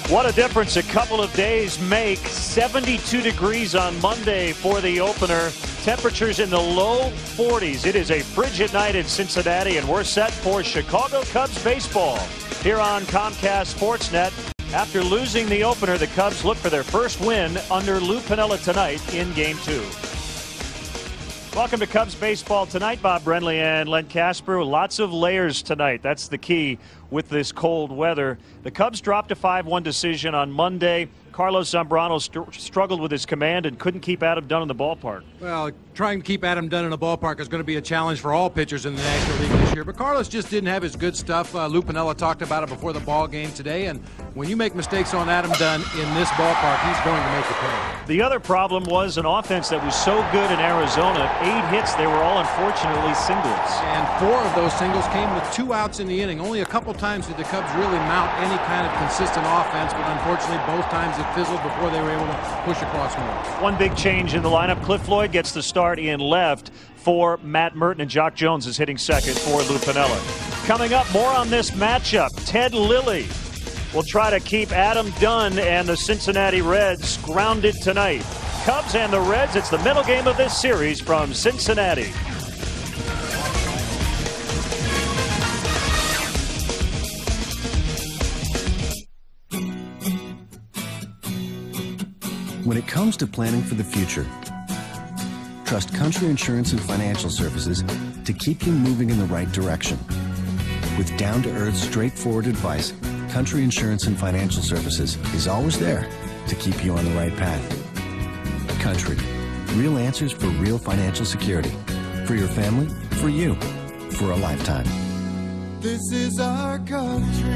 What a difference a couple of days make. 72 degrees on Monday for the opener. Temperatures in the low 40s. It is a frigid night in Cincinnati, and we're set for Chicago Cubs baseball here on Comcast Sportsnet. After losing the opener, the Cubs look for their first win under Lou Piniella tonight in Game 2. Welcome to Cubs baseball tonight. Bob Brenly and Len Casper. Lots of layers tonight. That's the key with this cold weather. The Cubs dropped a 5-1 decision on Monday. Carlos Zambrano struggled with his command and couldn't keep Adam Dunn in the ballpark. Well, trying to keep Adam Dunn in the ballpark is going to be a challenge for all pitchers in the National League this year. But Carlos just didn't have his good stuff. Lou Piniella talked about it before the ball game today. And when you make mistakes on Adam Dunn in this ballpark, he's going to make a play. The other problem was an offense that was so good in Arizona. 8 hits, they were all unfortunately singles. And 4 of those singles came with 2 outs in the inning. Only a couple times did the Cubs really mount any kind of consistent offense, but unfortunately both times it fizzled before they were able to push across more. One big change in the lineup. Cliff Floyd gets the start in left for Matt Merton, and Jock Jones is hitting second for Lou Piniella. Coming up, more on this matchup. Ted Lilly will try to keep Adam Dunn and the Cincinnati Reds grounded tonight. Cubs and the Reds, it's the middle game of this series from Cincinnati. When it comes to planning for the future, trust Country Insurance and Financial Services to keep you moving in the right direction. With down-to-earth, straightforward advice, Country Insurance and Financial Services is always there to keep you on the right path. Country, real answers for real financial security. For your family, for you, for a lifetime. This is our country.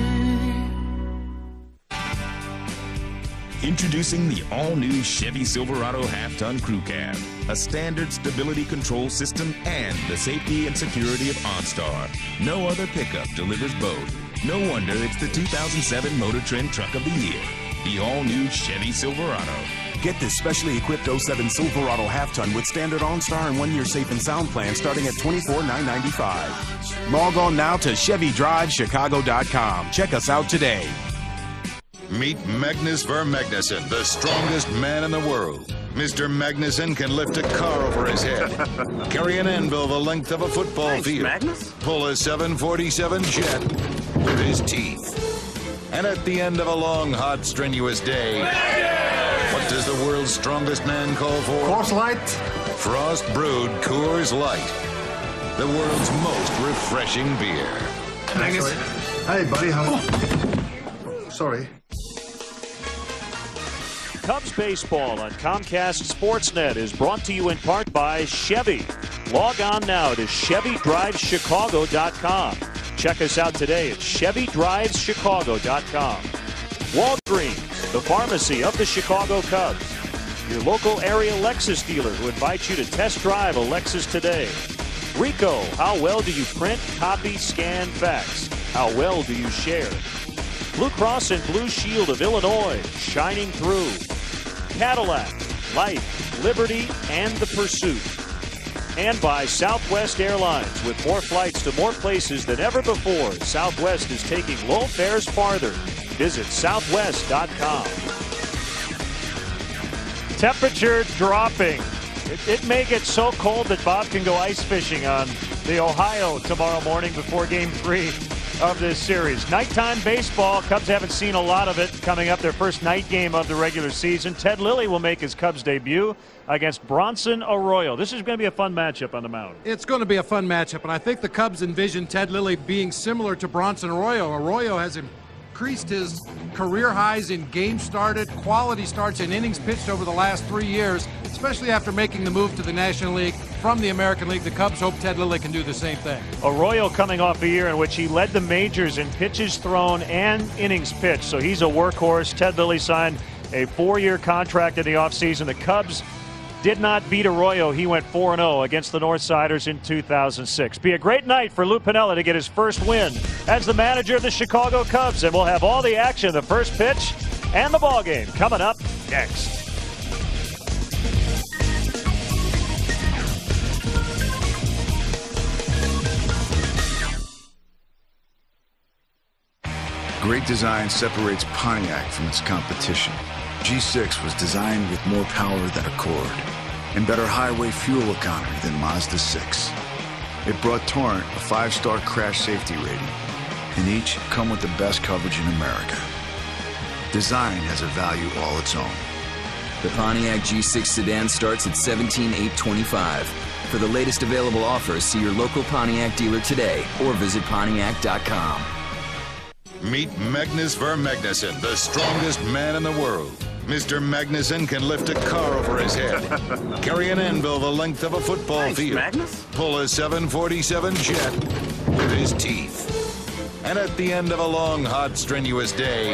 Introducing the all-new Chevy Silverado half-ton crew cab, a standard stability control system, and the safety and security of OnStar. No other pickup delivers both. No wonder it's the 2007 Motor Trend Truck of the Year. The all-new Chevy Silverado. Get this specially equipped 07 Silverado half-ton with standard OnStar and 1-year safe and sound plan starting at $24,995. Log on now to ChevyDriveChicago.com. Check us out today. Meet Magnus Vermagnuson, the strongest man in the world. Mr. Magnuson can lift a car over his head, carry an anvil the length of a football field, Magnus? pull a 747 jet with his teeth. And at the end of a long, hot, strenuous day, what does the world's strongest man call for? Coors Light. Frost Brewed Coors Light, the world's most refreshing beer. Magnus. Hey, buddy, how? Sorry. Cubs baseball on Comcast Sportsnet is brought to you in part by Chevy. Log on now to ChevyDrivesChicago.com. Check us out today at ChevyDrivesChicago.com. Walgreens, the pharmacy of the Chicago Cubs. Your local area Lexus dealer who invites you to test drive a Lexus today. Rico, how well do you print, copy, scan, fax? How well do you share? Blue Cross and Blue Shield of Illinois, shining through. Cadillac, life, liberty, and the pursuit. And by Southwest Airlines. With more flights to more places than ever before, Southwest is taking low fares farther. Visit southwest.com. Temperature dropping. It may get so cold that Bob can go ice fishing on the Ohio tomorrow morning before Game 3 of this series. Nighttime baseball. Cubs haven't seen a lot of it. Coming up, their first night game of the regular season. Ted Lilly will make his Cubs debut against Bronson Arroyo. This is going to be a fun matchup on the mound. It's going to be a fun matchup, and I think the Cubs envision Ted Lilly being similar to Bronson Arroyo. Arroyo has increased his career highs in games started, quality starts, and innings pitched over the last 3 years, especially after making the move to the National League from the American League. The Cubs hope Ted Lilly can do the same thing. Arroyo coming off a year in which he led the majors in pitches thrown and innings pitched, so he's a workhorse. Ted Lilly signed a 4-year contract in the offseason. The Cubs did not beat Arroyo. He went 4-0 against the Northsiders in 2006. Be a great night for Lou Piniella to get his first win as the manager of the Chicago Cubs. And we'll have all the action, the first pitch and the ball game coming up next. Great design separates Pontiac from its competition. G6 was designed with more power than Accord and better highway fuel economy than Mazda 6. It brought Torrent a 5-star crash safety rating, and each come with the best coverage in America. Design has a value all its own. The Pontiac G6 sedan starts at $17,825. For the latest available offers, see your local Pontiac dealer today or visit Pontiac.com. Meet Magnus Vermagnuson, the strongest man in the world. Mr. Magnuson can lift a car over his head, carry an anvil the length of a football field, Magnus. pull a 747 jet with his teeth. And at the end of a long, hot, strenuous day,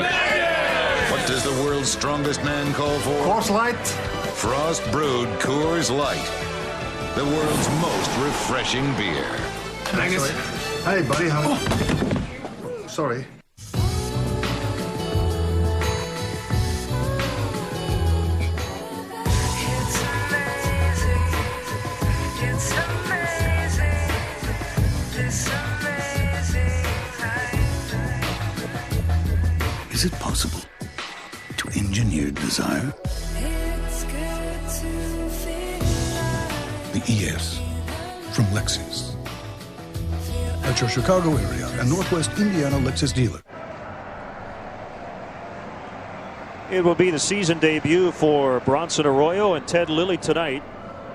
what does the world's strongest man call for? Coors Light. Frost brewed Coors Light, the world's most refreshing beer. Magnus. Hey, buddy, how... Sorry. Is it possible to engineer desire? The ES from Lexus. At your Chicago area and Northwest Indiana Lexus dealer. It will be the season debut for Bronson Arroyo and Ted Lilly tonight.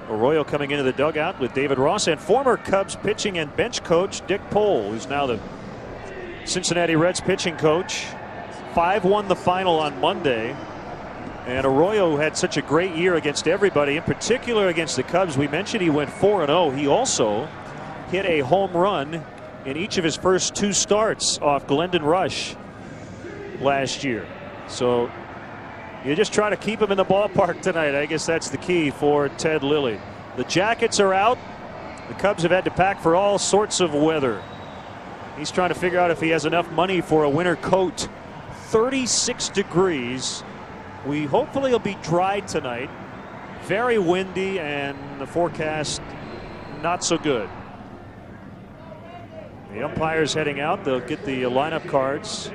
Arroyo coming into the dugout with David Ross and former Cubs pitching and bench coach Dick Pohl, who's now the Cincinnati Reds pitching coach. 5-1 the final on Monday. And Arroyo, who had such a great year against everybody, in particular against the Cubs, we mentioned he went 4-0. He also hit a home run in each of his first 2 starts off Glendon Rush last year. So you just try to keep him in the ballpark tonight. I guess that's the key for Ted Lilly. The Jackets are out. The Cubs have had to pack for all sorts of weather. He's trying to figure out if he has enough money for a winter coat. 36 degrees. Hopefully it'll be dry tonight. Very windy, and the forecast not so good. The umpires heading out. They'll get the lineup cards.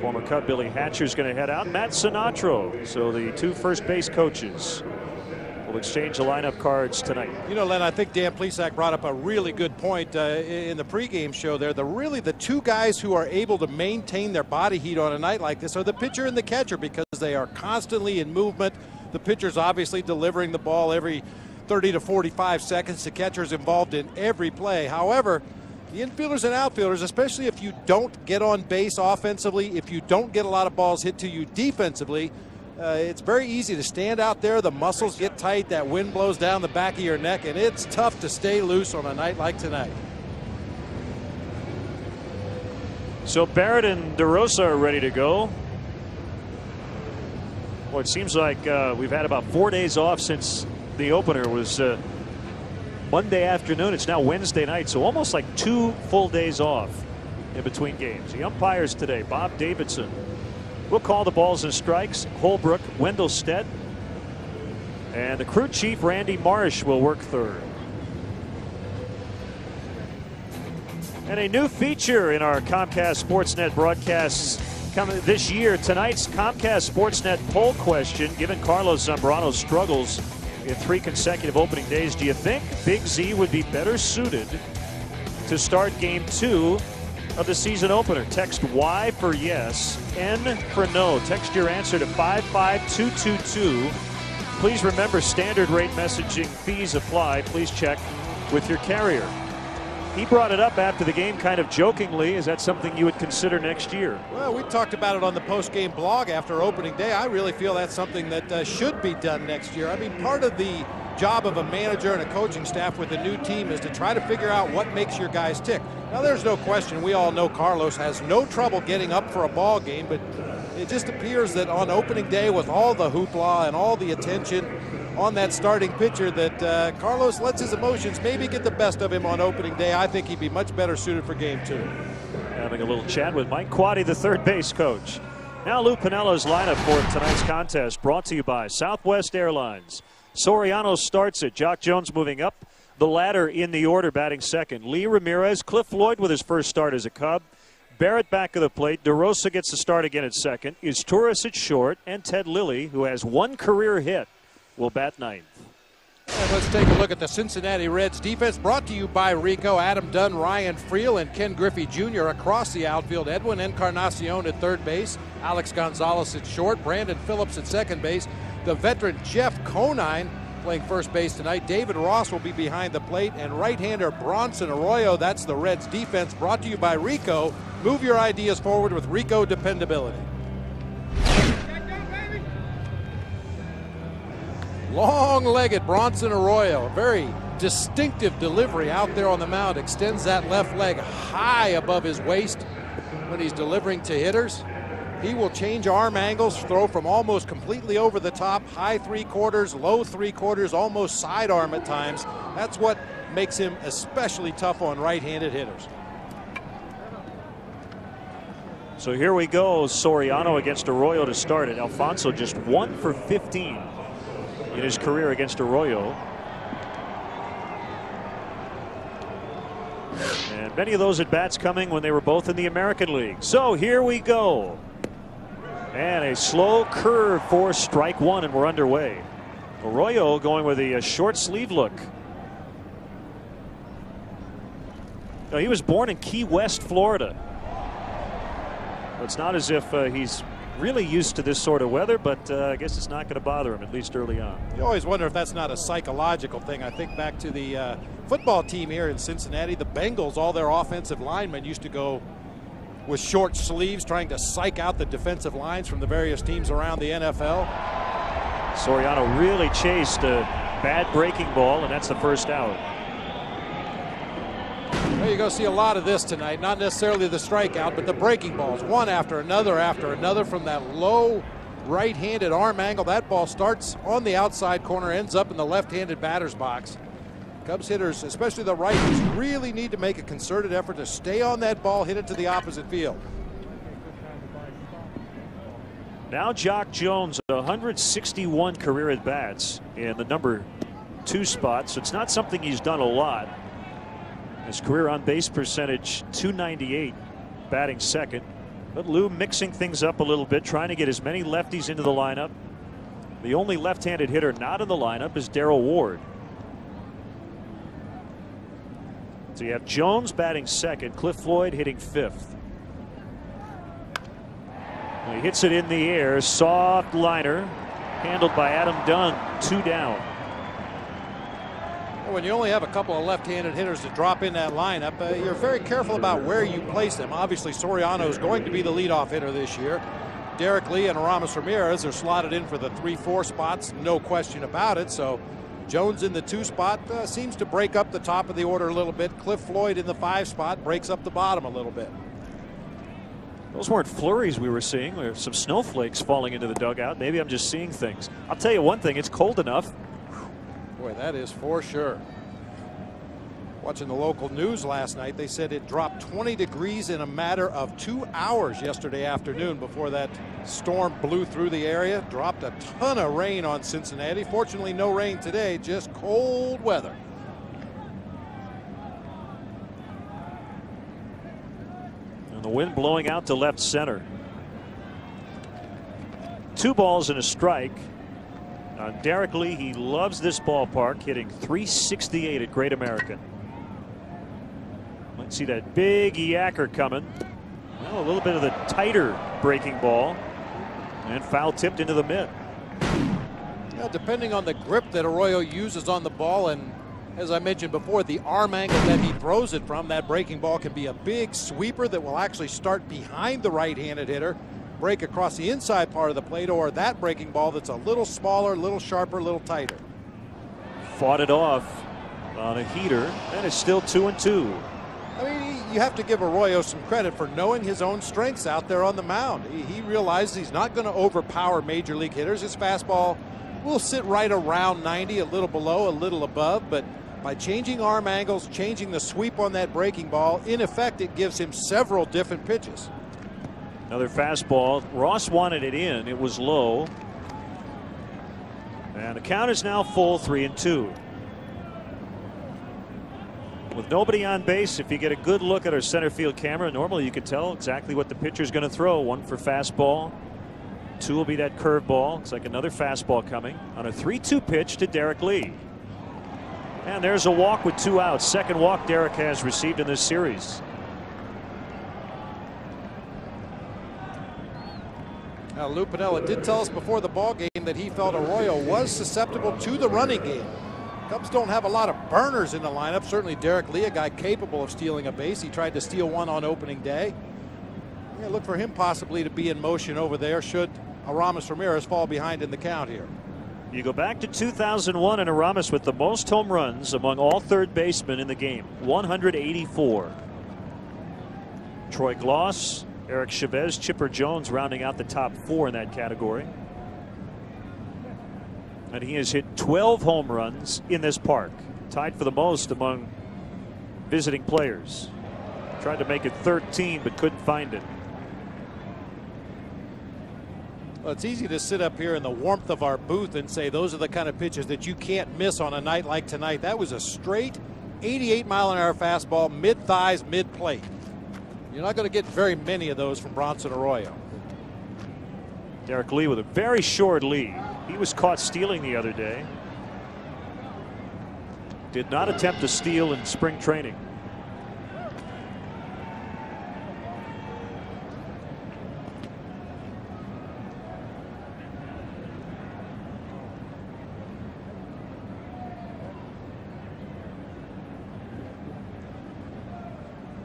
Former Cub Billy Hatcher's going to head out. Matt Sinatro. So the 2 first base coaches will exchange the lineup cards tonight. You know, Len, I think Dan Plesac brought up a really good point in the pregame show there. The 2 guys who are able to maintain their body heat on a night like this are the pitcher and the catcher, because they are constantly in movement. The pitcher's obviously delivering the ball every 30 to 45 seconds. The catcher's involved in every play. However, the infielders and outfielders, especially if you don't get on base offensively, if you don't get a lot of balls hit to you defensively, it's very easy to stand out there. The muscles get tight. That wind blows down the back of your neck, and it's tough to stay loose on a night like tonight. So Barrett and DeRosa are ready to go. Well, it seems like we've had about 4 days off since the opener was Monday afternoon. It's now Wednesday night, so almost like 2 full days off in between games. The umpires today, Bob Davidson will call the balls and strikes. Holbrook, Wendell Stedt, and the crew chief Randy Marsh will work third. And a new feature in our Comcast Sportsnet broadcasts coming this year. Tonight's Comcast Sportsnet poll question, given Carlos Zambrano's struggles in 3 consecutive opening days, do you think Big Z would be better suited to start game 2 of the season opener? Text Y for yes, N for no. Text your answer to 55222. Please remember, standard rate messaging fees apply. Please check with your carrier. He brought it up after the game kind of jokingly. Is that something you would consider next year? Well, we talked about it on the post-game blog after opening day. I really feel that's something that should be done next year. I mean, part of the job of a manager and a coaching staff with a new team is to try to figure out what makes your guys tick. Now, there's no question. We all know Carlos has no trouble getting up for a ball game, but it just appears that on opening day, with all the hoopla and all the attention, on that starting pitcher that Carlos lets his emotions maybe get the best of him on opening day. I think he'd be much better suited for game 2. Having a little chat with Mike Quaddy, the third base coach. Now Lou Piniello's lineup for tonight's contest, brought to you by Southwest Airlines. Soriano starts it. Jock Jones moving up the ladder in the order, batting second. Lee Ramirez, Cliff Floyd with his first start as a Cub. Barrett back of the plate. DeRosa gets the start again at second. Izturis at short. And Ted Lilly, who has one career hit, will bat ninth. And let's take a look at the Cincinnati Reds defense, brought to you by Rico. Adam Dunn, Ryan Friel, and Ken Griffey Jr. across the outfield. Edwin Encarnacion at third base. Alex Gonzalez at short. Brandon Phillips at second base. The veteran Jeff Conine playing first base tonight. David Ross will be behind the plate. And right-hander Bronson Arroyo. That's the Reds defense, brought to you by Rico. Move your ideas forward with Rico dependability. Long-legged Bronson Arroyo, a very distinctive delivery out there on the mound. Extends that left leg high above his waist when he's delivering to hitters. He will change arm angles, throw from almost completely over the top, high three-quarters, low three-quarters, almost sidearm at times. That's what makes him especially tough on right-handed hitters. So here we go. Soriano against Arroyo to start it. Alfonso just 1 for 15 in his career against Arroyo. And many of those at-bats coming when they were both in the American League. So here we go. And a slow curve for strike one, and we're underway. Arroyo going with a short sleeve look. Now, he was born in Key West, Florida. It's not as if he's really used to this sort of weather, but I guess it's not going to bother him, at least early on. You always wonder if that's not a psychological thing. I think back to the football team here in Cincinnati. The Bengals, all their offensive linemen used to go with short sleeves, trying to psych out the defensive lines from the various teams around the NFL. Soriano really chased a bad breaking ball, and that's the first out. Well, you're going to see a lot of this tonight. Not necessarily the strikeout, but the breaking balls, one after another from that low right-handed arm angle. That ball starts on the outside corner, ends up in the left-handed batter's box. Cubs hitters, especially the righties, really need to make a concerted effort to stay on that ball, hit it to the opposite field. Now Jock Jones, 161 career at-bats in the number 2 spot, so it's not something he's done a lot. His career on-base percentage, .298, batting second. But Lou mixing things up a little bit, trying to get as many lefties into the lineup. The only left-handed hitter not in the lineup is Darrell Ward. So you have Jones batting second, Cliff Floyd hitting fifth. He hits it in the air, soft liner, handled by Adam Dunn, 2 down. When you only have a couple of left-handed hitters to drop in that lineup, you're very careful about where you place them. Obviously, Soriano is going to be the leadoff hitter this year. Derek Lee and Aramis Ramirez are slotted in for the 3-4 spots, no question about it. So Jones in the 2 spot seems to break up the top of the order a little bit. Cliff Floyd in the 5 spot breaks up the bottom a little bit. Those weren't flurries we were seeing. There were some snowflakes falling into the dugout. Maybe I'm just seeing things. I'll tell you one thing, it's cold enough. Boy, that is for sure. Watching the local news last night, they said it dropped 20 degrees in a matter of 2 hours yesterday afternoon before that storm blew through the area. Dropped a ton of rain on Cincinnati. Fortunately, no rain today, just cold weather. And the wind blowing out to left center. 2 balls and a strike. Derek Lee, he loves this ballpark, hitting .368 at Great American. Might see that big yacker coming. Well, a little bit of the tighter breaking ball, and foul tipped into the mitt. Yeah, depending on the grip that Arroyo uses on the ball, and as I mentioned before, the arm angle that he throws it from, that breaking ball can be a big sweeper that will actually start behind the right-handed hitter, break across the inside part of the plate, or that breaking ball that's a little smaller, a little sharper, a little tighter. Fought it off on a heater, and it's still 2-2. I mean, you have to give Arroyo some credit for knowing his own strengths out there on the mound. He realizes he's not going to overpower major league hitters. His fastball will sit right around 90, a little below, a little above, but by changing arm angles, changing the sweep on that breaking ball, in effect, it gives him several different pitches. Another fastball. Ross wanted it in. It was low. And the count is now full, 3-2. With nobody on base, if you get a good look at our center field camera, normally you can tell exactly what the pitcher's going to throw. 1 for fastball. 2 will be that curveball. Looks like another fastball coming on a 3-2 pitch to Derek Lee. And there's a walk with 2 outs. Second walk Derek has received in this series. Now, Lou Piniella did tell us before the ball game that he felt Arroyo was susceptible to the running game. Cubs don't have a lot of burners in the lineup. Certainly Derek Lee, a guy capable of stealing a base. He tried to steal one on opening day. Yeah, look for him possibly to be in motion over there should Aramis Ramirez fall behind in the count here. You go back to 2001 and Aramis with the most home runs among all third basemen in the game, 184. Troy Gloss, Eric Chavez, Chipper Jones rounding out the top 4 in that category. And he has hit 12 home runs in this park, tied for the most among visiting players. Tried to make it 13 but couldn't find it. Well, it's easy to sit up here in the warmth of our booth and say those are the kind of pitches that you can't miss on a night like tonight. That was a straight 88-mile-an-hour fastball, mid-thighs, mid-plate. You're not going to get very many of those from Bronson Arroyo. Derek Lee with a very short lead. He was caught stealing the other day. Did not attempt to steal in spring training.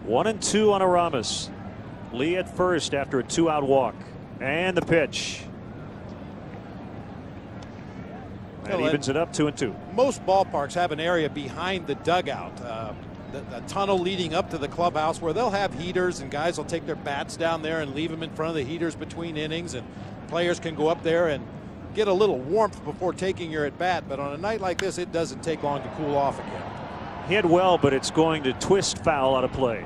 One and 2 on Aramis. Lee at first after a 2-out walk. And the pitch. That evens it up 2-2. Most ballparks have an area behind the dugout, the tunnel leading up to the clubhouse, where they'll have heaters and guys will take their bats down there and leave them in front of the heaters between innings, and players can go up there and get a little warmth before taking your at bat. But on a night like this, it doesn't take long to cool off again. Hit well, but it's going to twist foul out of play.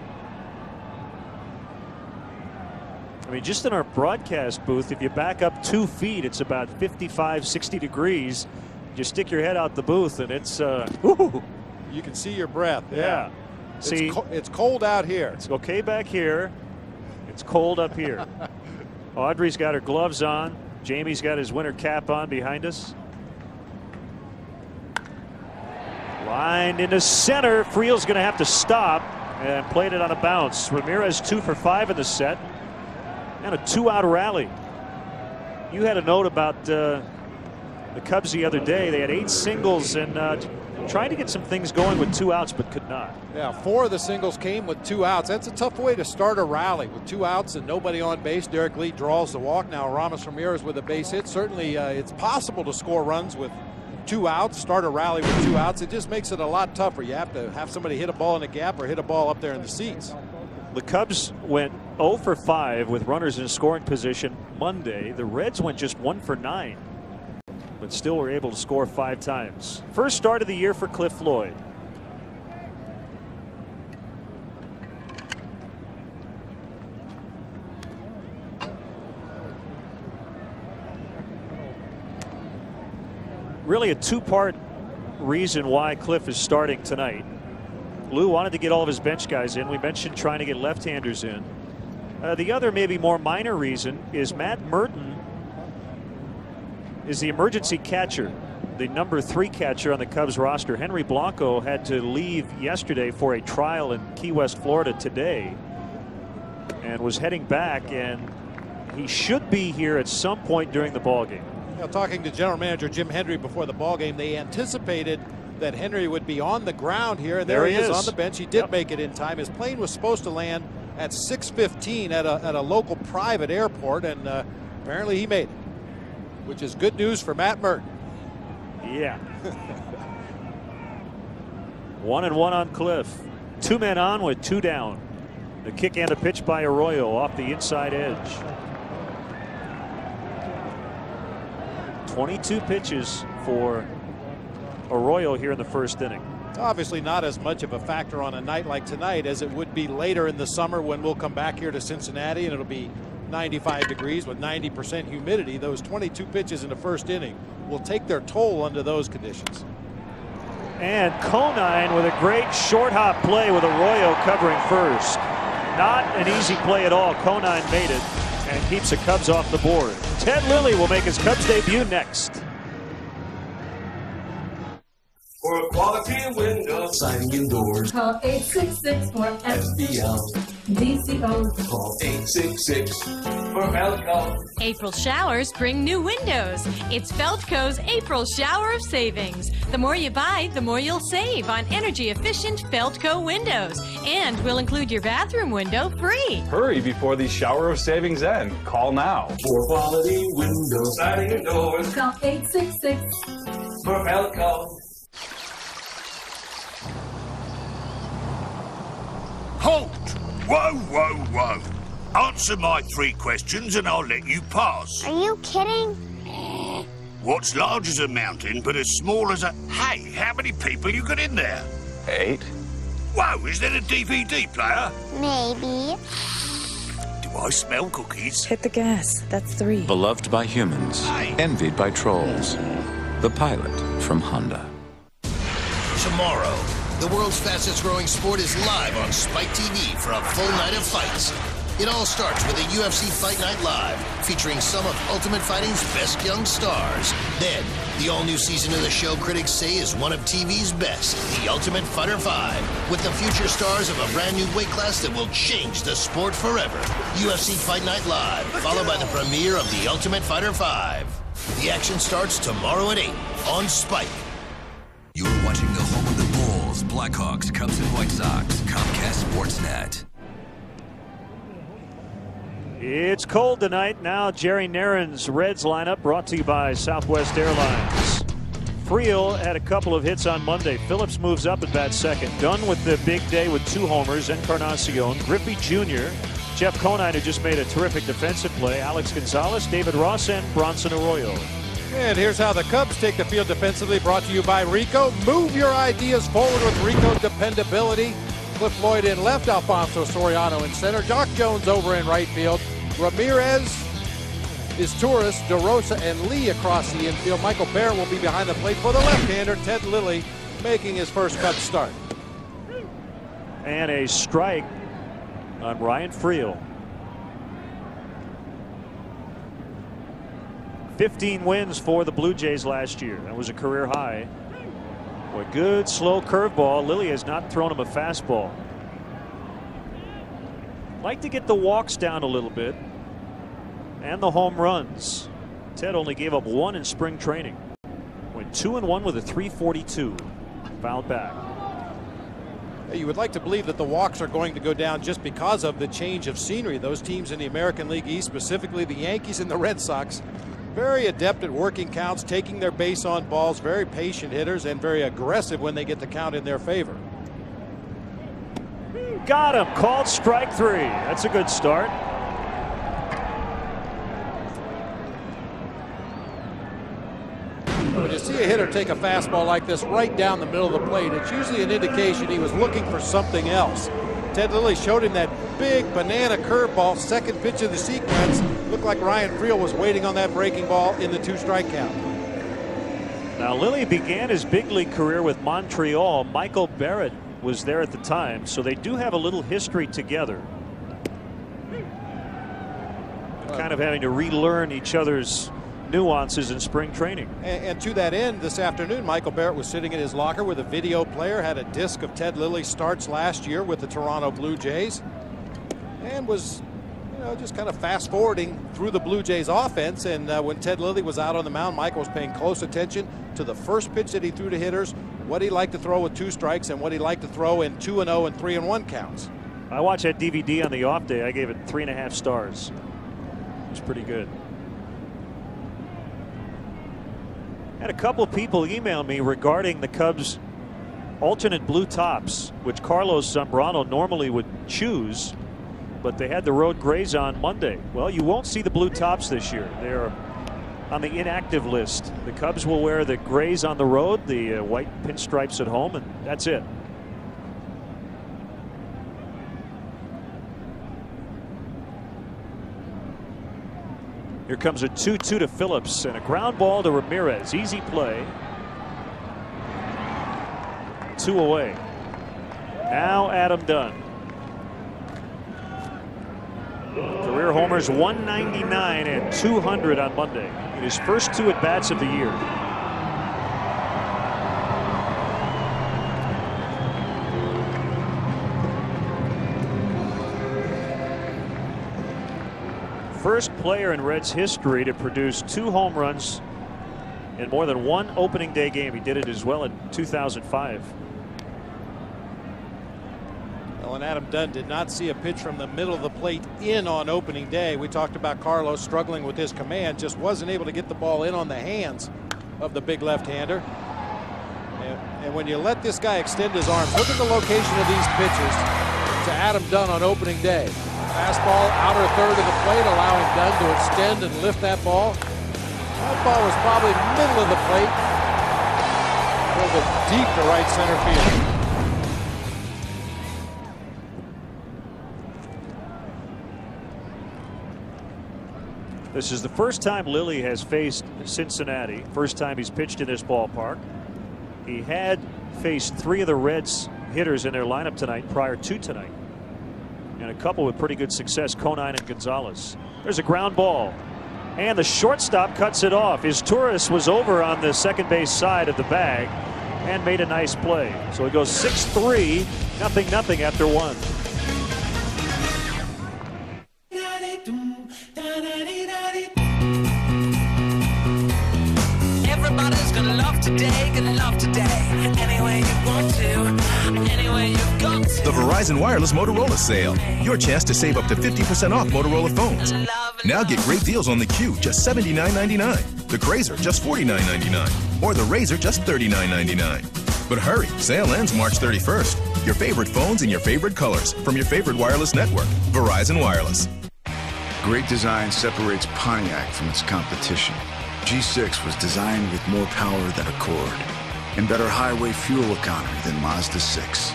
I mean, just in our broadcast booth, if you back up 2 feet, it's about 55, 60 degrees. You stick your head out the booth and it's you can see your breath. Yeah. See, it's cold out here. It's okay back here. It's cold up here. Audrey's got her gloves on. Jamie's got his winter cap on behind us. Lined into center. Friel's going to have to stop and played it on a bounce. Ramirez 2 for 5 in the set. And a 2-out rally. You had a note about the Cubs the other day. They had 8 singles and tried to get some things going with 2 outs, but could not. Yeah, 4 of the singles came with 2 outs. That's a tough way to start a rally with 2 outs and nobody on base. Derek Lee draws the walk. Now Aramis Ramirez with a base hit. Certainly it's possible to score runs with 2 outs, start a rally with 2 outs. It just makes it a lot tougher. You have to have somebody hit a ball in the gap or hit a ball up there in the seats. The Cubs went 0 for 5 with runners in scoring position Monday. The Reds went just 1 for 9, but still were able to score 5 times. First start of the year for Cliff Floyd. Really a 2-part reason why Cliff is starting tonight. Lou wanted to get all of his bench guys in. We mentioned trying to get left-handers in. The other maybe more minor reason is Matt Merton is the emergency catcher, the number 3 catcher on the Cubs roster. Henry Blanco had to leave yesterday for a trial in Key West, Florida today, and was heading back, and he should be here at some point during the ballgame. Now, talking to General Manager Jim Hendry before the ballgame, they anticipated that Henry would be on the ground here, and there he is on the bench. He did make it in time. His plane was supposed to land at 6:15 at a local private airport, and apparently he made it, which is good news for Matt Merton. Yeah. 1-1 on Cliff. 2 men on with 2 down. The kick and a pitch by Arroyo off the inside edge. 22 pitches for Arroyo here in the first inning. Obviously not as much of a factor on a night like tonight as it would be later in the summer when we'll come back here to Cincinnati and it'll be 95 degrees with 90% humidity. Those 22 pitches in the first inning will take their toll under those conditions. And Conine with a great short hop play with Arroyo covering first. Not an easy play at all. Conine made it and keeps the Cubs off the board. Ted Lilly will make his Cubs debut next. For quality windows, siding and doors, call 866-4FBL. DCO. Call 866 for Felco. April showers bring new windows. It's Felco's April Shower of Savings. The more you buy, the more you'll save on energy-efficient Felco windows. And we'll include your bathroom window free. Hurry before the shower of savings end. Call now. For quality windows, siding and doors, call 866 for Felco. Halt! Whoa, whoa, whoa. Answer my 3 questions and I'll let you pass. Are you kidding? What's large as a mountain but as small as a... Hey, how many people you got in there? 8. Whoa, is that a DVD player? Maybe. Do I smell cookies? Hit the gas. That's 3. Beloved by humans, envied by trolls. The Pilot from Honda. Tomorrow, the world's fastest growing sport is live on Spike TV for a full night of fights. It all starts with a UFC Fight Night Live, featuring some of Ultimate Fighting's best young stars. Then, the all-new season of the show critics say is one of TV's best, The Ultimate Fighter 5, with the future stars of a brand new weight class that will change the sport forever. UFC Fight Night Live, followed by the premiere of The Ultimate Fighter 5. The action starts tomorrow at 8 on Spike. You're watching the home of the Bulls, Blackhawks, Cubs, and White Sox, Comcast Sportsnet. It's cold tonight. Now Jerry Naren's Reds lineup brought to you by Southwest Airlines. Friel had a couple of hits on Monday. Phillips moves up at bat second. Dunn with the big day with 2 homers. Encarnacion, Griffey Jr., Jeff Conine, who just made a terrific defensive play, Alex Gonzalez, David Ross, and Bronson Arroyo. And here's how the Cubs take the field defensively, brought to you by Rico. Move your ideas forward with Rico's dependability. Cliff Lloyd in left, Alfonso Soriano in center, Jock Jones over in right field, Ramirez, Izturis, DeRosa, and Lee across the infield. Michael Barrett will be behind the plate for the left-hander, Ted Lilly, making his first Cubs start. And a strike on Ryan Friel. 15 wins for the Blue Jays last year. That was a career high. Boy, good slow curveball. Lilly has not thrown him a fastball. Like to get the walks down a little bit and the home runs. Ted only gave up 1 in spring training. Went 2-1 with a 342. Fouled back. You would like to believe that the walks are going to go down just because of the change of scenery. Those teams in the American League East, specifically the Yankees and the Red Sox, very adept at working counts, taking their base on balls, very patient hitters, and very aggressive when they get the count in their favor. Got him. Called strike 3. That's a good start. When you see a hitter take a fastball like this right down the middle of the plate, it's usually an indication he was looking for something else. Ted Lilly showed him that big banana curveball, second pitch of the sequence. Looked like Ryan Friel was waiting on that breaking ball in the 2-strike count. Now Lilly began his big league career with Montreal. Michael Barrett was there at the time, so they do have a little history together. Kind of having to relearn each other's nuances in spring training. And to that end, this afternoon, Michael Barrett was sitting in his locker with a video player, had a disc of Ted Lilly's starts last year with the Toronto Blue Jays, and was, just kind of fast forwarding through the Blue Jays offense. And when Ted Lilly was out on the mound, Michael was paying close attention to the first pitch that he threw to hitters, what he liked to throw with 2 strikes, and what he liked to throw in 2-0 and 3-1 counts. I watched that DVD on the off day. I gave it 3.5 stars. It was pretty good. Had a couple of people email me regarding the Cubs' alternate blue tops, which Carlos Zambrano normally would choose, but they had the road grays on Monday. Well, you won't see the blue tops this year. They're on the inactive list. The Cubs will wear the grays on the road, the white pinstripes at home, and that's it. Here comes a 2-2 to Phillips and a ground ball to Ramirez. Easy play. 2 away. Now Adam Dunn. Career homers 199 and 200 on Monday in his first 2 at-bats of the year. First player in Reds history to produce 2 home runs in more than 1 opening day game. He did it as well in 2005. Well, and Adam Dunn did not see a pitch from the middle of the plate in on opening day. We talked about Carlos struggling with his command, just wasn't able to get the ball in on the hands of the big left-hander. And when you let this guy extend his arms, look at the location of these pitches to Adam Dunn on opening day. Fastball, outer third of the plate, allowing Dunn to extend and lift that ball. That ball was probably middle of the plate. Drove it deep to right center field. This is the first time Lilly has faced Cincinnati. First time he's pitched in this ballpark. He had faced 3 of the Reds hitters in their lineup tonight prior to tonight. And a couple with pretty good success, Conine and Gonzalez. There's a ground ball. And the shortstop cuts it off. His Torres was over on the second base side of the bag and made a nice play. So it goes 6-3, 0-0 after 1. Everybody's gonna love today, any way you want to, any way you've got to. The Verizon Wireless Motorola sale. Your chance to save up to 50% off Motorola phones. Now get great deals on the Q, just $79.99. The Crazer, just $49.99. Or the Razr, just $39.99. But hurry, sale ends March 31st. Your favorite phones in your favorite colors from your favorite wireless network. Verizon Wireless. Great design separates Pontiac from its competition. G6 was designed with more power than Accord and better highway fuel economy than Mazda 6.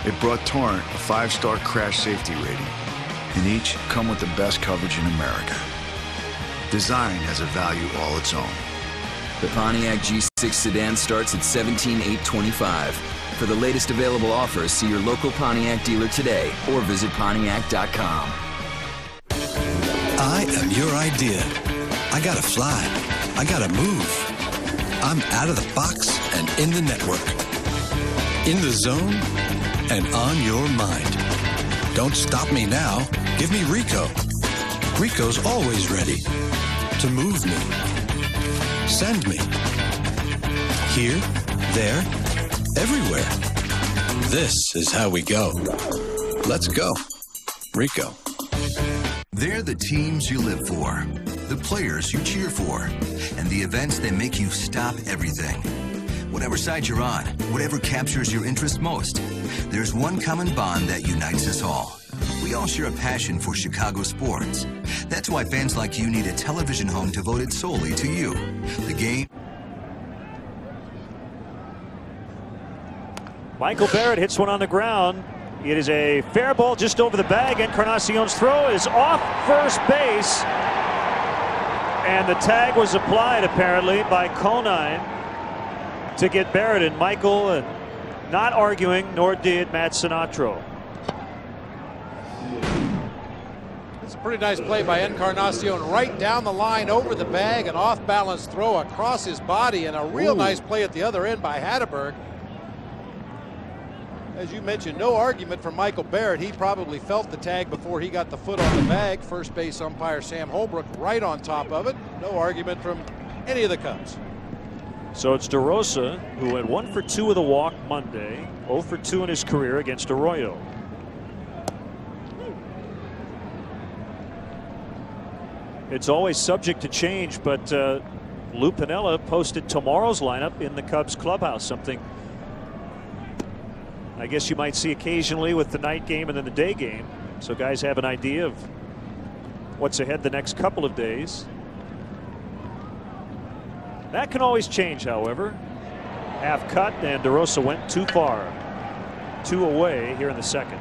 It brought Torrent a 5-star crash safety rating, and each come with the best coverage in America. Design has a value all its own. The Pontiac G6 sedan starts at $17,825. For the latest available offers, see your local Pontiac dealer today or visit Pontiac.com. I am your idea. I gotta fly. I gotta move. I'm out of the box and in the network. In the zone and on your mind. Don't stop me now. Give me Rico. Rico's always ready to move me. Send me. Here, there, everywhere. This is how we go. Let's go. Rico. They're the teams you live for, the players you cheer for, and the events that make you stop everything. Whatever side you're on, whatever captures your interest most, there's one common bond that unites us all. We all share a passion for Chicago sports. That's why fans like you need a television home devoted solely to you. The game. Michael Barrett hits one on the ground. It is a fair ball just over the bag. Encarnacion's throw is off first base. And the tag was applied apparently by Conine to get Barrett, and Michael not arguing, nor did Matt Sinatro. It's a pretty nice play by Encarnacion, right down the line over the bag, an off-balance throw across his body, and a real nice play at the other end by Hatteberg. As you mentioned, no argument from Michael Barrett. He probably felt the tag before he got the foot on the bag. First base umpire Sam Holbrook right on top of it. No argument from any of the Cubs. So it's DeRosa, who went 1 for 2 with a walk Monday, 0 for 2 in his career against Arroyo. It's always subject to change, but Lou Piniella posted tomorrow's lineup in the Cubs clubhouse, something I guess you might see occasionally with the night game and then the day game. So guys have an idea of what's ahead the next couple of days. That can always change, however. Half cut, and DeRosa went too far. 2 away here in the second.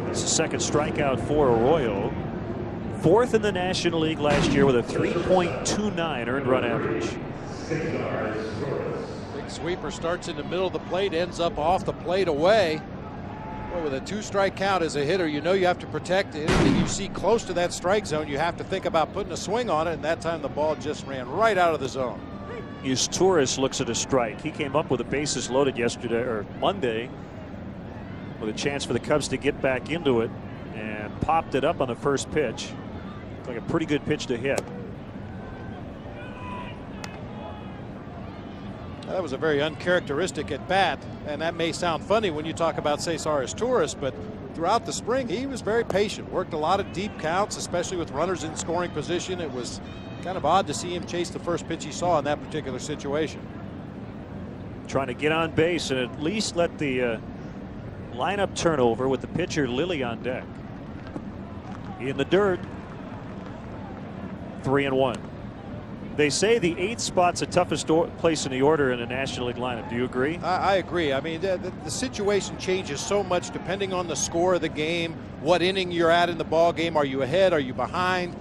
It's the second strikeout for Arroyo. 4th in the National League last year with a 3.29 earned run average. Big sweeper starts in the middle of the plate, ends up off the plate away. Well, with a 2-strike count as a hitter, you know you have to protect anything you see close to that strike zone. You have to think about putting a swing on it, and that time the ball just ran right out of the zone. Torres looks at a strike. He came up with the bases loaded yesterday or Monday with a chance for the Cubs to get back into it and popped it up on the first pitch. Like a pretty good pitch to hit. That was a very uncharacteristic at bat, and that may sound funny when you talk about Cesar Torres, but throughout the spring he was very patient, worked a lot of deep counts, especially with runners in scoring position. It was kind of odd to see him chase the first pitch he saw in that particular situation. Trying to get on base and at least let the lineup turnover with the pitcher Lilly on deck. In the dirt. 3-1. They say the 8th spot's the toughest place in the order in a National League lineup. Do you agree? I agree. I mean, the situation changes so much depending on the score of the game, what inning you're at in the ball game. Are you ahead? Are you behind?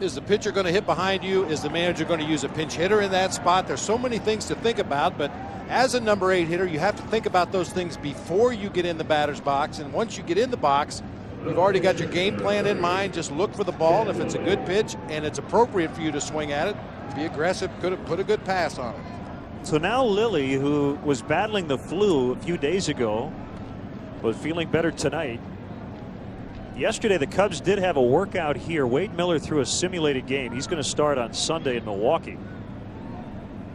Is the pitcher going to hit behind you? Is the manager going to use a pinch hitter in that spot? There's so many things to think about, but as a number 8 hitter, you have to think about those things before you get in the batter's box. And once you get in the box, you've already got your game plan in mind. Just look for the ball, and if it's a good pitch and it's appropriate for you to swing at it, be aggressive, put a good pass on it. So now Lilly, who was battling the flu a few days ago, was feeling better tonight. Yesterday the Cubs did have a workout here. Wade Miller threw a simulated game. He's going to start on Sunday in Milwaukee.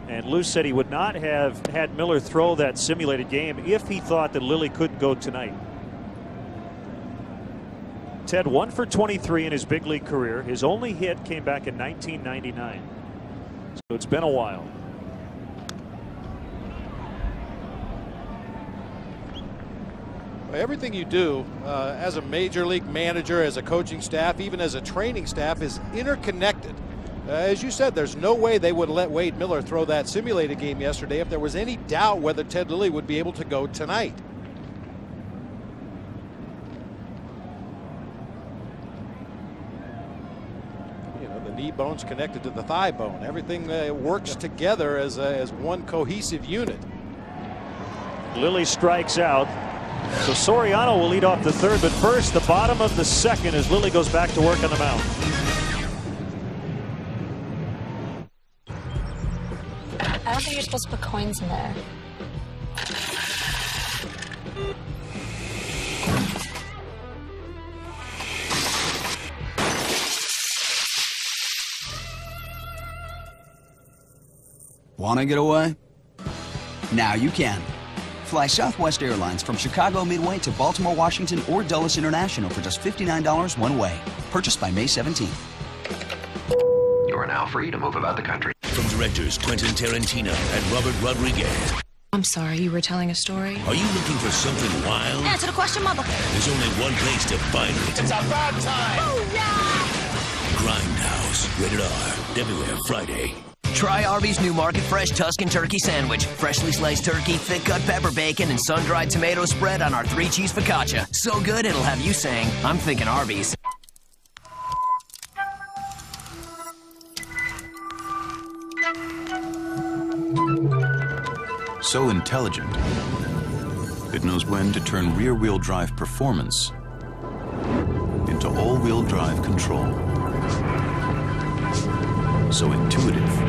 And Lou said he would not have had Miller throw that simulated game if he thought that Lilly couldn't go tonight. Ted 1 for 23 in his big league career. His only hit came back in 1999. So it's been a while. Everything you do as a major league manager, as a coaching staff, even as a training staff, is interconnected. As you said, there's no way they would let Wade Miller throw that simulated game yesterday if there was any doubt whether Ted Lilly would be able to go tonight. You know, the knee bone's connected to the thigh bone. Everything works together as one cohesive unit. Lilly strikes out. So Soriano will lead off the third, but first the bottom of the second as Lilly goes back to work on the mound. I don't think you're supposed to put coins in there. Want to get away? Now you can. Fly Southwest Airlines from Chicago Midway to Baltimore, Washington, or Dulles International for just $59 one way. Purchased by May 17th. You are now free to move about the country. From directors Quentin Tarantino and Robert Rodriguez. I'm sorry, you were telling a story? Are you looking for something wild? Answer the question, mother. There's only one place to find it. It's about time. Grindhouse. Rated R. Everywhere Friday. Try Arby's new Market Fresh Tuscan Turkey Sandwich. Freshly sliced turkey, thick cut pepper bacon, and sun-dried tomato spread on our 3-cheese focaccia. So good it'll have you saying, I'm thinking Arby's. So intelligent, it knows when to turn rear-wheel drive performance into all-wheel drive control. So intuitive,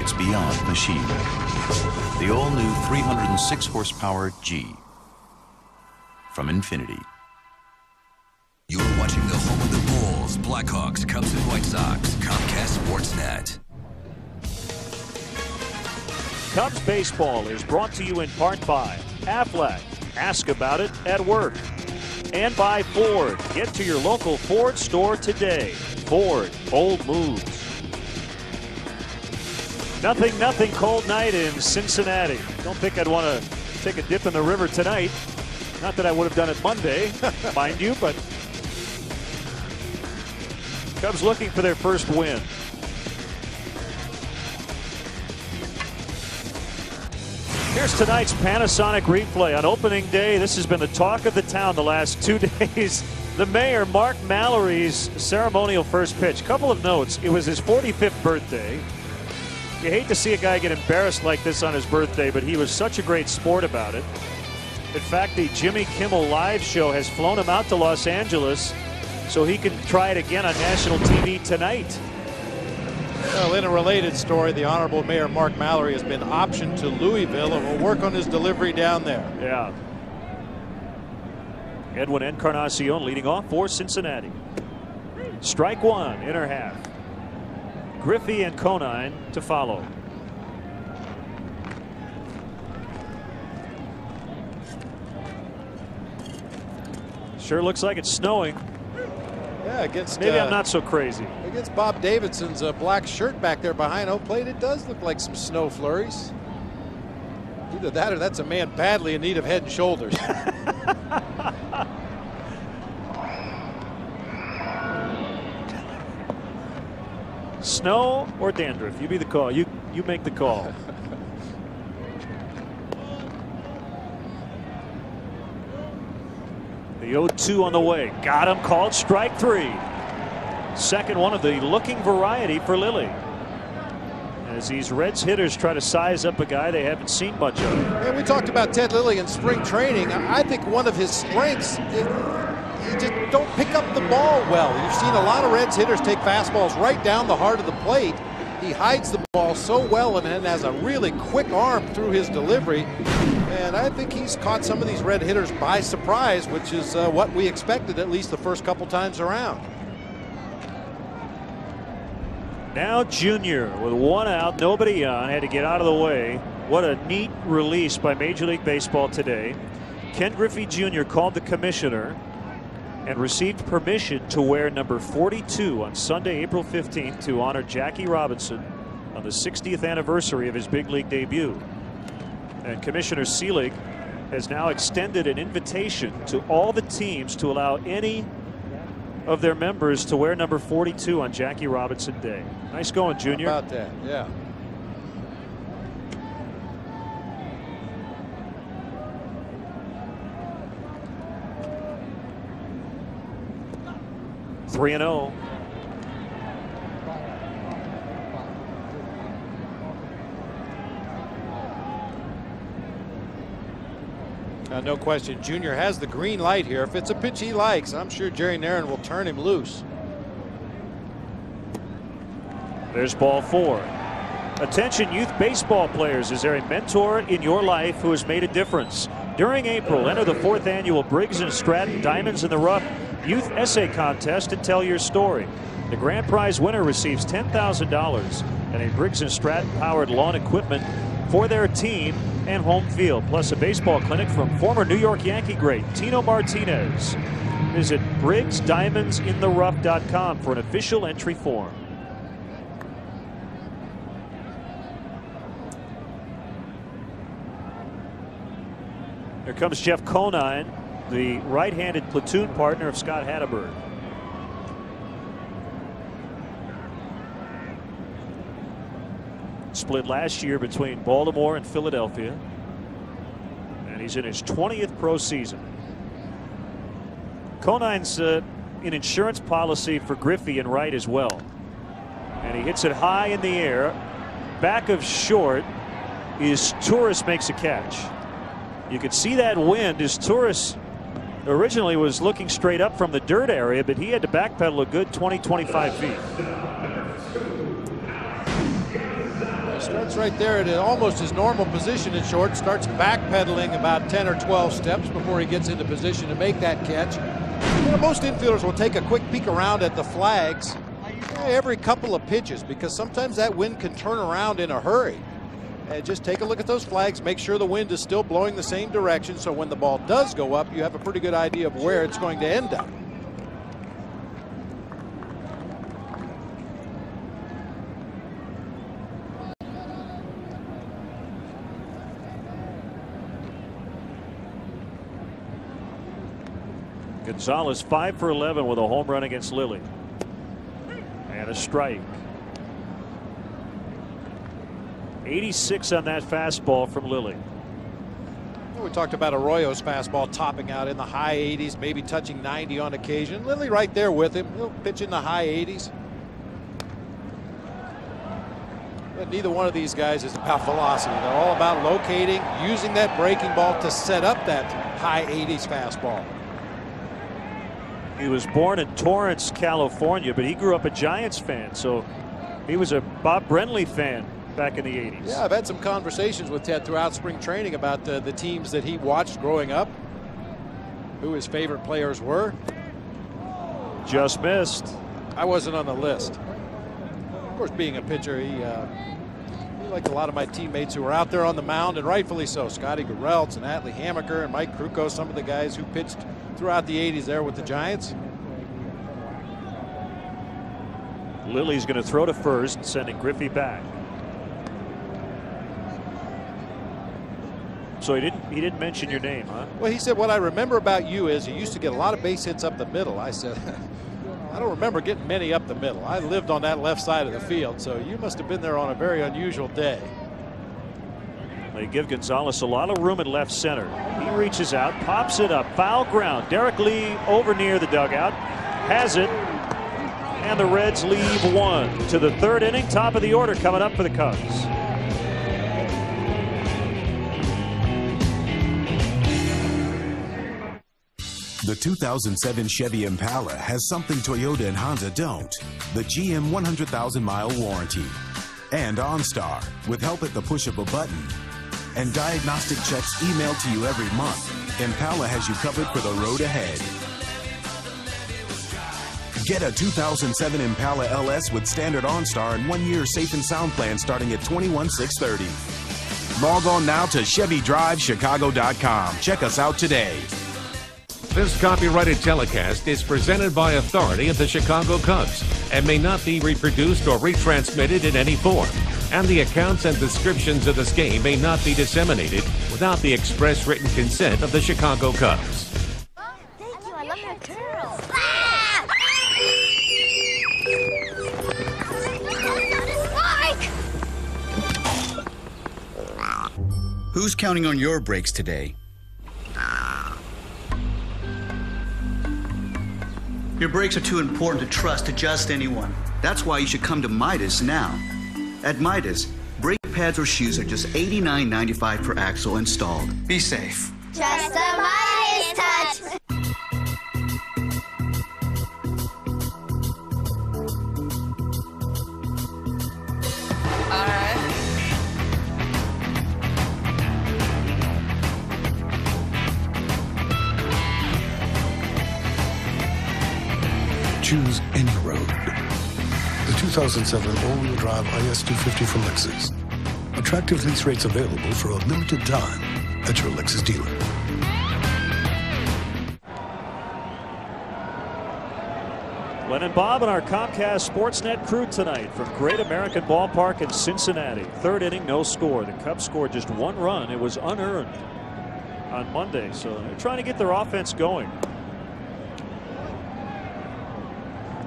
it's beyond machine. The all-new 306 horsepower G from Infinity. You're watching the home of the Bulls, Blackhawks, Cubs, and White Sox. Comcast Sportsnet. Cubs baseball is brought to you in part by Aflac. Ask about it at work. And by Ford. Get to your local Ford store today. Ford, bold moves. 0-0 cold night in Cincinnati. Don't think I'd want to take a dip in the river tonight. Not that I would have done it Monday, mind you, but Cubs looking for their first win. Here's tonight's Panasonic replay. On opening day, this has been the talk of the town the last 2 days. The mayor, Mark Mallory's ceremonial first pitch. Couple of notes. It was his 45th birthday. You hate to see a guy get embarrassed like this on his birthday, but he was such a great sport about it. In fact, the Jimmy Kimmel Live show has flown him out to Los Angeles so he can try it again on national TV tonight. Well, in a related story, the Honorable Mayor Mark Mallory has been optioned to Louisville and will work on his delivery down there. Yeah. Edwin Encarnacion leading off for Cincinnati. Strike one, inner half. Griffey and Conine to follow. Sure looks like it's snowing. Yeah, against maybe I'm not so crazy. Against Bob Davidson's black shirt back there behind home plate, it does look like some snow flurries. Either that or that's a man badly in need of Head and Shoulders. Snow or dandruff? You be the call. You make the call. The 0-2 on the way. Got him. Called strike three. Second one of the looking variety for Lilly. As these Reds hitters try to size up a guy they haven't seen much of. And we talked about Ted Lilly in spring training. I think one of his strengths is he just don't pick up the ball well. You've seen a lot of Reds hitters take fastballs right down the heart of the plate. He hides the ball so well and then has a really quick arm through his delivery. And I think he's caught some of these Red hitters by surprise, which is what we expected at least the first couple times around. Now Junior with one out, nobody on, had to get out of the way. What a neat release by Major League Baseball today. Ken Griffey Jr. called the commissioner and received permission to wear number 42 on Sunday, April 15th to honor Jackie Robinson on the 60th anniversary of his big league debut. And Commissioner Seelig has now extended an invitation to all the teams to allow any of their members to wear number 42 on Jackie Robinson Day. Nice going, Junior. How about that? Yeah. Three and 0. No question, Junior has the green light here. If it's a pitch he likes, I'm sure Jerry Narron will turn him loose. There's ball four. Attention youth baseball players. Is there a mentor in your life who has made a difference? During April, enter the 4th annual Briggs & Stratton Diamonds in the Rough Youth Essay Contest and tell your story. The grand prize winner receives $10,000 and a Briggs & Stratton powered lawn equipment for their team and home field, plus a baseball clinic from former New York Yankee great Tino Martinez. Visit BriggsDiamondsInTheRough.com for an official entry form. Here comes Jeff Conine, the right-handed platoon partner of Scott Hatteberg. Split last year between Baltimore and Philadelphia, and he's in his 20th pro season. Conine's an insurance policy for Griffey and Wright as well, and he hits it high in the air. Back of short is Torres makes a catch. You can see that wind as Torres originally was looking straight up from the dirt area, but he had to backpedal a good 20-25 feet. Starts right there at almost his normal position at short, starts backpedaling about 10 or 12 steps before he gets into position to make that catch. You know, most infielders will take a quick peek around at the flags every couple of pitches because sometimes that wind can turn around in a hurry. And just take a look at those flags, make sure the wind is still blowing the same direction, so when the ball does go up, you have a pretty good idea of where it's going to end up. Gonzalez 5 for 11 with a home run against Lilly. And a strike. 86 on that fastball from Lilly. We talked about Arroyo's fastball topping out in the high 80s, maybe touching 90 on occasion. Lilly right there with him. He'll pitch in the high 80s. But neither one of these guys is about velocity. They're all about locating, using that breaking ball to set up that high 80s fastball. He was born in Torrance, California, but he grew up a Giants fan, so he was a Bob Brenly fan back in the 80s. Yeah, I've had some conversations with Ted throughout spring training about the teams that he watched growing up, who his favorite players were. Just missed. I wasn't on the list. Of course, being a pitcher, he liked a lot of my teammates who were out there on the mound, and rightfully so. Scotty Garrelts and Atlee Hammaker and Mike Krukow, some of the guys who pitched throughout the 80s there with the Giants. Lilly's going to throw to first, sending Griffey back. So he didn't mention your name, huh? Well, he said, what I remember about you is you used to get a lot of base hits up the middle. I said, I don't remember getting many up the middle. I lived on that left side of the field, so you must have been there on a very unusual day. They give Gonzalez a lot of room at left center. He reaches out, pops it up, foul ground. Derek Lee over near the dugout, has it, and the Reds leave one. To the third inning, top of the order coming up for the Cubs. The 2007 Chevy Impala has something Toyota and Honda don't. The GM 100,000-mile warranty. And OnStar, with help at the push of a button. And diagnostic checks emailed to you every month. Impala has you covered for the road ahead. Get a 2007 Impala LS with standard OnStar and 1 year safe and sound plan starting at $21,630. Log on now to ChevyDriveChicago.com. Check us out today. This copyrighted telecast is presented by authority of the Chicago Cubs and may not be reproduced or retransmitted in any form. And the accounts and descriptions of this game may not be disseminated without the express written consent of the Chicago Cubs. Thank you, I love your curls. Who's counting on your brakes today? Your brakes are too important to trust to just anyone. That's why you should come to Midas now. At Midas, brake pads or shoes are just $89.95 per axle installed. Be safe. Just a Midas touch. All right. Choose any road. The 2007 all-wheel drive IS250 from Lexus. Attractive lease rates available for a limited time at your Lexus dealer. Glenn and Bob and our Comcast Sportsnet crew tonight from Great American Ballpark in Cincinnati. Third inning, no score. The Cubs scored just one run. It was unearned on Monday, so they're trying to get their offense going.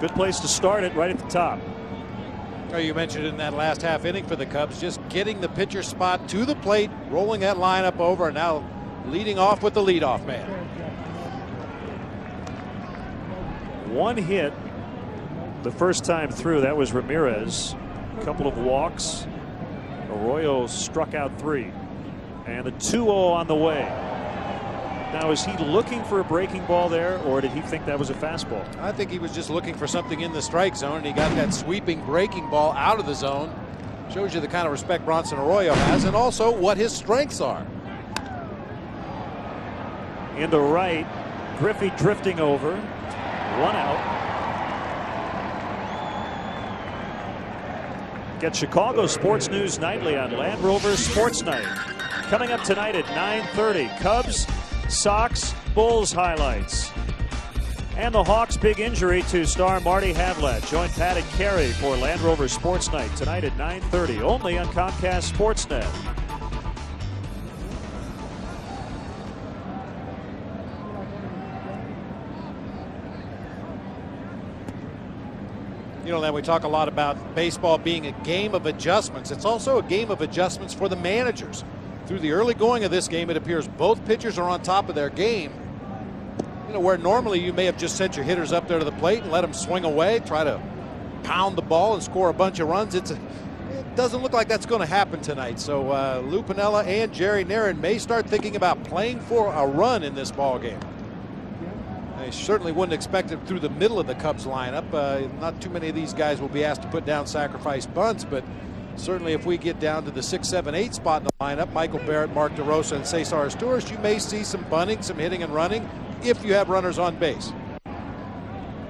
Good place to start it right at the top. Oh, you mentioned in that last half inning for the Cubs, just getting the pitcher spot to the plate, rolling that lineup over, and now leading off with the leadoff man. One hit the first time through. That was Ramirez. A couple of walks. Arroyo struck out 3. And the 2-0 on the way. Now, is he looking for a breaking ball there, or did he think that was a fastball? I think he was just looking for something in the strike zone, and he got that sweeping breaking ball out of the zone. Shows you the kind of respect Bronson Arroyo has, and also what his strengths are. In the right, Griffey drifting over. 1 out. Get Chicago Sports News Nightly on Land Rover Sports Night. Coming up tonight at 9:30, Cubs, Sox, Bulls highlights. And the Hawks' big injury to star Marty Havlat. Join Pat and Carey for Land Rover Sports Night tonight at 9:30, only on Comcast Sportsnet. You know, we talk a lot about baseball being a game of adjustments. It's also a game of adjustments for the managers. Through the early going of this game, it appears both pitchers are on top of their game. You know, where normally you may have just sent your hitters up there to the plate and let them swing away, try to pound the ball and score a bunch of runs. It doesn't look like that's going to happen tonight. So Lou Piniella and Jerry Narron may start thinking about playing for a run in this ball game. I certainly wouldn't expect it through the middle of the Cubs lineup. Not too many of these guys will be asked to put down sacrifice bunts, but certainly if we get down to the 6, 7, 8 spot in the lineup, Michael Barrett, Mark DeRosa, and Cesar Asturias, you may see some bunting, some hitting and running if you have runners on base.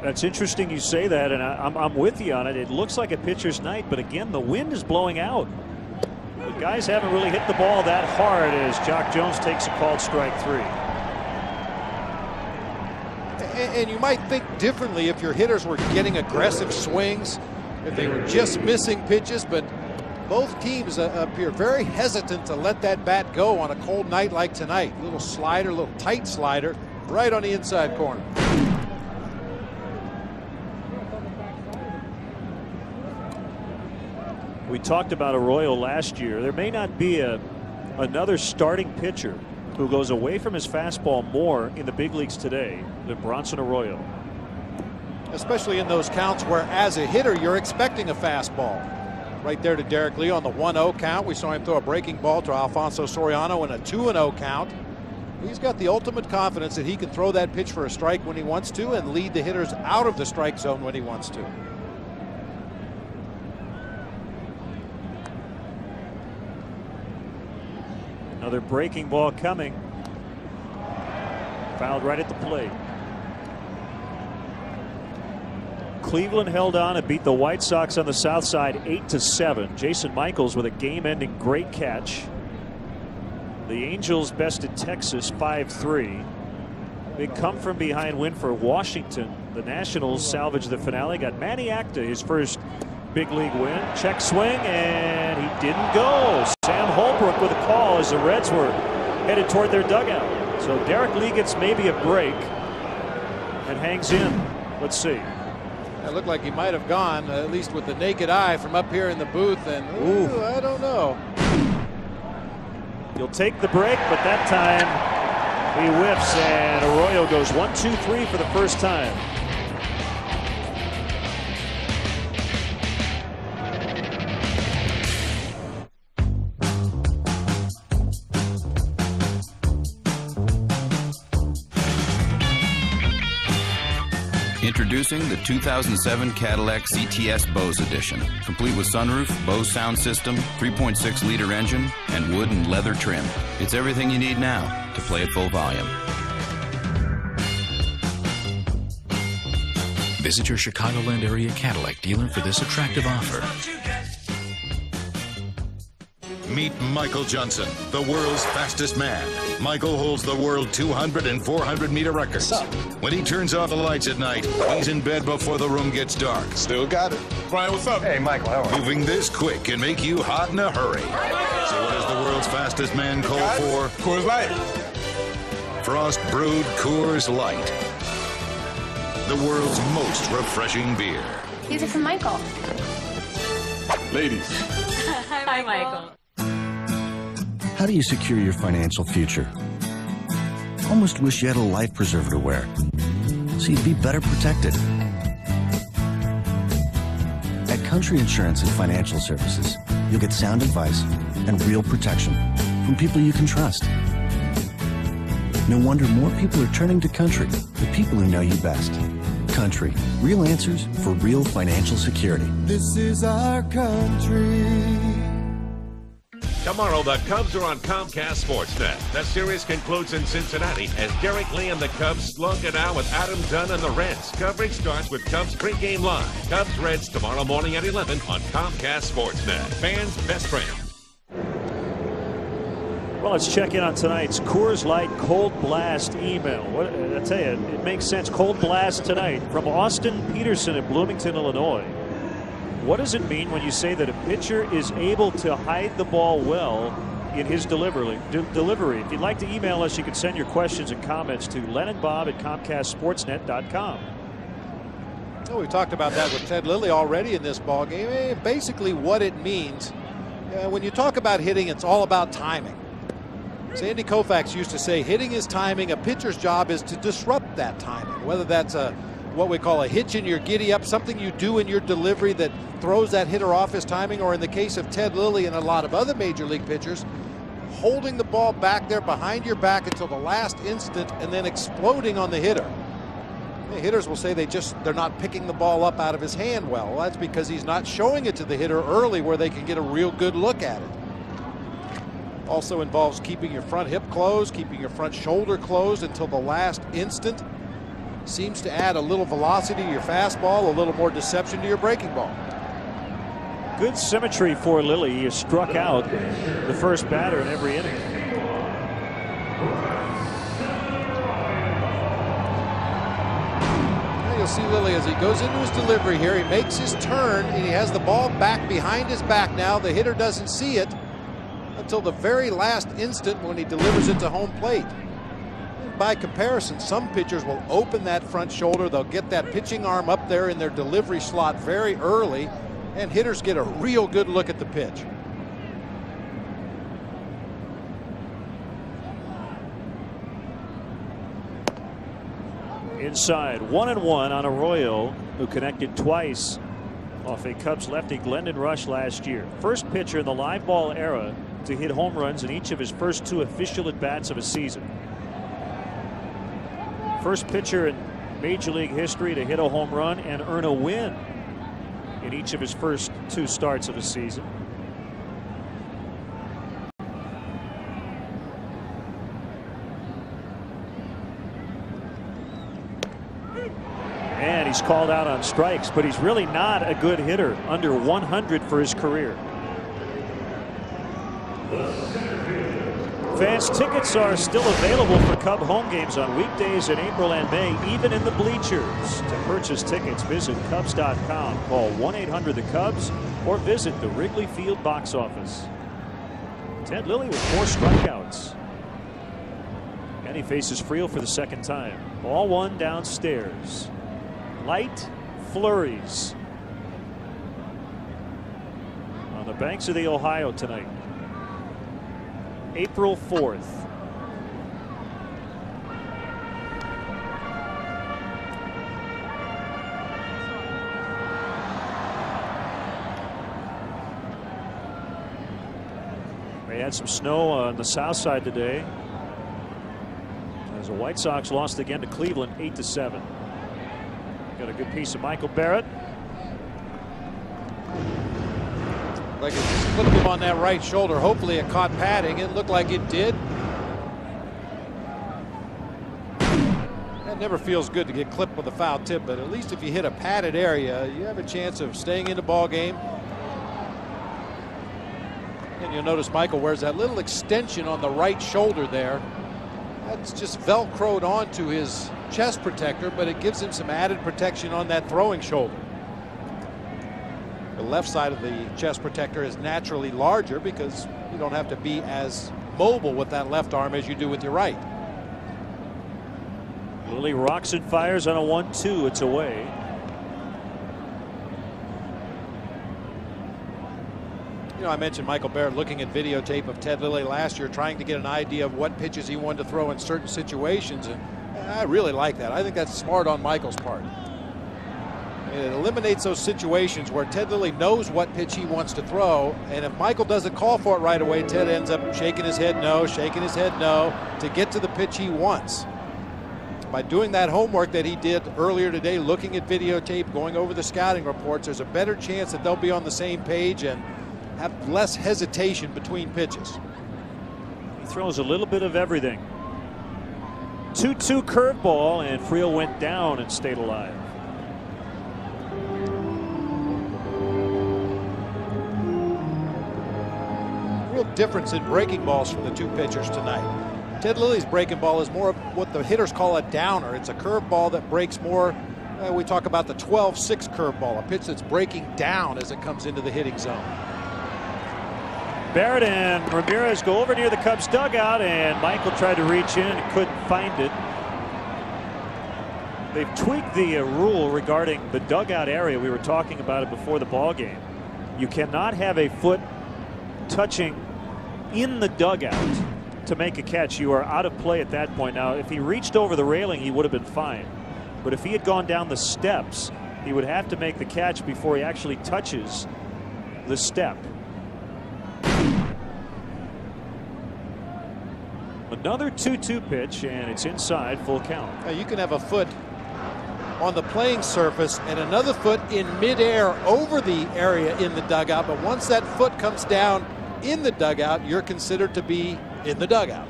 That's interesting you say that, and I'm with you on it. It looks like a pitcher's night, but again, the wind is blowing out. The guys haven't really hit the ball that hard as Jock Jones takes a called strike 3. And you might think differently if your hitters were getting aggressive swings, if they were just missing pitches, but both teams appear very hesitant to let that bat go on a cold night like tonight. A little slider, a little tight slider, right on the inside corner. We talked about Arroyo last year. There may not be another starting pitcher who goes away from his fastball more in the big leagues today than Bronson Arroyo. Especially in those counts where, as a hitter, you're expecting a fastball. Right there to Derek Lee on the 1-0 count. We saw him throw a breaking ball to Alfonso Soriano in a 2-0 count. He's got the ultimate confidence that he can throw that pitch for a strike when he wants to and lead the hitters out of the strike zone when he wants to. Another breaking ball coming. Fouled right at the plate. Cleveland held on and beat the White Sox on the south side 8-7. Jason Michaels with a game-ending great catch. The Angels bested Texas 5-3. Big come-from-behind win for Washington. The Nationals salvaged the finale. Got Manny Acta his first big league win. Check swing, and he didn't go. Sam Holbrook with a call as the Reds were headed toward their dugout. So Derek Lee gets maybe a break and hangs in. Let's see. It looked like he might have gone, at least with the naked eye from up here in the booth, and ooh, I don't know. He'll take the break, but that time he whiffs, and Arroyo goes 1-2-3 for the first time. Introducing the 2007 Cadillac CTS Bose Edition, complete with sunroof, Bose sound system, 3.6-liter engine, and wood and leather trim. It's everything you need now to play at full volume. Visit your Chicagoland area Cadillac dealer for this attractive offer. Meet Michael Johnson, the world's fastest man. Michael holds the world 200 and 400-meter records. When he turns off the lights at night, he's in bed before the room gets dark. Still got it. Brian, what's up? Hey, Michael, how are you? Moving this quick can make you hot in a hurry. So what does the world's fastest man call for? Coors Light. Frost Brewed Coors Light. The world's most refreshing beer. These are from Michael. Ladies. Hi, Michael. How do you secure your financial future? Almost wish you had a life preserver to wear, so you'd be better protected. At Country Insurance and Financial Services, you'll get sound advice and real protection from people you can trust. No wonder more people are turning to Country, the people who know you best. Country, real answers for real financial security. This is our country. Tomorrow, the Cubs are on Comcast Sportsnet. The series concludes in Cincinnati as Derek Lee and the Cubs slug it out with Adam Dunn and the Reds. Coverage starts with Cubs Pregame Live. Cubs-Reds tomorrow morning at 11 on Comcast Sportsnet. Fans' best friend. Well, let's check in on tonight's Coors Light Cold Blast email. I tell you, it makes sense. Cold Blast tonight from Austin Peterson in Bloomington, Illinois. What does it mean when you say that a pitcher is able to hide the ball well in his delivery? If you'd like to email us, you can send your questions and comments to lenandbob@comcastsportsnet.com. Well, we've talked about that with Ted Lilly already in this ball game. Basically what it means when you talk about hitting, it's all about timing. Sandy Koufax used to say hitting is timing. A pitcher's job is to disrupt that timing, whether that's what we call a hitch in your giddy up, something you do in your delivery that throws that hitter off his timing, or in the case of Ted Lilly and a lot of other major league pitchers, holding the ball back there behind your back until the last instant and then exploding on the hitter. The hitters will say they're not picking the ball up out of his hand well. That's because he's not showing it to the hitter early where they can get a real good look at it. Also involves keeping your front hip closed, keeping your front shoulder closed until the last instant. Seems to add a little velocity to your fastball, a little more deception to your breaking ball. Good symmetry for Lilly. He struck out the first batter in every inning. You'll see Lilly as he goes into his delivery here. He makes his turn and he has the ball back behind his back now. The hitter doesn't see it until the very last instant when he delivers it to home plate. And by comparison, some pitchers will open that front shoulder. They'll get that pitching arm up there in their delivery slot very early, and hitters get a real good look at the pitch. Inside, 1-1 on Arroyo, who connected twice off a Cubs lefty Glendon Rush last year. First pitcher in the live ball era to hit home runs in each of his first 2 official at-bats of a season. First pitcher in Major League history to hit a home run and earn a win in each of his first 2 starts of a season. And he's called out on strikes, but he's really not a good hitter. Under 100 for his career. Fans, tickets are still available for Cub home games on weekdays in April and May, even in the bleachers. To purchase tickets, visit Cubs.com, call 1-800-THE-CUBS, or visit the Wrigley Field box office. Ted Lilly with 4 strikeouts. And he faces Friel for the second time. Ball 1 downstairs. Light flurries on the banks of the Ohio tonight. April 4th. They had some snow on the south side today as the White Sox lost again to Cleveland 8-7. Got a good piece of Michael Barrett. Like it flipped him on that right shoulder. Hopefully it caught padding. It looked like it did. That never feels good to get clipped with a foul tip, but at least if you hit a padded area, you have a chance of staying in the ball game. And you'll notice Michael wears that little extension on the right shoulder there. That's just velcroed onto his chest protector, but it gives him some added protection on that throwing shoulder. The left side of the chest protector is naturally larger because you don't have to be as mobile with that left arm as you do with your right. Lilly rocks and fires on a 1-2. It's away. You know, I mentioned Michael Barrett looking at videotape of Ted Lilly last year, trying to get an idea of what pitches he wanted to throw in certain situations, and I really like that. I think that's smart on Michael's part. It eliminates those situations where Ted Lilly knows what pitch he wants to throw, and if Michael doesn't call for it right away, Ted ends up shaking his head no, to get to the pitch he wants. By doing that homework that he did earlier today, looking at videotape, going over the scouting reports, there's a better chance that they'll be on the same page and have less hesitation between pitches. He throws a little bit of everything. 2-2 curveball, and Friel went down and stayed alive. Real difference in breaking balls from the 2 pitchers tonight. Ted Lilly's breaking ball is more of what the hitters call a downer. It's a curveball that breaks more. We talk about the 12-6 curveball, a pitch that's breaking down as it comes into the hitting zone. Barrett and Ramirez go over near the Cubs dugout, and Michael tried to reach in and couldn't find it. They've tweaked the rule regarding the dugout area. We were talking about it before the ball game. You cannot have a foot touching in the dugout to make a catch. You are out of play at that point. Now, if he reached over the railing, he would have been fine. But if he had gone down the steps, he would have to make the catch before he actually touches the step. Another 2-2 pitch, and it's inside, full count. Now you can have a foot on the playing surface and another foot in midair over the area in the dugout, but once that foot comes down in the dugout, you're considered to be in the dugout.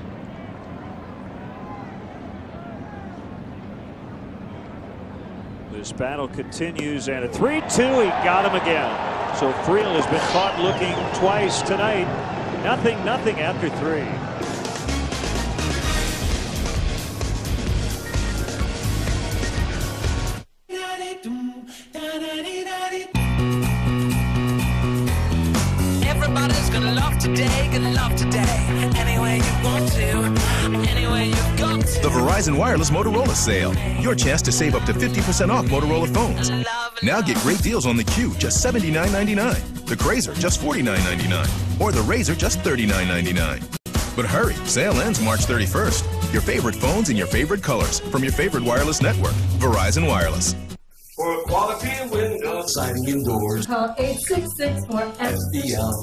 This battle continues, and a 3-2, he got him again. So Friel has been caught looking twice tonight. Nothing after 3. Everybody's gonna love today, any way you want to, any way you've got to. The Verizon Wireless Motorola sale. Your chance to save up to 50% off Motorola phones. Now get great deals on the Q, just $79.99. The Crazer, just $49.99. Or the Razr, just $39.99. But hurry, sale ends March 31st. Your favorite phones in your favorite colors from your favorite wireless network. Verizon Wireless. For quality windows, siding and doors, call 866 for FBL.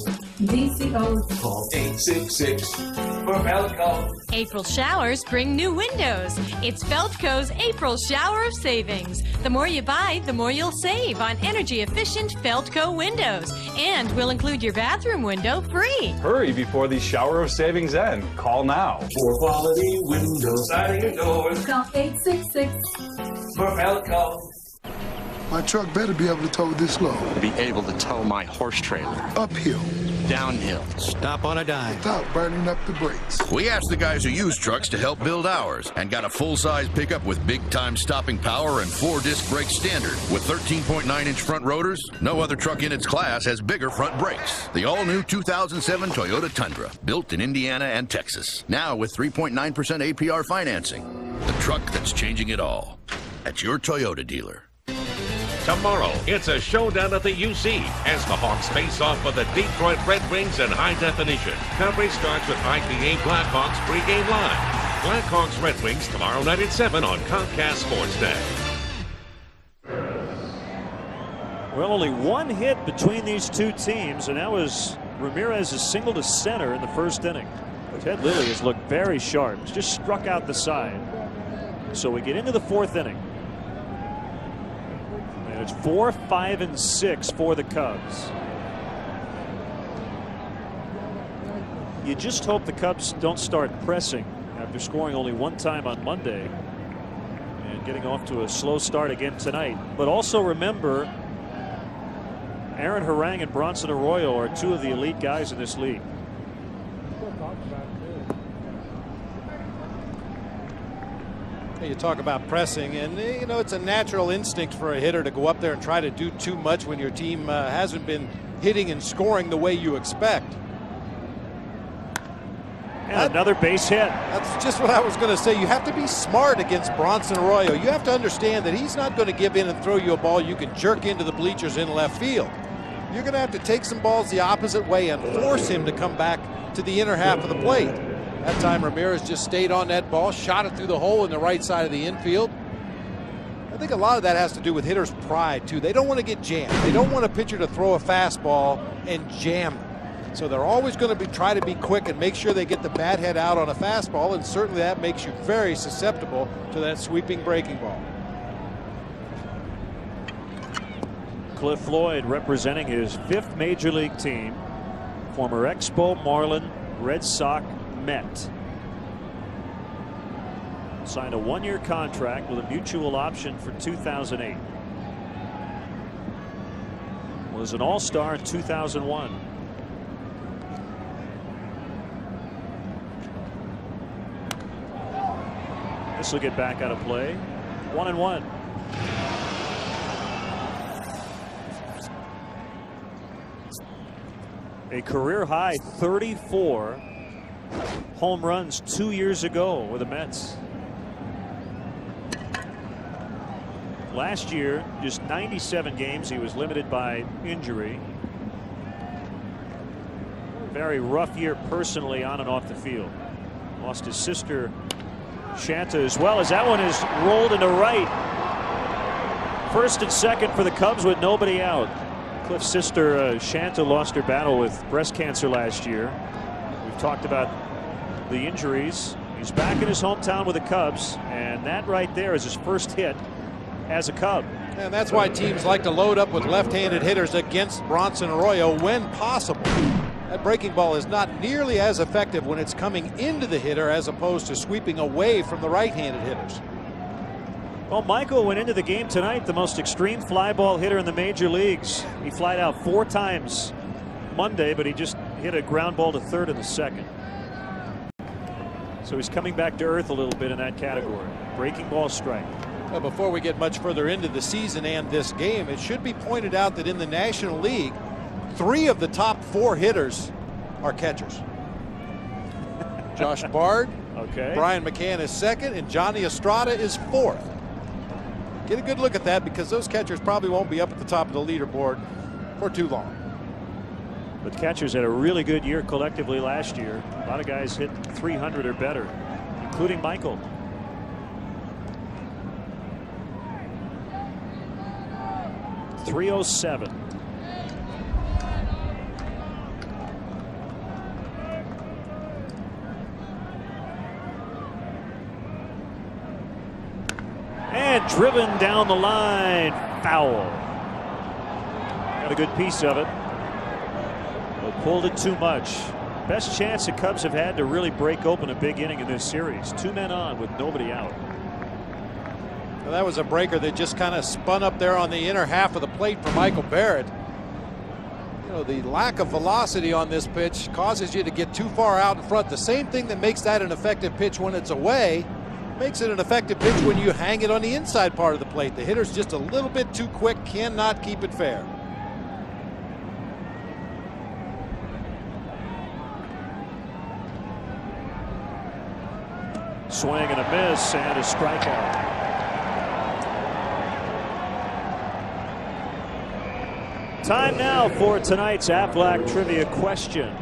DCO. Call 866 for Felco. April showers bring new windows. It's Felco's April Shower of Savings. The more you buy, the more you'll save on energy-efficient Felco windows. And we'll include your bathroom window free. Hurry before the shower of savings end. Call now. For quality windows, siding and doors, call 866 for Felco. My truck better be able to tow this load. Be able to tow my horse trailer. Uphill. Downhill. Stop on a dime. Without burning up the brakes. We asked the guys who use trucks to help build ours and got a full-size pickup with big-time stopping power and 4-disc brake standard. With 13.9-inch front rotors, no other truck in its class has bigger front brakes. The all-new 2007 Toyota Tundra, built in Indiana and Texas. Now with 3.9% APR financing. The truck that's changing it all. At your Toyota dealer. Tomorrow, it's a showdown at the UC as the Hawks face off with the Detroit Red Wings in high definition. Coverage starts with IPA Blackhawks pregame live. Blackhawks Red Wings tomorrow night at 7 on Comcast Sports Day. Well, only one hit between these two teams, and that was Ramirez's single to center in the first inning. Ted Lilly has looked very sharp. He's just struck out the side. So we get into the 4th inning. It's 4, 5, and 6 for the Cubs. You just hope the Cubs don't start pressing after scoring only one time on Monday and getting off to a slow start again tonight. But also remember, Aaron Harang and Bronson Arroyo are 2 of the elite guys in this league. You talk about pressing, and you know it's a natural instinct for a hitter to go up there and try to do too much when your team hasn't been hitting and scoring the way you expect. And another base hit. That's just what I was going to say. You have to be smart against Bronson Arroyo. You have to understand that he's not going to give in and throw you a ball you can jerk into the bleachers in left field. You're going to have to take some balls the opposite way and force him to come back to the inner half of the plate. That time Ramirez just stayed on that ball, shot it through the hole in the right side of the infield. I think a lot of that has to do with hitters' pride too. They don't want to get jammed. They don't want a pitcher to throw a fastball and jam them. So they're always going to try to be quick and make sure they get the bat head out on a fastball, and certainly that makes you very susceptible to that sweeping breaking ball. Cliff Floyd representing his 5th major league team, former Expo, Marlin, Red Sox, Met. Signed a 1-year contract with a mutual option for 2008. Was an all-star in 2001. This will get back out of play. 1-1. A career high 34 home runs 2 years ago with the Mets. Last year, just 97 games. He was limited by injury. Very rough year personally on and off the field. Lost his sister Shanta as well, as that one is rolled into right. First and second for the Cubs with nobody out. Cliff's sister Shanta lost her battle with breast cancer last year. We've talked about the injuries. He's back in his hometown with the Cubs, and that right there is his first hit as a Cub. And that's why teams like to load up with left-handed hitters against Bronson Arroyo when possible. That breaking ball is not nearly as effective when it's coming into the hitter as opposed to sweeping away from the right-handed hitters. Well, Michael went into the game tonight the most extreme fly ball hitter in the major leagues. He flied out 4 times Monday, but he just hit a ground ball to third in the second. So he's coming back to earth a little bit in that category. Breaking ball strike. Well, before we get much further into the season and this game, it should be pointed out that in the National League, 3 of the top 4 hitters are catchers. Josh Bard, Brian McCann is second, and Johnny Estrada is 4th. Get a good look at that, because those catchers probably won't be up at the top of the leaderboard for too long. But catchers had a really good year collectively last year. A lot of guys hit 300 or better, including Michael. .307. And driven down the line, foul. Got a good piece of it, but pulled it too much. Best chance the Cubs have had to really break open a big inning in this series. 2 men on with nobody out. Well, that was a breaker that just kind of spun up there on the inner half of the plate for Michael Barrett. You know, the lack of velocity on this pitch causes you to get too far out in front. The same thing that makes that an effective pitch when it's away makes it an effective pitch when you hang it on the inside part of the plate. The hitter's just a little bit too quick, cannot keep it fair. Swing and a miss and a strikeout. Time now for tonight's Aflac Trivia question.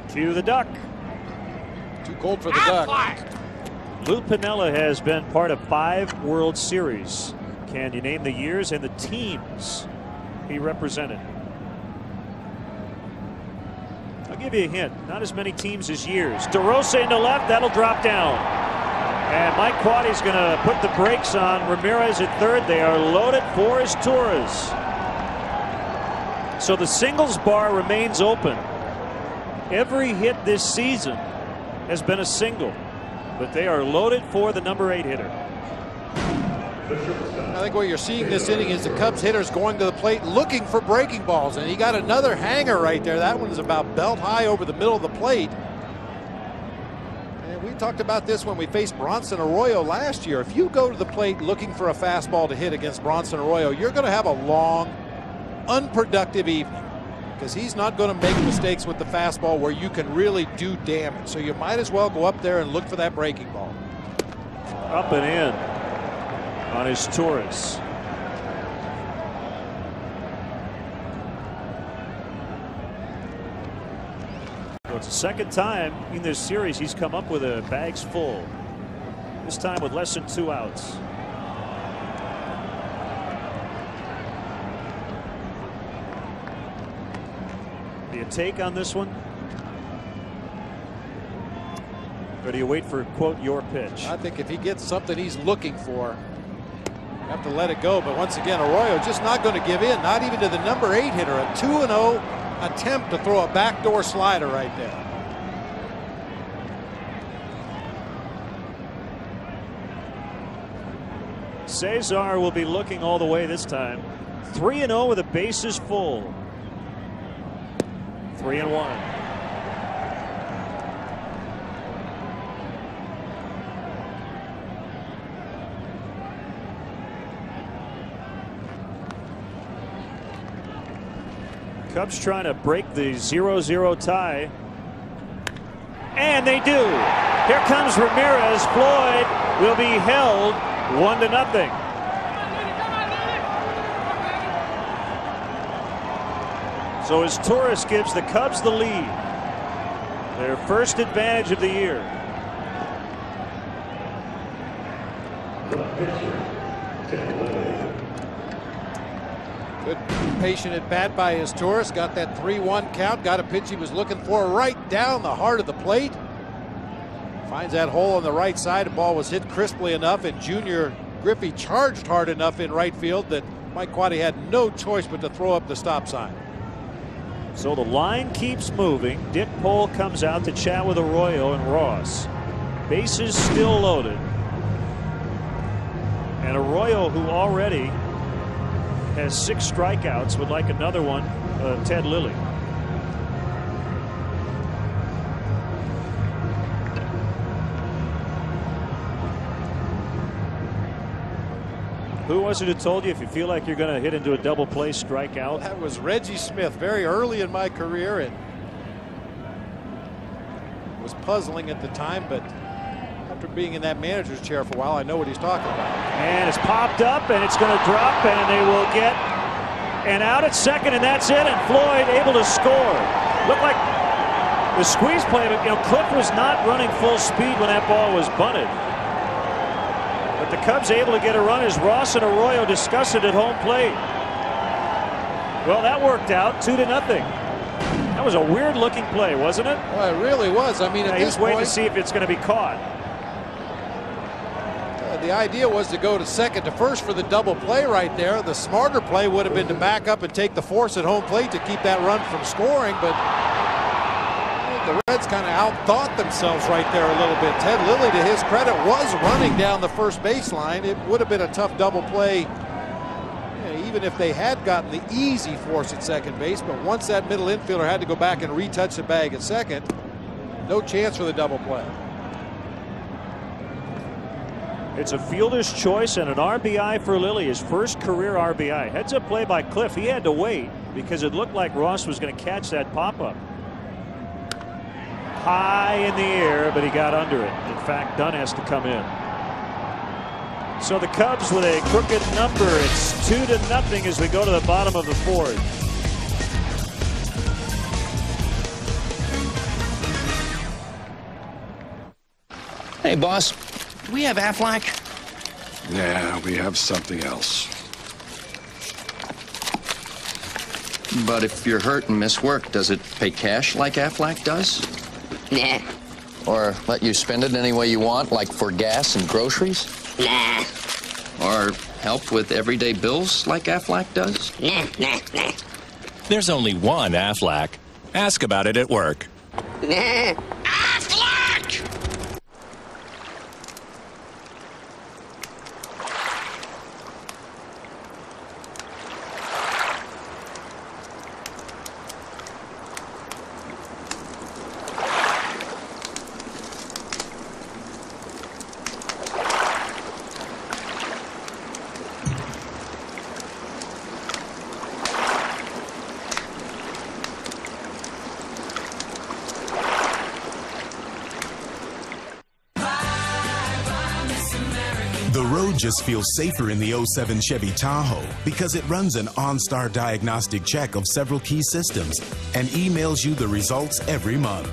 Cue the duck. Too cold for the duck. Lou Piniella has been part of 5 World Series. Can you name the years and the teams he represented? I'll give you a hint. Not as many teams as years. DeRosa into left. That'll drop down. And Mike Quaddy's going to put the brakes on. Ramirez at third. They are loaded for his Torres. So the singles bar remains open. Every hit this season has been a single, but they are loaded for the number 8 hitter. I think what you're seeing this inning is the Cubs hitters going to the plate looking for breaking balls, and he got another hanger right there. That one is about belt high over the middle of the plate. And we talked about this when we faced Bronson Arroyo last year. If you go to the plate looking for a fastball to hit against Bronson Arroyo, you're going to have a long, unproductive evening, because he's not going to make mistakes with the fastball where you can really do damage. So you might as well go up there and look for that breaking ball. Up and in on his Torres. So it's the second time in this series he's come up with a bags full. This time with less than 2 outs. A take on this one? Or do you wait for, quote, your pitch? I think if he gets something he's looking for, you have to let it go. But once again, Arroyo just not going to give in, not even to the number 8 hitter. A 2-0 attempt to throw a backdoor slider right there. Cesar will be looking all the way this time. 3-0 with the bases full. 3-1. Cubs trying to break the 0-0 tie. And they do. Here comes Ramirez. Floyd will be held 1-0. So as Torres gives the Cubs the lead, their first advantage of the year. Good patient at bat by his Torres. Got that 3-1 count. Got a pitch he was looking for right down the heart of the plate. Finds that hole on the right side. The ball was hit crisply enough, and Junior Griffey charged hard enough in right field that Mike Quade had no choice but to throw up the stop sign. So the line keeps moving. Dick Pole comes out to chat with Arroyo and Ross. Bases still loaded. And Arroyo, who already has 6 strikeouts, would like another one. Ted Lilly. Who was it who told you if you feel like you're going to hit into a double play, strike out? That was Reggie Smith, very early in my career, and it was puzzling at the time, but after being in that manager's chair for a while, I know what he's talking about. And it's popped up, and it's going to drop, and they will get an out at second, and that's it. And Floyd able to score. Looked like the squeeze play, but Cliff was not running full speed when that ball was bunted. But the Cubs able to get a run as Ross and Arroyo discuss it at home plate. Well, that worked out 2-0. That was a weird looking play, wasn't it? Well, it really was. I mean, at this he's waiting point, to see if it's going to be caught. The idea was to go to second to first for the double play right there. The smarter play would have been to back up and take the force at home plate to keep that run from scoring, but the Reds kind of outthought themselves right there a little bit. Ted Lilly, to his credit, was running down the first baseline. It would have been a tough double play even if they had gotten the easy force at second base, but once that middle infielder had to go back and retouch the bag at second, no chance for the double play. It's a fielder's choice and an RBI for Lilly, his first career RBI. Heads up play by Cliff. He had to wait because it looked like Ross was going to catch that pop-up. High in the air, but he got under it. In fact, Dunn has to come in. So the Cubs with a crooked number. It's 2-0 as we go to the bottom of the fourth. Hey, boss. Do we have Aflac? Yeah, we have something else. But if you're hurt and miss work, does it pay cash like Aflac does? Nah. Or let you spend it any way you want, like for gas and groceries? Nah. Or help with everyday bills like Aflac does? Nah. There's only one Aflac. Ask about it at work. Nah. The road just feels safer in the 07 Chevy Tahoe because it runs an OnStar diagnostic check of several key systems and emails you the results every month.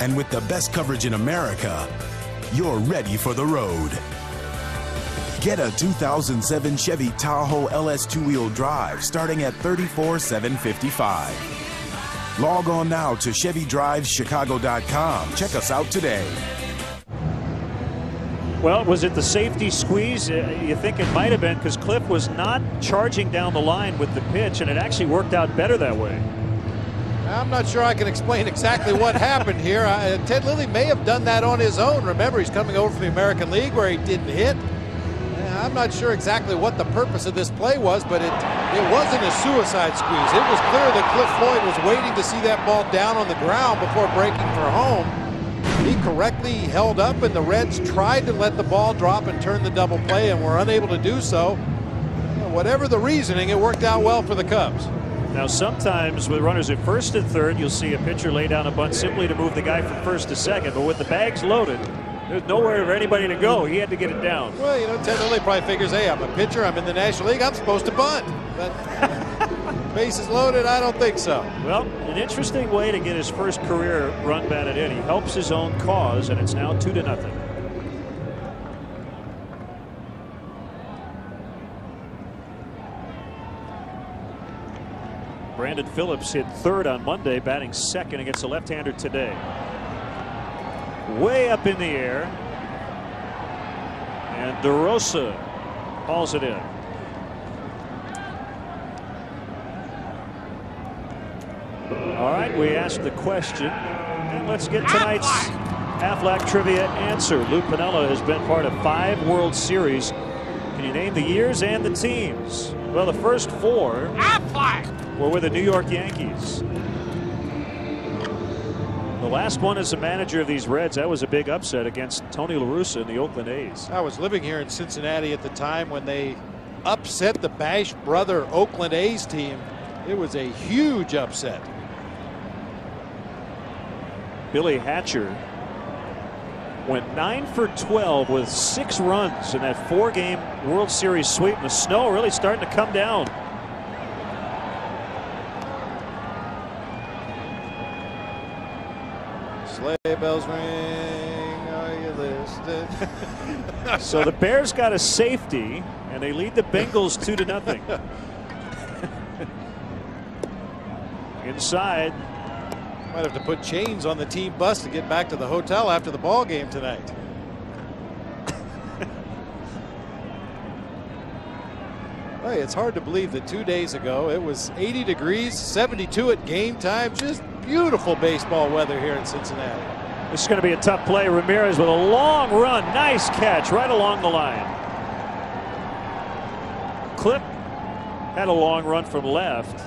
And with the best coverage in America, you're ready for the road. Get a 2007 Chevy Tahoe LS two-wheel drive starting at $34,755. Log on now to ChevyDrivesChicago.com. Check us out today. Well, was it the safety squeeze? You think it might have been because Cliff was not charging down the line with the pitch, and it actually worked out better that way. I'm not sure I can explain exactly what happened here. Ted Lilly may have done that on his own. Remember, he's coming over from the American League where he didn't hit. I'm not sure exactly what the purpose of this play was, but it wasn't a suicide squeeze. It was clear that Cliff Floyd was waiting to see that ball down on the ground before breaking for home. He correctly held up, and the Reds tried to let the ball drop and turn the double play and were unable to do so. Whatever the reasoning, it worked out well for the Cubs. Now, sometimes with runners at first and third, you'll see a pitcher lay down a bunt simply to move the guy from first to second. But with the bags loaded, there's nowhere for anybody to go. He had to get it down. Well, you know, Ted Lilly probably figures, hey, I'm a pitcher. I'm in the National League. I'm supposed to bunt. But bases loaded, I don't think so. Well, an interesting way to get his first career run batted in. He helps his own cause, and it's now 2-0. Brandon Phillips hit third on Monday, batting second against a left-hander today. Way up in the air. And DeRosa hauls it in. All right, we asked the question, and let's get tonight's Aflac trivia answer. Lou Piniella has been part of 5 World Series. Can you name the years and the teams? Well, the first 4 were with the New York Yankees. The last one as a manager of these Reds, that was a big upset against Tony La Russa and the Oakland A's. I was living here in Cincinnati at the time when they upset the Bash brother Oakland A's team. It was a huge upset. Billy Hatcher went 9 for 12 with 6 runs in that 4-game World Series sweep. And the snow really starting to come down. Sleigh bells ring, are you listed? So the Bears got a safety, and they lead the Bengals 2-0. Inside. Might have to put chains on the team bus to get back to the hotel after the ball game tonight. Hey, it's hard to believe that 2 days ago it was 80 degrees, 72 at game time. Just beautiful baseball weather here in Cincinnati. This is going to be a tough play. Ramirez with a long run. Nice catch right along the line. Clip had a long run from left,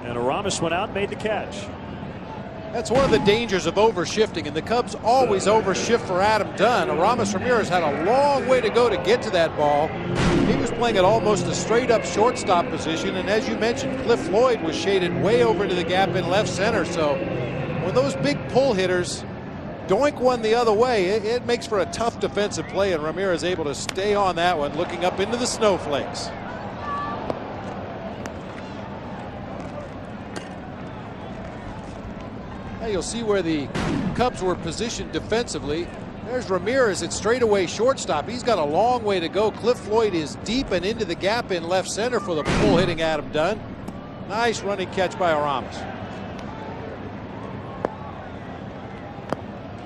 and Aramis went out and made the catch. That's one of the dangers of overshifting, and the Cubs always overshift for Adam Dunn. Aramis Ramirez had a long way to go to get to that ball. He was playing at almost a straight-up shortstop position, and as you mentioned, Cliff Floyd was shaded way over to the gap in left center. So when those big pull hitters doink one the other way, it makes for a tough defensive play, and Ramirez able to stay on that one, looking up into the snowflakes. You'll see where the Cubs were positioned defensively. There's Ramirez at straightaway shortstop. He's got a long way to go. Cliff Floyd is deep and into the gap in left center for the pull hitting Adam Dunn. Nice running catch by Aramis.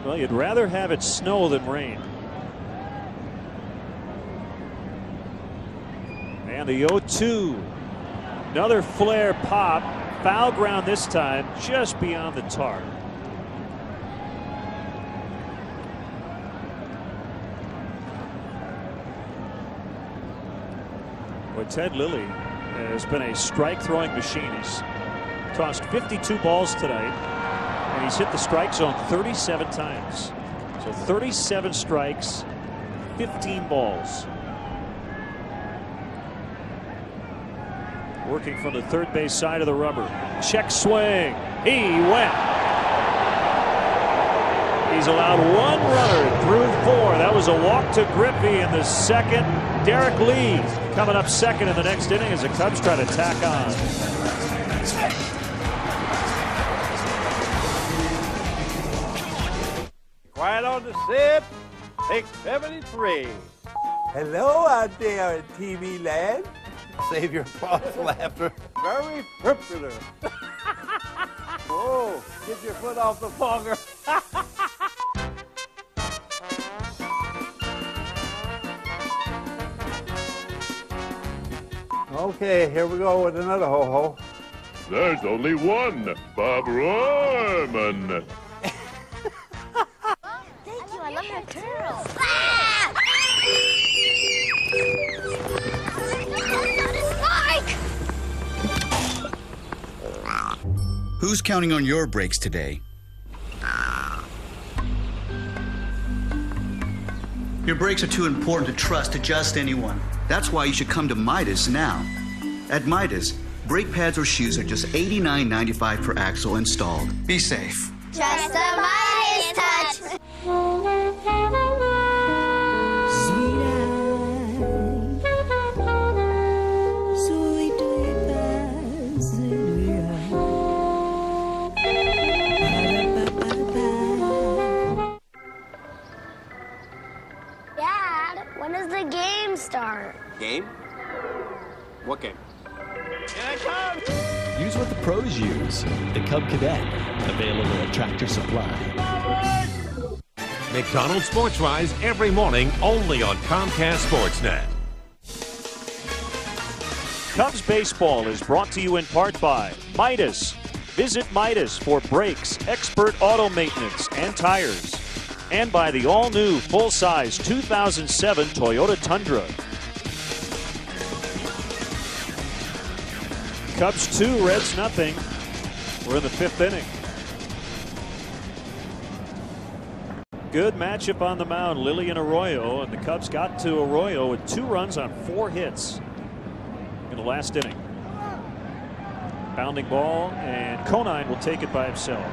Well, you'd rather have it snow than rain. And the 0-2. Another flare pop. Foul ground this time, just beyond the tarp. Well, Ted Lilly has been a strike-throwing machine. He's tossed 52 balls tonight, and he's hit the strike zone 37 times. So 37 strikes, 15 balls. Working from the third base side of the rubber. Check swing. He went. He's allowed 1 runner through 4. That was a walk to Griffey in the second. Derek Lee coming up second in the next inning as the Cubs try to tack on. Quiet on the set. Take 73. Hello out there in TV land. Save your false laughter. Very popular. Whoa, get your foot off the fonger. Okay, here we go with another ho-ho. There's only one, Bob Royman. Thank you, I love your curls. Who's counting on your brakes today? Your brakes are too important to trust to just anyone. That's why you should come to Midas now. At Midas, Brake pads or shoes are just $89.95 per axle installed. Be safe. Just the Midas touch. Dad, when does the game start? Game? What game? Use what the pros use. The Cub Cadet. Available at Tractor Supply. McDonald's Sports Rise every morning only on Comcast Sportsnet. Cubs baseball is brought to you in part by Midas. Visit Midas for brakes, expert auto maintenance, and tires. And by the all-new full-size 2007 Toyota Tundra. Cubs 2, Reds nothing. We're in the 5th inning. Good matchup on the mound, Lilly and Arroyo, and the Cubs got to Arroyo with 2 runs on 4 hits in the last inning. Bounding ball, and Conine will take it by himself.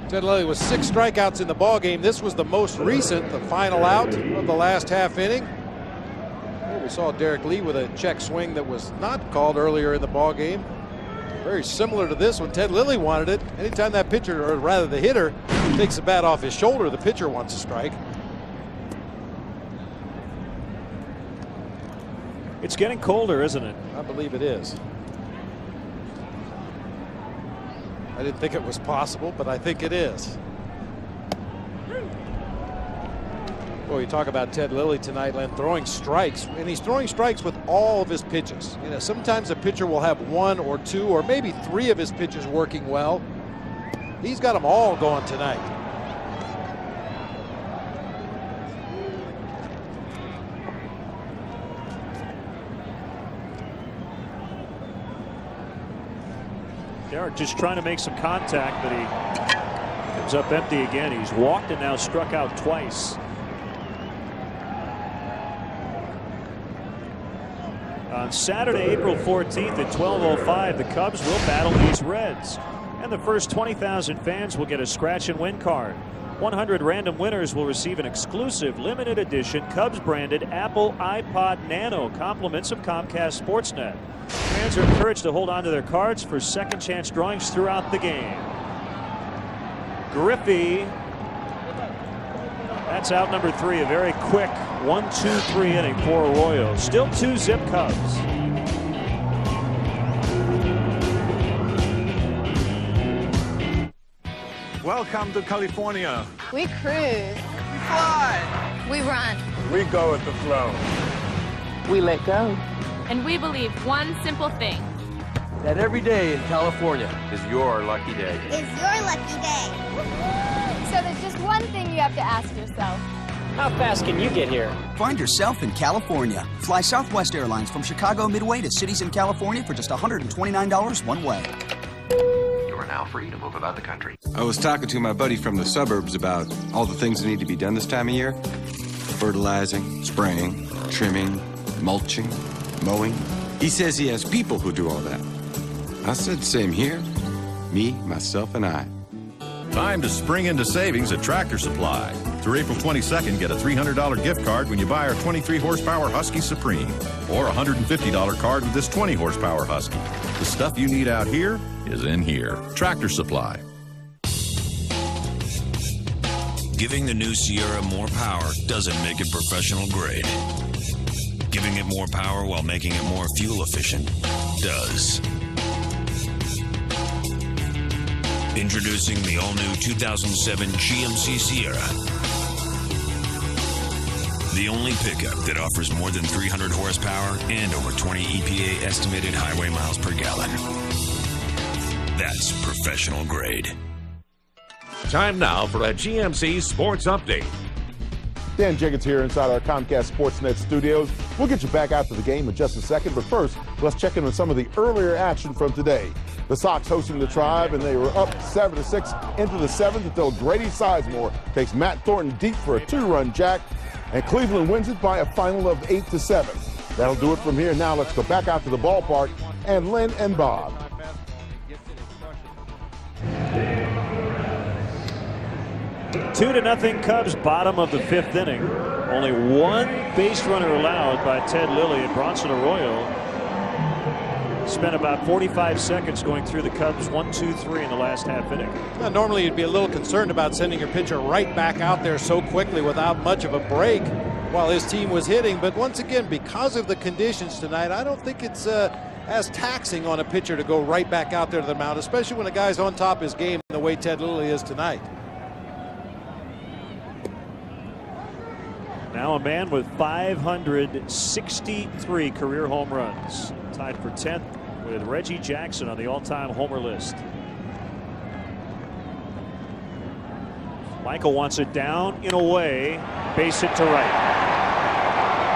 Ted Lilly with 6 strikeouts in the ball game. This was the most recent, the final out of the last half inning. We saw Derek Lee with a check swing that was not called earlier in the ball game. Very similar to this when Ted Lilly wanted it. Anytime that pitcher, or rather the hitter, takes the bat off his shoulder, the pitcher wants a strike. It's getting colder, isn't it? I believe it is. I didn't think it was possible, but I think it is. Well, you talk about Ted Lilly tonight, Len, throwing strikes, and he's throwing strikes with all of his pitches. You know, sometimes a pitcher will have 1 or 2 or maybe 3 of his pitches working well. He's got them all going tonight. Derek just trying to make some contact, but he comes up empty again. He's walked and now struck out twice. On Saturday, April 14th at 12:05, the Cubs will battle these Reds. And the first 20,000 fans will get a scratch and win card. 100 random winners will receive an exclusive limited edition Cubs branded Apple iPod Nano, compliments of Comcast Sportsnet. Fans are encouraged to hold on to their cards for second chance drawings throughout the game. Griffey, that's out number 3, a very quick 1-2-3 inning for Arroyo. Still 2-zip Cubs. Welcome to California. We cruise. We fly. We run. We go with the flow. We let go. And we believe one simple thing. That every day in California is your lucky day. Is your lucky day. So there's just one thing you have to ask yourself. How fast can you get here? Find yourself in California. Fly Southwest Airlines from Chicago Midway to cities in California for just $129 one way. You are now free to move about the country. I was talking to my buddy from the suburbs about all the things that need to be done this time of year. Fertilizing, spraying, trimming, mulching, mowing. He says he has people who do all that. I said same here. Me, myself, and I. Time to spring into savings at Tractor Supply. Through April 22nd, get a $300 gift card when you buy our 23-horsepower Husky Supreme, or a $150 card with this 20-horsepower Husky. The stuff you need out here is in here. Tractor Supply. Giving the new Sierra more power doesn't make it professional grade. Giving it more power while making it more fuel efficient does. Introducing the all-new 2007 GMC Sierra. The only pickup that offers more than 300 horsepower and over 20 EPA estimated highway miles per gallon. That's professional grade. Time now for a GMC Sports Update. Dan Jacobs here inside our Comcast Sportsnet studios. We'll get you back after the game in just a second, but first, let's check in on some of the earlier action from today. The Sox hosting the Tribe, and they were up 7-6 into the 7th until Grady Sizemore takes Matt Thornton deep for a 2-run jack. and Cleveland wins it by a final of 8-7. That'll do it from here. Now let's go back out to the ballpark and Lynn and Bob. 2-0 Cubs, bottom of the 5th inning. Only one base runner allowed by Ted Lilly, and Bronson Arroyo spent about 45 seconds going through the Cubs 1-2-3 in the last half inning. Now, normally you'd be a little concerned about sending your pitcher right back out there so quickly without much of a break while his team was hitting. But once again, because of the conditions tonight, I don't think it's as taxing on a pitcher to go right back out there to the mound, especially when a guy's on top of his game the way Ted Lilly is tonight. Now a man with 563 career home runs, tied for 10th with Reggie Jackson on the all-time homer list. Michael wants it down and away, base hit to right.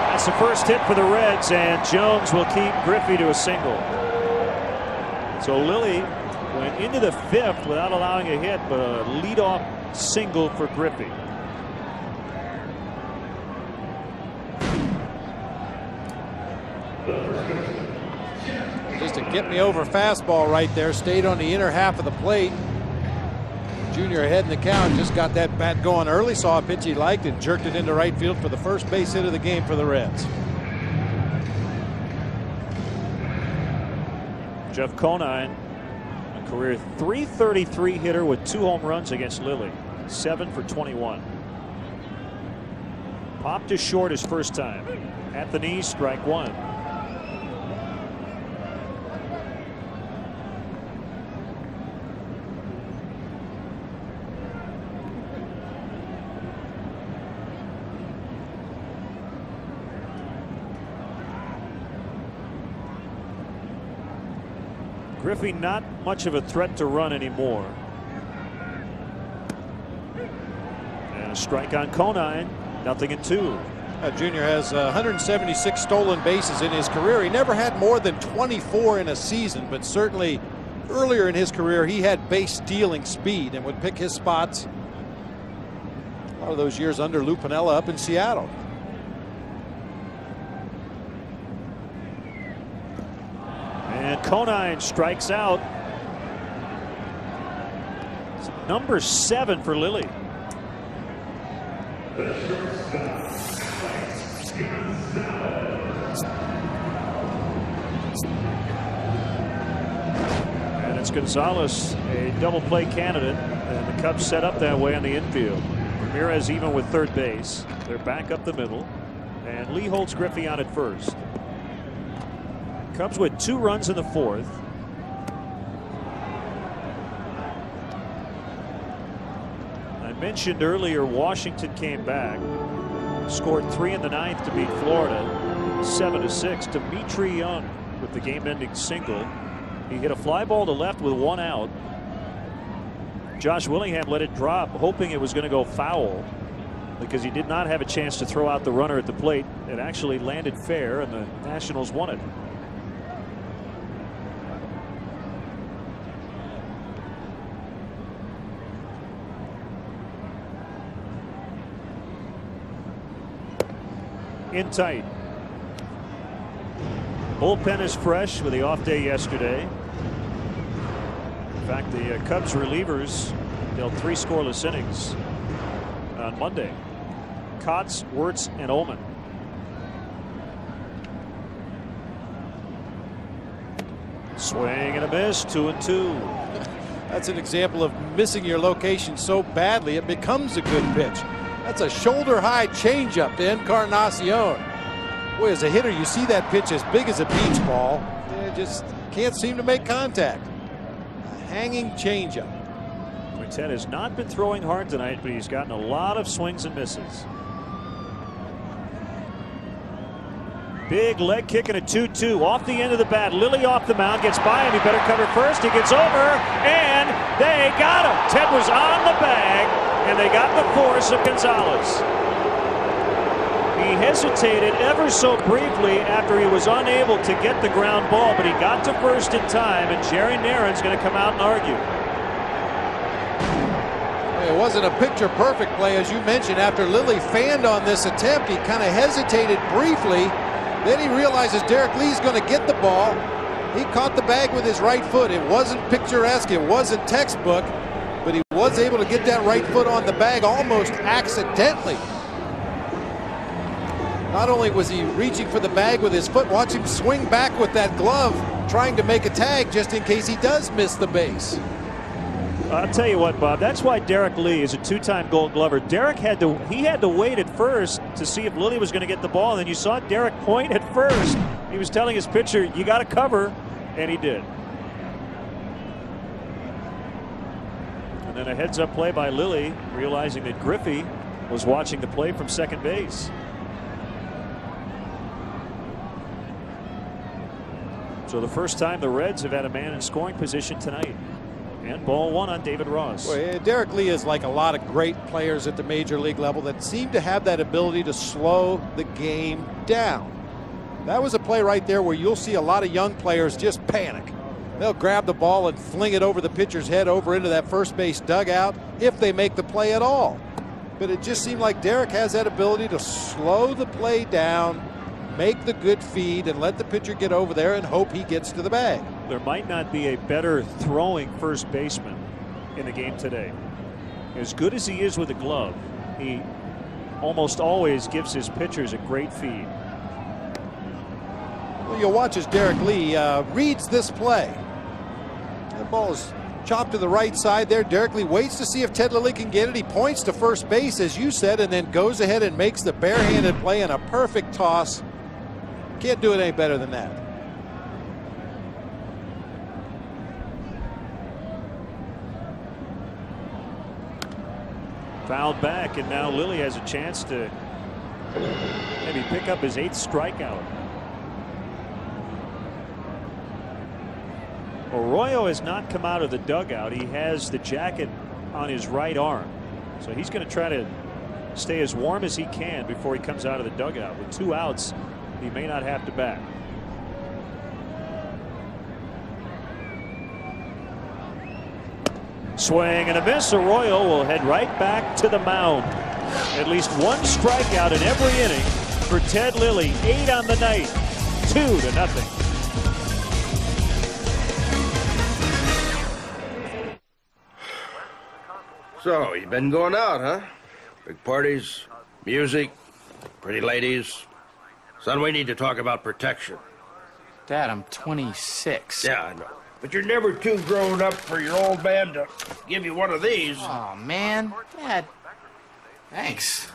That's the first hit for the Reds, and Jones will keep Griffey to a single. So Lilly went into the 5th without allowing a hit, but a leadoff single for Griffey. Just a get-me-over fastball right there. Stayed on the inner half of the plate. Junior ahead in the count. Just got that bat going early. Saw a pitch he liked and jerked it into right field for the first base hit of the game for the Reds. Jeff Conine, a career .333 hitter with 2 home runs against Lilly. 7 for 21. Popped to short his first time. At the knee, strike 1. Griffey not much of a threat to run anymore. And a strike on Conine. 0-2. Junior has 176 stolen bases in his career. He never had more than 24 in a season, but certainly earlier in his career he had base stealing speed and would pick his spots a lot of those years under Lou Piniella up in Seattle. And Conine strikes out. It's number 7 for Lilly. And it's Gonzalez, a double play candidate, and the Cubs set up that way on the infield. Ramirez even with third base. They're back up the middle, and Lee holds Griffey on at first. Cubs with 2 runs in the 4th. I mentioned earlier Washington came back, scored 3 in the 9th to beat Florida 7-6. Dimitri Young with the game-ending single. He hit a fly ball to left with 1 out. Josh Willingham let it drop, hoping it was going to go foul because he did not have a chance to throw out the runner at the plate. It actually landed fair, and the Nationals won it. In tight. Bullpen is fresh with the off day yesterday. In fact, the Cubs relievers dealt 3 scoreless innings on Monday. Kotz, Wirtz, and Ullman. Swing and a miss, 2-2. That's an example of missing your location so badly it becomes a good pitch. That's a shoulder-high changeup to Encarnacion. Boy, as a hitter, you see that pitch as big as a beach ball. You just can't seem to make contact. A hanging changeup. Quintet has not been throwing hard tonight, but he's gotten a lot of swings and misses. Big leg kick and a 2-2 off the end of the bat. Lilly off the mound, gets by him. He better cover first. He gets over, and they got him. Ted was on the bag, and they got the force of Gonzalez. He hesitated ever so briefly after he was unable to get the ground ball, but he got to first in time, and Jerry Naren's going to come out and argue. It wasn't a picture-perfect play, as you mentioned. After Lilly fanned on this attempt, he kind of hesitated briefly. Then he realizes Derek Lee's going to get the ball. He caught the bag with his right foot. It wasn't picturesque. It wasn't textbook. But he was able to get that right foot on the bag almost accidentally. Not only was he reaching for the bag with his foot, watch him swing back with that glove, trying to make a tag just in case he does miss the base. I'll tell you what, Bob, that's why Derek Lee is a two-time Gold Glover. Derek had to wait at first to see if Lilly was going to get the ball, and then you saw Derek point at first. He was telling his pitcher, you got to cover, and he did. And then a heads-up play by Lilly, realizing that Griffey was watching the play from second base. So the first time the Reds have had a man in scoring position tonight. And ball one on David Ross. Well, Derek Lee is like a lot of great players at the major league level that seem to have that ability to slow the game down. That was a play right there where you'll see a lot of young players just panic. They'll grab the ball and fling it over the pitcher's head over into that first base dugout if they make the play at all. But it just seemed like Derek has that ability to slow the play down, make the good feed, and let the pitcher get over there and hope he gets to the bag. There might not be a better throwing first baseman in the game today. As good as he is with a glove, he almost always gives his pitchers a great feed. Well, you'll watch as Derek Lee reads this play. That ball is chopped to the right side there. Derek Lee waits to see if Ted Lilly can get it. He points to first base, as you said, and then goes ahead and makes the barehanded play in a perfect toss. Can't do it any better than that. Fouled back, and now Lilly has a chance to maybe pick up his 8th strikeout. Arroyo has not come out of the dugout. He has the jacket on his right arm, so he's going to try to stay as warm as he can before he comes out of the dugout. With 2 outs, he may not have to bat. Swing and a miss. Arroyo will head right back to the mound. At least 1 strikeout in every inning for Ted Lilly. 8 on the night. 2-0. So, you've been going out, huh? Big parties, music, pretty ladies. Son, we need to talk about protection. Dad, I'm 26. Yeah, I know. But you're never too grown up for your old man to give you one of these. Oh, man. Dad, thanks.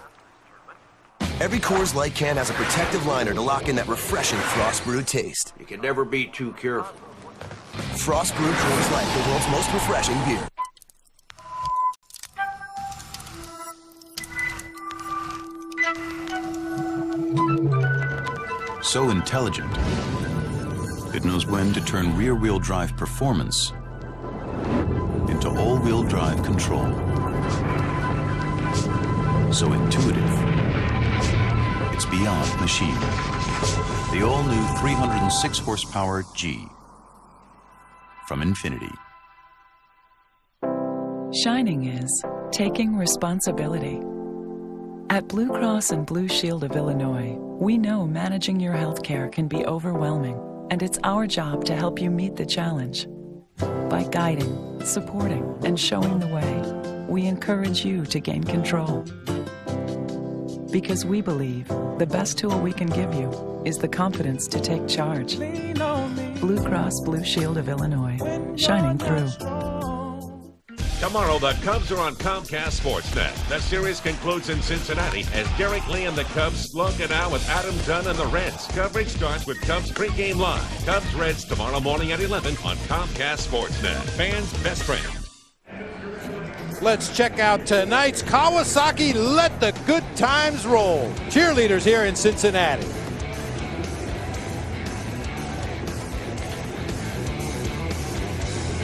Every Coors Light can has a protective liner to lock in that refreshing frost-brewed taste. You can never be too careful. Frost-brewed Coors Light, the world's most refreshing beer. So intelligent, it knows when to turn rear-wheel drive performance into all-wheel drive control. So intuitive, it's beyond machine. The all-new 306 horsepower G from Infinity. Shining is taking responsibility. At Blue Cross and Blue Shield of Illinois, we know managing your health care can be overwhelming, and it's our job to help you meet the challenge. By guiding, supporting, and showing the way, we encourage you to gain control. Because we believe the best tool we can give you is the confidence to take charge. Blue Cross Blue Shield of Illinois, shining through. Tomorrow, the Cubs are on Comcast Sportsnet. The series concludes in Cincinnati as Derek Lee and the Cubs slug it out with Adam Dunn and the Reds. Coverage starts with Cubs Pregame Live. Cubs-Reds tomorrow morning at 11 on Comcast Sportsnet. Fans' best friend. Let's check out tonight's Kawasaki Let the Good Times Roll. Cheerleaders here in Cincinnati.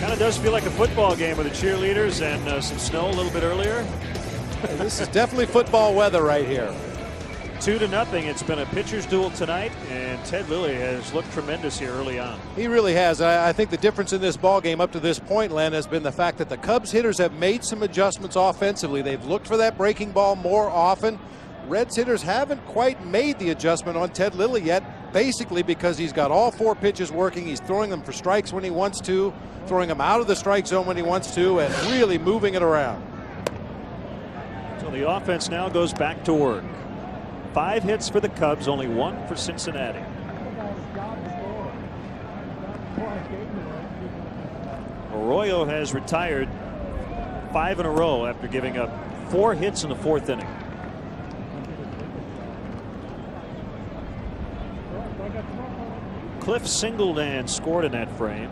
Kind of does feel like a football game with the cheerleaders and some snow a little bit earlier. This is definitely football weather right here. 2-0. It's been a pitcher's duel tonight, and Ted Lilly has looked tremendous here early on. He really has. I think the difference in this ball game up to this point, Len, has been the fact that the Cubs hitters have made some adjustments offensively. They've looked for that breaking ball more often. Reds hitters haven't quite made the adjustment on Ted Lilly yet, basically because he's got all 4 pitches working. He's throwing them for strikes when he wants to, throwing them out of the strike zone when he wants to, and really moving it around. So the offense now goes back to work. 5 hits for the Cubs, only 1 for Cincinnati. Arroyo has retired 5 in a row after giving up 4 hits in the 4th inning. Cliff Singleton scored in that frame.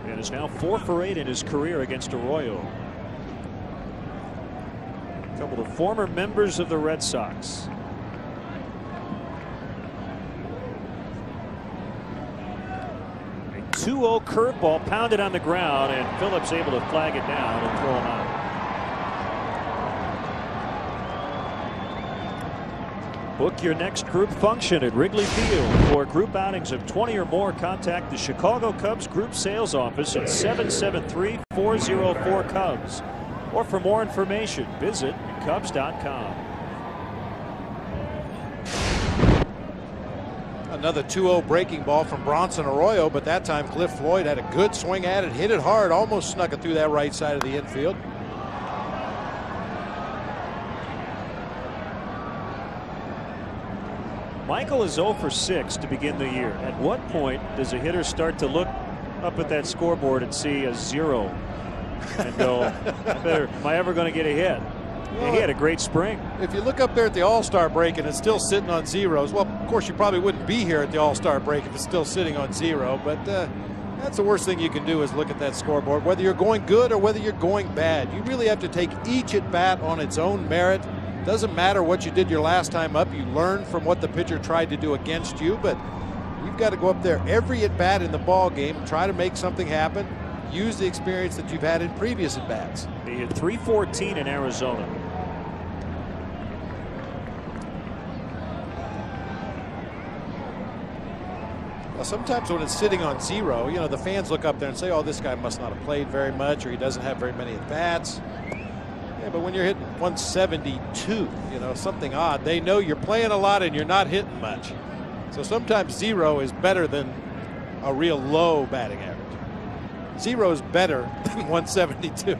And is now 4 for 8 in his career against Arroyo. A couple of former members of the Red Sox. A 2-0 curveball pounded on the ground, and Phillips able to flag it down and throw him out. Book your next group function at Wrigley Field. For group outings of 20 or more, contact the Chicago Cubs Group Sales Office at 773-404-CUBS. Or for more information, visit Cubs.com. Another 2-0 breaking ball from Bronson Arroyo, but that time Cliff Floyd had a good swing at it, hit it hard, almost snuck it through that right side of the infield. Michael is 0 for 6 to begin the year. At what point does a hitter start to look up at that scoreboard and see a 0 and go, am I ever going to get a hit? Well, he had a great spring. If you look up there at the All-Star break and it's still sitting on 0s, well, of course you probably wouldn't be here at the All-Star break if it's still sitting on 0, but that's the worst thing you can do is look at that scoreboard, whether you're going good or whether you're going bad. You really have to take each at bat on its own merit. Doesn't matter what you did your last time up. You learn from what the pitcher tried to do against you, but you've got to go up there every at bat in the ball game and try to make something happen. Use the experience that you've had in previous at bats. He hit .314 in Arizona. Well, sometimes when it's sitting on 0, you know, the fans look up there and say, oh, this guy must not have played very much, or he doesn't have very many at bats. Yeah, but when you're hitting 172, you know, something odd, they know you're playing a lot and you're not hitting much. So sometimes 0 is better than a real low batting average. 0 is better than 172.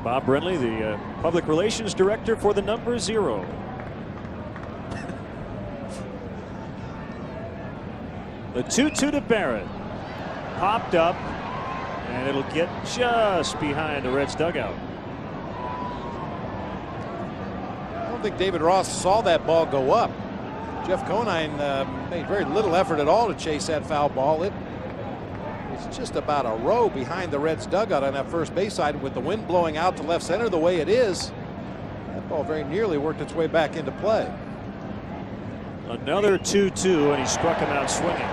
Bob Brenly, the public relations director for the number 0. The 2-2 to Barrett. Popped up. And it'll get just behind the Reds dugout. I don't think David Ross saw that ball go up. Jeff Conine made very little effort at all to chase that foul ball. It was just about a row behind the Reds dugout on that first base side. With the wind blowing out to left center the way it is, that ball very nearly worked its way back into play. Another 2-2, and he struck him out swinging.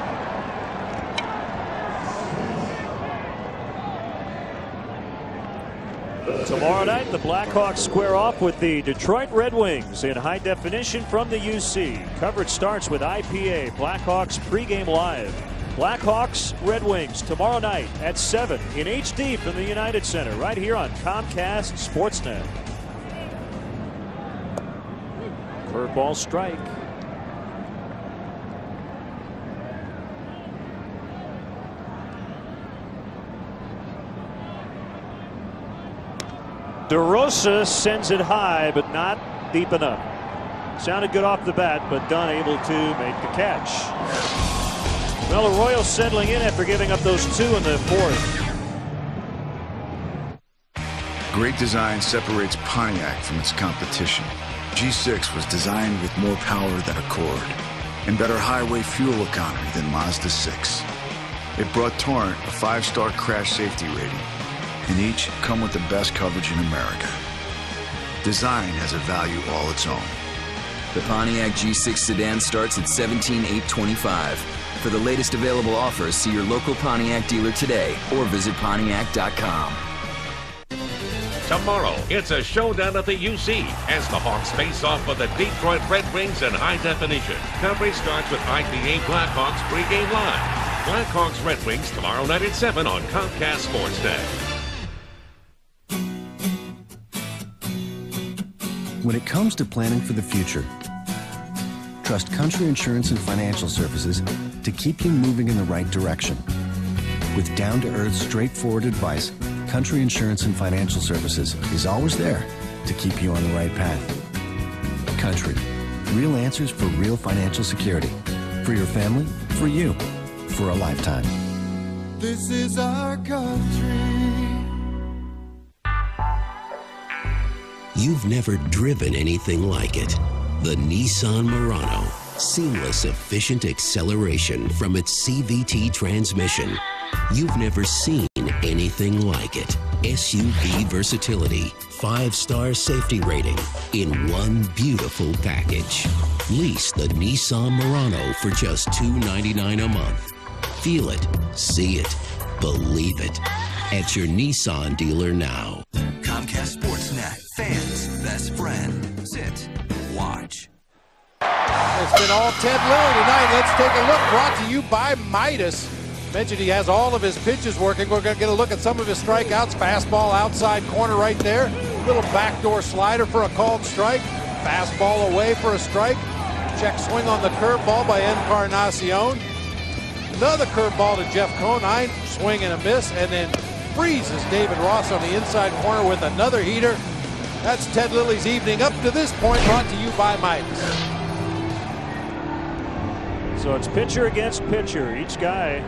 Tomorrow night, the Blackhawks square off with the Detroit Red Wings in high definition from the UC. Coverage starts with IPA, Blackhawks pregame live. Blackhawks Red Wings tomorrow night at 7 in HD from the United Center, right here on Comcast Sportsnet. Curveball strike. DeRosa sends it high, but not deep enough. Sounded good off the bat, but Dunn able to make the catch. Well, Arroyo settling in after giving up those 2 in the 4th. Great design separates Pontiac from its competition. G6 was designed with more power than Accord and better highway fuel economy than Mazda 6. It brought Torrent a 5-star crash safety rating, and each come with the best coverage in America. Design has a value all its own. The Pontiac G6 sedan starts at $17,825. For the latest available offers, see your local Pontiac dealer today or visit Pontiac.com. Tomorrow, it's a showdown at the UC as the Hawks face off with the Detroit Red Wings in high definition. Coverage starts with IPA Blackhawks pregame live. Blackhawks Red Wings tomorrow night at 7 on Comcast Sportsnet. When it comes to planning for the future, trust Country Insurance and Financial Services to keep you moving in the right direction. With down-to-earth, straightforward advice, Country Insurance and Financial Services is always there to keep you on the right path. Country, real answers for real financial security. For your family, for you, for a lifetime. This is our country. You've never driven anything like it. The Nissan Murano. Seamless, efficient acceleration from its CVT transmission. You've never seen anything like it. SUV versatility, 5-star safety rating in one beautiful package. Lease the Nissan Murano for just $299 a month. Feel it, see it, believe it. At your Nissan dealer now. Comcast Sportsnet, fans' best friend. Sit, watch. It's been all Ted Lilly tonight. Let's take a look. Brought to you by Midas. Mentioned he has all of his pitches working. We're going to get a look at some of his strikeouts. Fastball outside corner right there. Little backdoor slider for a called strike. Fastball away for a strike. Check swing on the curveball by Encarnacion. Another curveball to Jeff Conine. Swing and a miss. And then freezes David Ross on the inside corner with another heater. That's Ted Lilly's evening up to this point, brought to you by Midas. So it's pitcher against pitcher. Each guy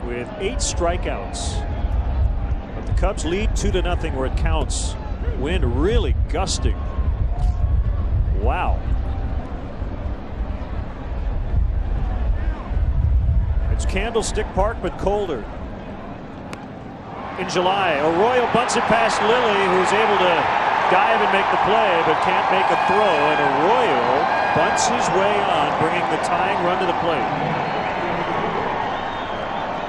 with 8 strikeouts. But the Cubs lead 2-0 where it counts. Wind really gusting. Wow. It's Candlestick Park, but colder. In July, Arroyo bunts it past Lilly, who's able to dive and make the play, but can't make a throw. And Arroyo bunts his way on, bringing the tying run to the plate.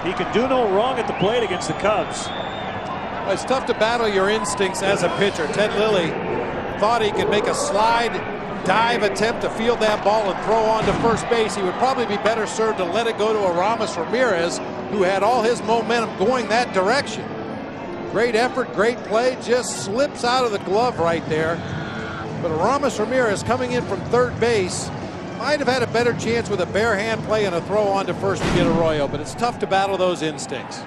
He can do no wrong at the plate against the Cubs. It's tough to battle your instincts as a pitcher. Ted Lilly thought he could make a slide dive attempt to field that ball and throw on to first base. He would probably be better served to let it go to Aramis Ramirez, who had all his momentum going that direction. Great effort, great play, just slips out of the glove right there. But Aramis Ramirez coming in from third base might have had a better chance with a bare hand play and a throw on to first to get Arroyo, but it's tough to battle those instincts.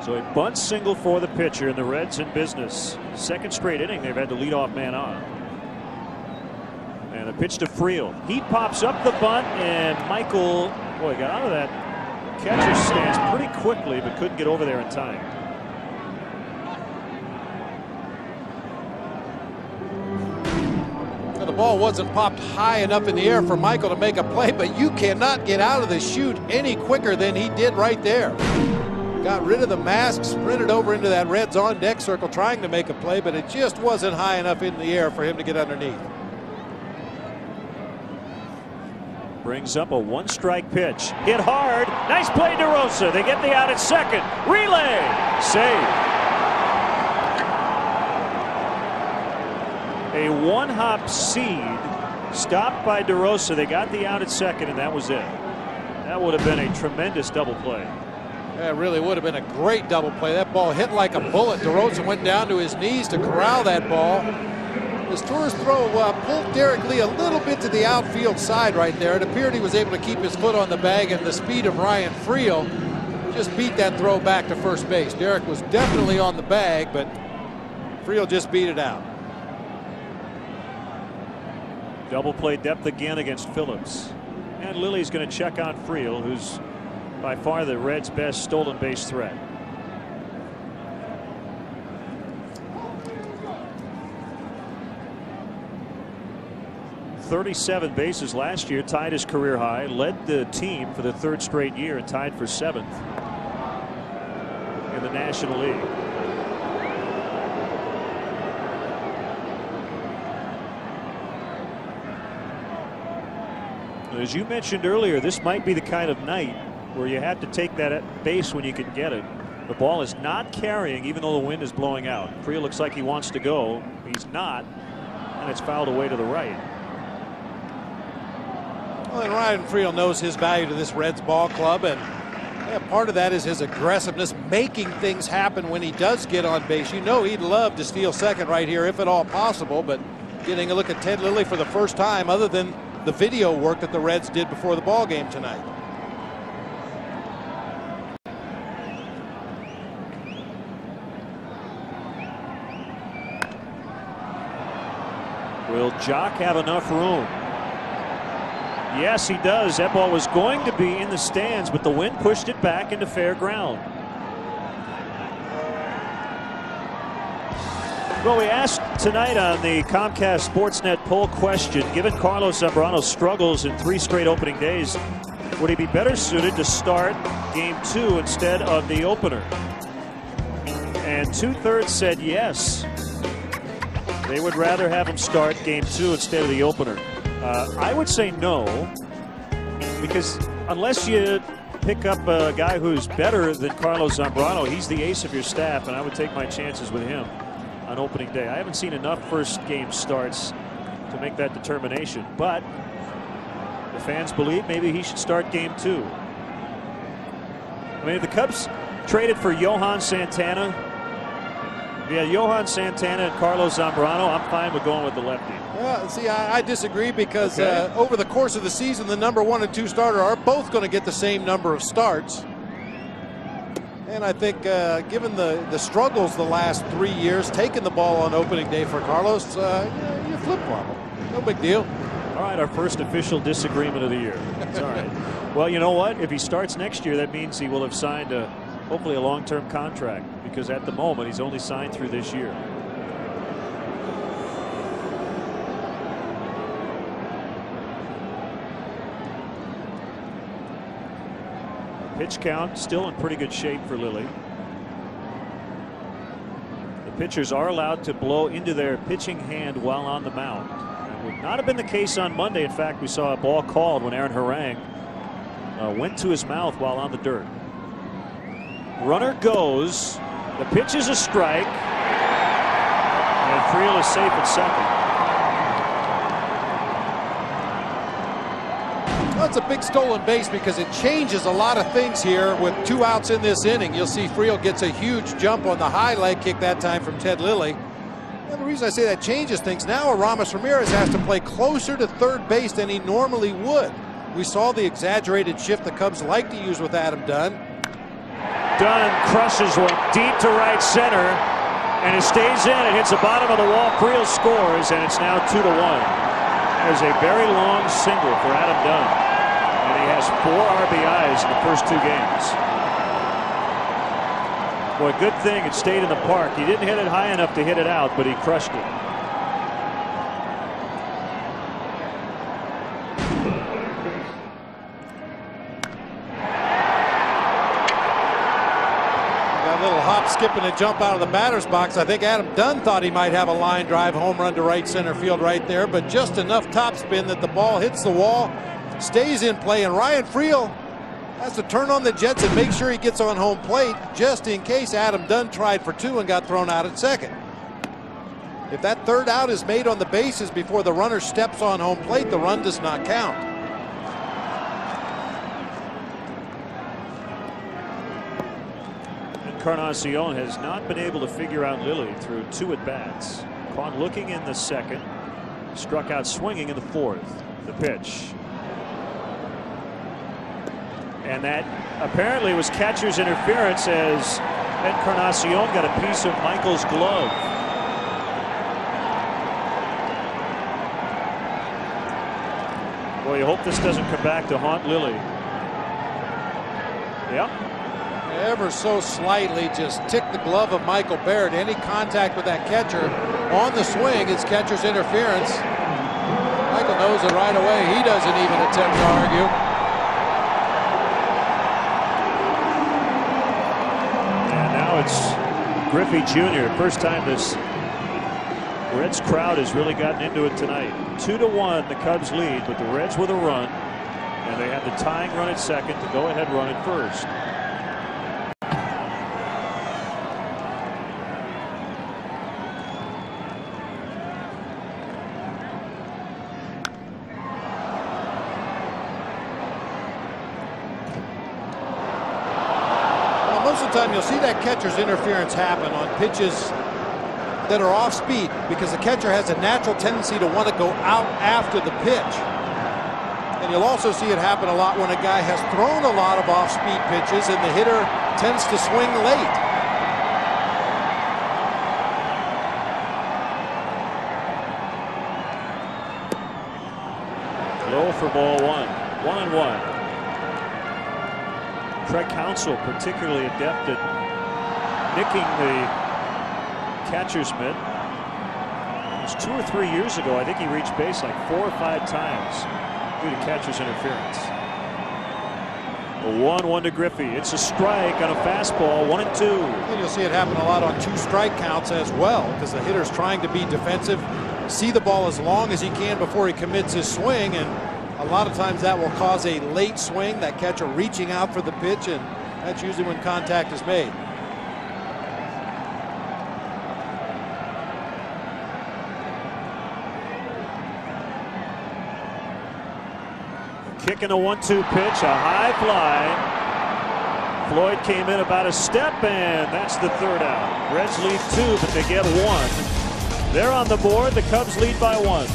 So a bunt single for the pitcher, and the Reds in business. Second straight inning they've had the leadoff man on. And a pitch to Friel. He pops up the bunt, and Michael, boy, got out of that catcher's stance pretty quickly, but couldn't get over there in time. The ball wasn't popped high enough in the air for Michael to make a play, but you cannot get out of the chute any quicker than he did right there. Got rid of the mask, sprinted over into that Reds on deck circle trying to make a play, but it just wasn't high enough in the air for him to get underneath. Brings up a 1-strike pitch. Hit hard. Nice play, DeRosa. They get the out at second. Relay. Save. A one-hop seed stopped by DeRosa. They got the out at second, and that was it. That would have been a tremendous double play. Yeah, it really would have been a great double play. That ball hit like a bullet. DeRosa went down to his knees to corral that ball. His tourist throw pulled Derek Lee a little bit to the outfield side right there. It appeared he was able to keep his foot on the bag, and the speed of Ryan Friel just beat that throw back to first base. Derek was definitely on the bag, but Friel just beat it out. Double play depth again against Phillips. And Lilly's going to check on Friel, who's by far the Reds' best stolen base threat. "37 bases last year, tied his career high, led the team for the 3rd straight year, and tied for 7th in the National League. As you mentioned earlier, this might be the kind of night where you have to take that at base when you can get it. The ball is not carrying even though the wind is blowing out. Friel looks like he wants to go. He's not, and it's fouled away to the right. Well, and Ryan Friel knows his value to this Reds ball club, and part of that is his aggressiveness, making things happen when he does get on base. You know he'd love to steal second right here if at all possible, but getting a look at Ted Lilly for the first time other than the video work that the Reds did before the ball game tonight. Will Jock have enough room? Yes, he does. That ball was going to be in the stands, but the wind pushed it back into fair ground. Well, we asked tonight on the Comcast Sportsnet poll question, given Carlos Zambrano's struggles in 3 straight opening days, would he be better suited to start Game 2 instead of the opener? And 2/3 said yes. They would rather have him start Game 2 instead of the opener. I would say no, because unless you pick up a guy who's better than Carlos Zambrano, he's the ace of your staff, and I would take my chances with him on opening day. I haven't seen enough first game starts to make that determination, but the fans believe maybe he should start Game 2. I mean, if the Cubs traded for Johan Santana, Johan Santana and Carlos Zambrano, I'm fine with going with the lefty. Well, see, I disagree because over the course of the season, the number 1 and 2 starter are both going to get the same number of starts. And I think given the struggles the last 3 years, taking the ball on opening day for Carlos, you flip-flop him. No big deal. All right, our first official disagreement of the year. It's all right. Well, you know what? If he starts next year, that means he will have signed hopefully a long-term contract, because at the moment he's only signed through this year. Pitch count still in pretty good shape for Lilly. The pitchers are allowed to blow into their pitching hand while on the mound. It would not have been the case on Monday. In fact, we saw a ball called when Aaron Harang went to his mouth while on the dirt. Runner goes. The pitch is a strike. And Friel is safe at second. Well, it's a big stolen base because it changes a lot of things here with 2 outs in this inning. You'll see Friel gets a huge jump on the high leg kick that time from Ted Lilly. And the reason I say that changes things, now Aramis Ramirez has to play closer to third base than he normally would. We saw the exaggerated shift the Cubs like to use with Adam Dunn. Dunn crushes one deep to right center, and it stays in. It hits the bottom of the wall. Friel scores, and it's now 2-1. There's a very long single for Adam Dunn, and he has 4 RBIs in the first 2 games. Boy, good thing it stayed in the park. He didn't hit it high enough to hit it out, but he crushed it. Skipping a jump out of the batter's box. I think Adam Dunn thought he might have a line drive home run to right center field right there, but just enough topspin that the ball hits the wall, stays in play, and Ryan Friel has to turn on the jets and make sure he gets on home plate just in case Adam Dunn tried for 2 and got thrown out at second. If that third out is made on the bases before the runner steps on home plate, the run does not count. Encarnacion has not been able to figure out Lilly through 2 at-bats. Caught looking in the second, struck out swinging in the 4th. The pitch. And that apparently was catcher's interference as Encarnacion got a piece of Michael's glove. Boy, you hope this doesn't come back to haunt Lilly. Yep. Ever so slightly just ticked the glove of Michael Barrett. Any contact with that catcher on the swing, it's catcher's interference. Michael knows it right away. He doesn't even attempt to argue. And now it's Griffey Jr. First time this Reds crowd has really gotten into it tonight. 2-1 the Cubs lead, but the Reds with a run, and they have the tying run at second, the go-ahead run at first. of the time you'll see that catcher's interference happen on pitches that are off speed because the catcher has a natural tendency to want to go out after the pitch. And you'll also see it happen a lot when a guy has thrown a lot of off-speed pitches and the hitter tends to swing late. Low for ball one. 1-1. Craig Counsell particularly adept at nicking the catcher's mitt. It was 2 or 3 years ago. I think he reached base like 4 or 5 times due to catcher's interference. A 1-1 to Griffey. It's a strike on a fastball. 1-2. And you'll see it happen a lot on 2 strike counts as well because the hitter's trying to be defensive, see the ball as long as he can before he commits his swing, and a lot of times that will cause a late swing, that catcher reaching out for the pitch, and that's usually when contact is made. Kicking a 1-2 pitch, a high fly. Floyd came in about a step, and that's the 3rd out. Reds lead 2, but they get 1. They're on the board. The Cubs lead by 1.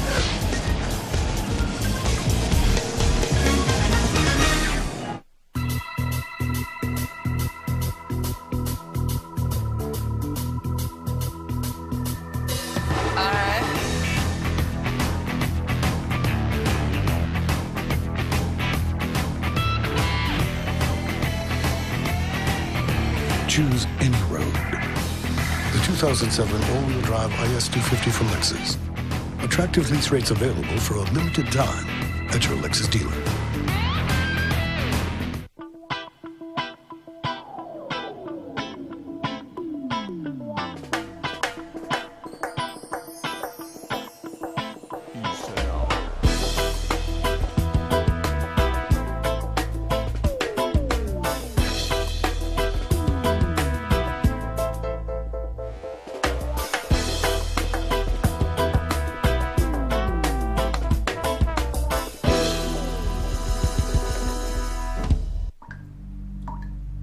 Choose any road. The 2007 all-wheel drive IS250 from Lexus. Attractive lease rates available for a limited time at your Lexus dealer.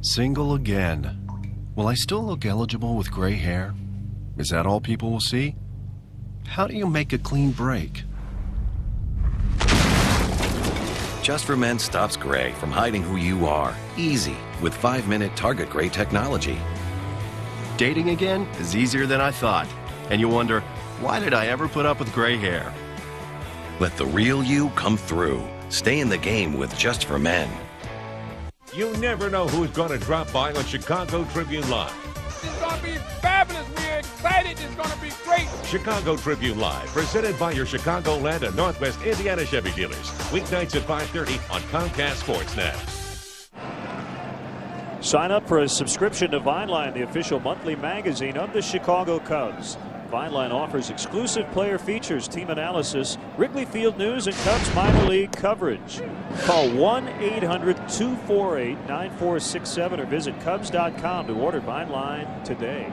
Single again. Will I still look eligible with gray hair? Is that all people will see? How do you make a clean break? Just for Men stops gray from hiding who you are. Easy with 5-minute Target Gray technology. Dating again is easier than I thought. And you wonder, why did I ever put up with gray hair? Let the real you come through. Stay in the game with Just for Men. You never know who's going to drop by on Chicago Tribune Live. It's going to be fabulous. We're excited. It's going to be great. Chicago Tribune Live, presented by your Chicagoland and Northwest Indiana Chevy dealers. Weeknights at 5:30 on Comcast Sportsnet. Sign up for a subscription to Vineline, the official monthly magazine of the Chicago Cubs. Vineline offers exclusive player features, team analysis, Wrigley Field news, and Cubs minor league coverage. Call 1-800-248-9467 or visit Cubs.com to order Vineline today.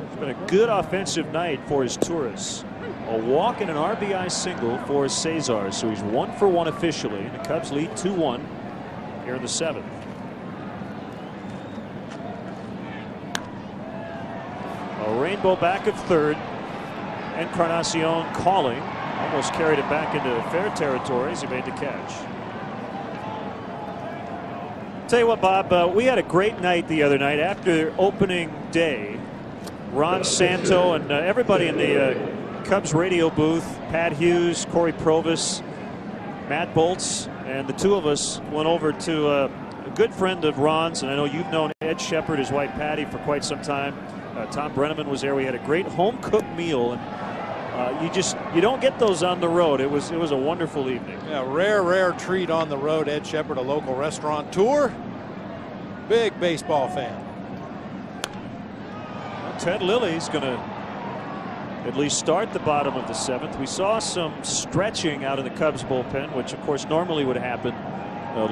It's been a good offensive night for his tourists. A walk and an RBI single for Cesar, so he's 1 for 1 officially. The Cubs lead 2-1 here in the 7th. A rainbow back of 3rd. Encarnacion calling. Almost carried it back into fair territory as he made the catch. Tell you what, Bob, we had a great night the other night after opening day. Ron Santo and everybody in the Cubs radio booth, Pat Hughes, Corey Provis, Matt Bolts, and the 2 of us went over to a good friend of Ron's, and I know you've known Ed Shepard, his wife Patty, for quite some time. Tom Brenneman was there. We had a great home cooked meal, and you don't get those on the road. It was a wonderful evening. Yeah, rare treat on the road. Ed Shepard, a local restaurateur, big baseball fan. Well, Ted Lilly's going to at least start the bottom of the 7th. We saw some stretching out of the Cubs bullpen, which of course normally would happen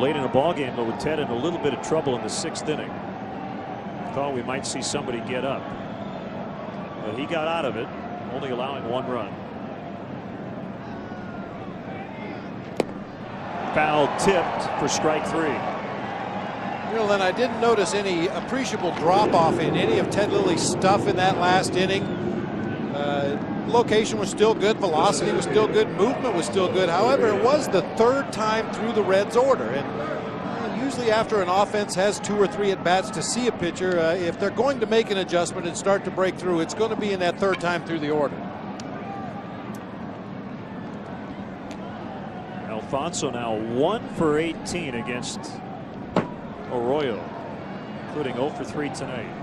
late in a ball game, but with Ted in a little bit of trouble in the 6th inning. Thought we might see somebody get up, but he got out of it, only allowing 1 run. Foul tipped for strike 3. Lynn, I didn't notice any appreciable drop-off in any of Ted Lilly's stuff in that last inning. Location was still good, velocity was still good, movement was still good. However, it was the third time through the Reds' order. And usually after an offense has 2 or 3 at-bats to see a pitcher, if they're going to make an adjustment and start to break through, it's going to be in that third time through the order. Alfonso now 1 for 18 against Arroyo, including 0 for 3 tonight.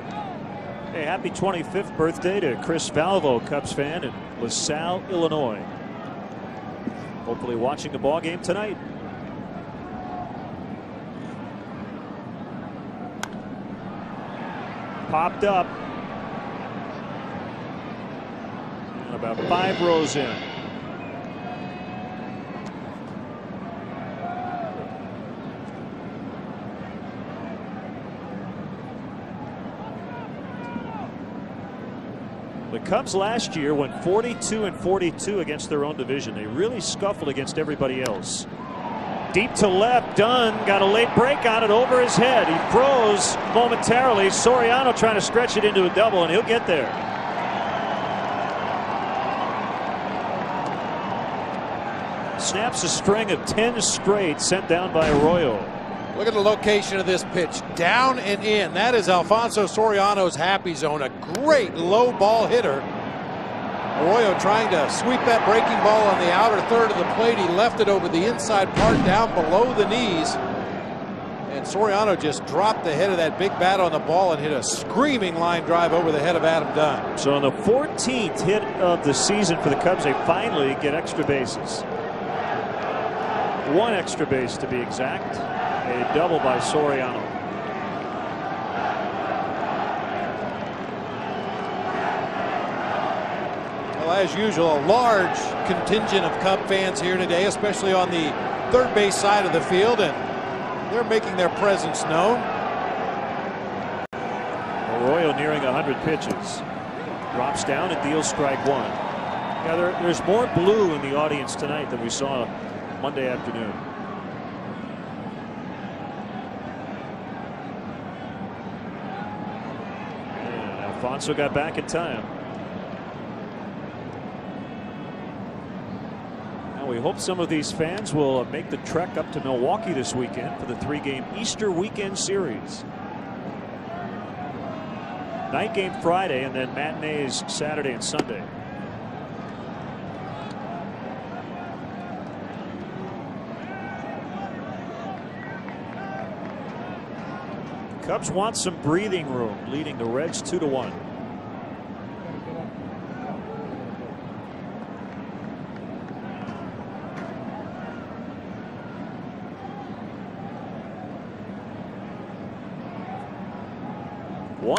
Hey, happy 25th birthday to Chris Valvo, Cubs fan in LaSalle, Illinois. Hopefully watching the ball game tonight. Popped up. And about 5 rows in. The Cubs last year went 42-42 against their own division. They really scuffled against everybody else. Deep to left, Dunn got a late break on it over his head. He froze momentarily. Soriano trying to stretch it into a double, and he'll get there. Snaps a string of 10 straight sent down by Arroyo. Look at the location of this pitch. Down and in. That is Alfonso Soriano's happy zone. A great low ball hitter. Arroyo trying to sweep that breaking ball on the outer third of the plate. He left it over the inside part down below the knees. And Soriano just dropped the head of that big bat on the ball and hit a screaming line drive over the head of Adam Dunn. So on the 14th hit of the season for the Cubs, they finally get extra bases. 1 extra base to be exact. A double by Soriano. Well, as usual, a large contingent of Cub fans here today, especially on the third base side of the field, and they're making their presence known. Arroyo nearing 100 pitches. Drops down and deals strike 1. Yeah, there's more blue in the audience tonight than we saw Monday afternoon. Alfonso got back in time. Now we hope some of these fans will make the trek up to Milwaukee this weekend for the 3-game Easter weekend series. Night game Friday and then matinees Saturday and Sunday. Cubs want some breathing room, leading the Reds 2-1.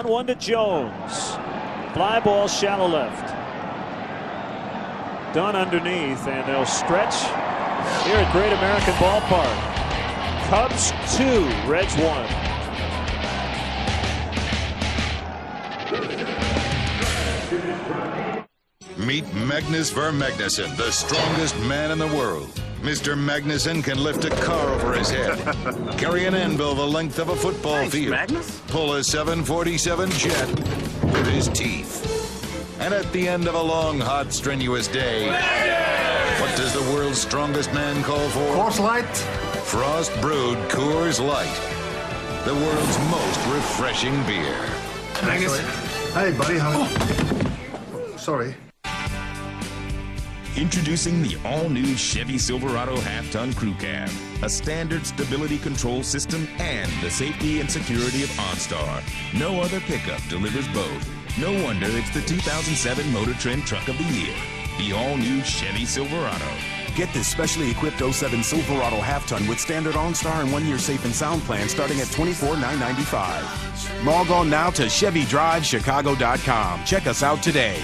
One to Jones. Fly ball shallow left. Dunn underneath, and they'll stretch here at Great American Ballpark. Cubs 2, Reds 1. Meet Magnus Vermagnuson, the strongest man in the world. Mr. Magnuson can lift a car over his head, carry an anvil the length of a football field, Magnus? pull a 747 jet with his teeth. And at the end of a long, hot, strenuous day, what does the world's strongest man call for? Coors Light. Frost brewed Coors Light, the world's most refreshing beer. Magnus. Hey, buddy. Sorry. Introducing the all-new Chevy Silverado half-ton crew cab, a standard stability control system, and the safety and security of OnStar. No other pickup delivers both. No wonder it's the 2007 Motor Trend Truck of the Year, the all-new Chevy Silverado. Get this specially equipped 07 Silverado half-ton with standard OnStar and 1-year safe and sound plan starting at $24,995. Log on now to ChevyDriveChicago.com. Check us out today.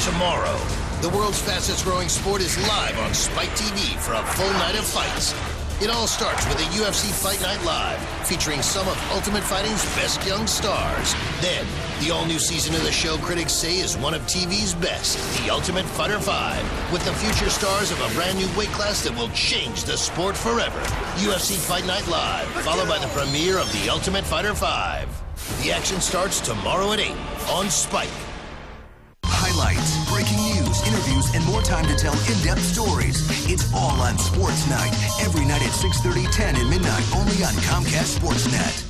Tomorrow, the world's fastest growing sport is live on Spike TV for a full night of fights. It all starts with a UFC Fight Night Live, featuring some of Ultimate Fighting's best young stars. Then, the all-new season of the show critics say is one of TV's best, The Ultimate Fighter 5, with the future stars of a brand new weight class that will change the sport forever. UFC Fight Night Live, followed by the premiere of The Ultimate Fighter 5. The action starts tomorrow at 8 on Spike. Highlights, breaking news, interviews, and more time to tell in-depth stories. It's all on Sports Night, every night at 6:30, 10, and midnight, only on Comcast Sportsnet.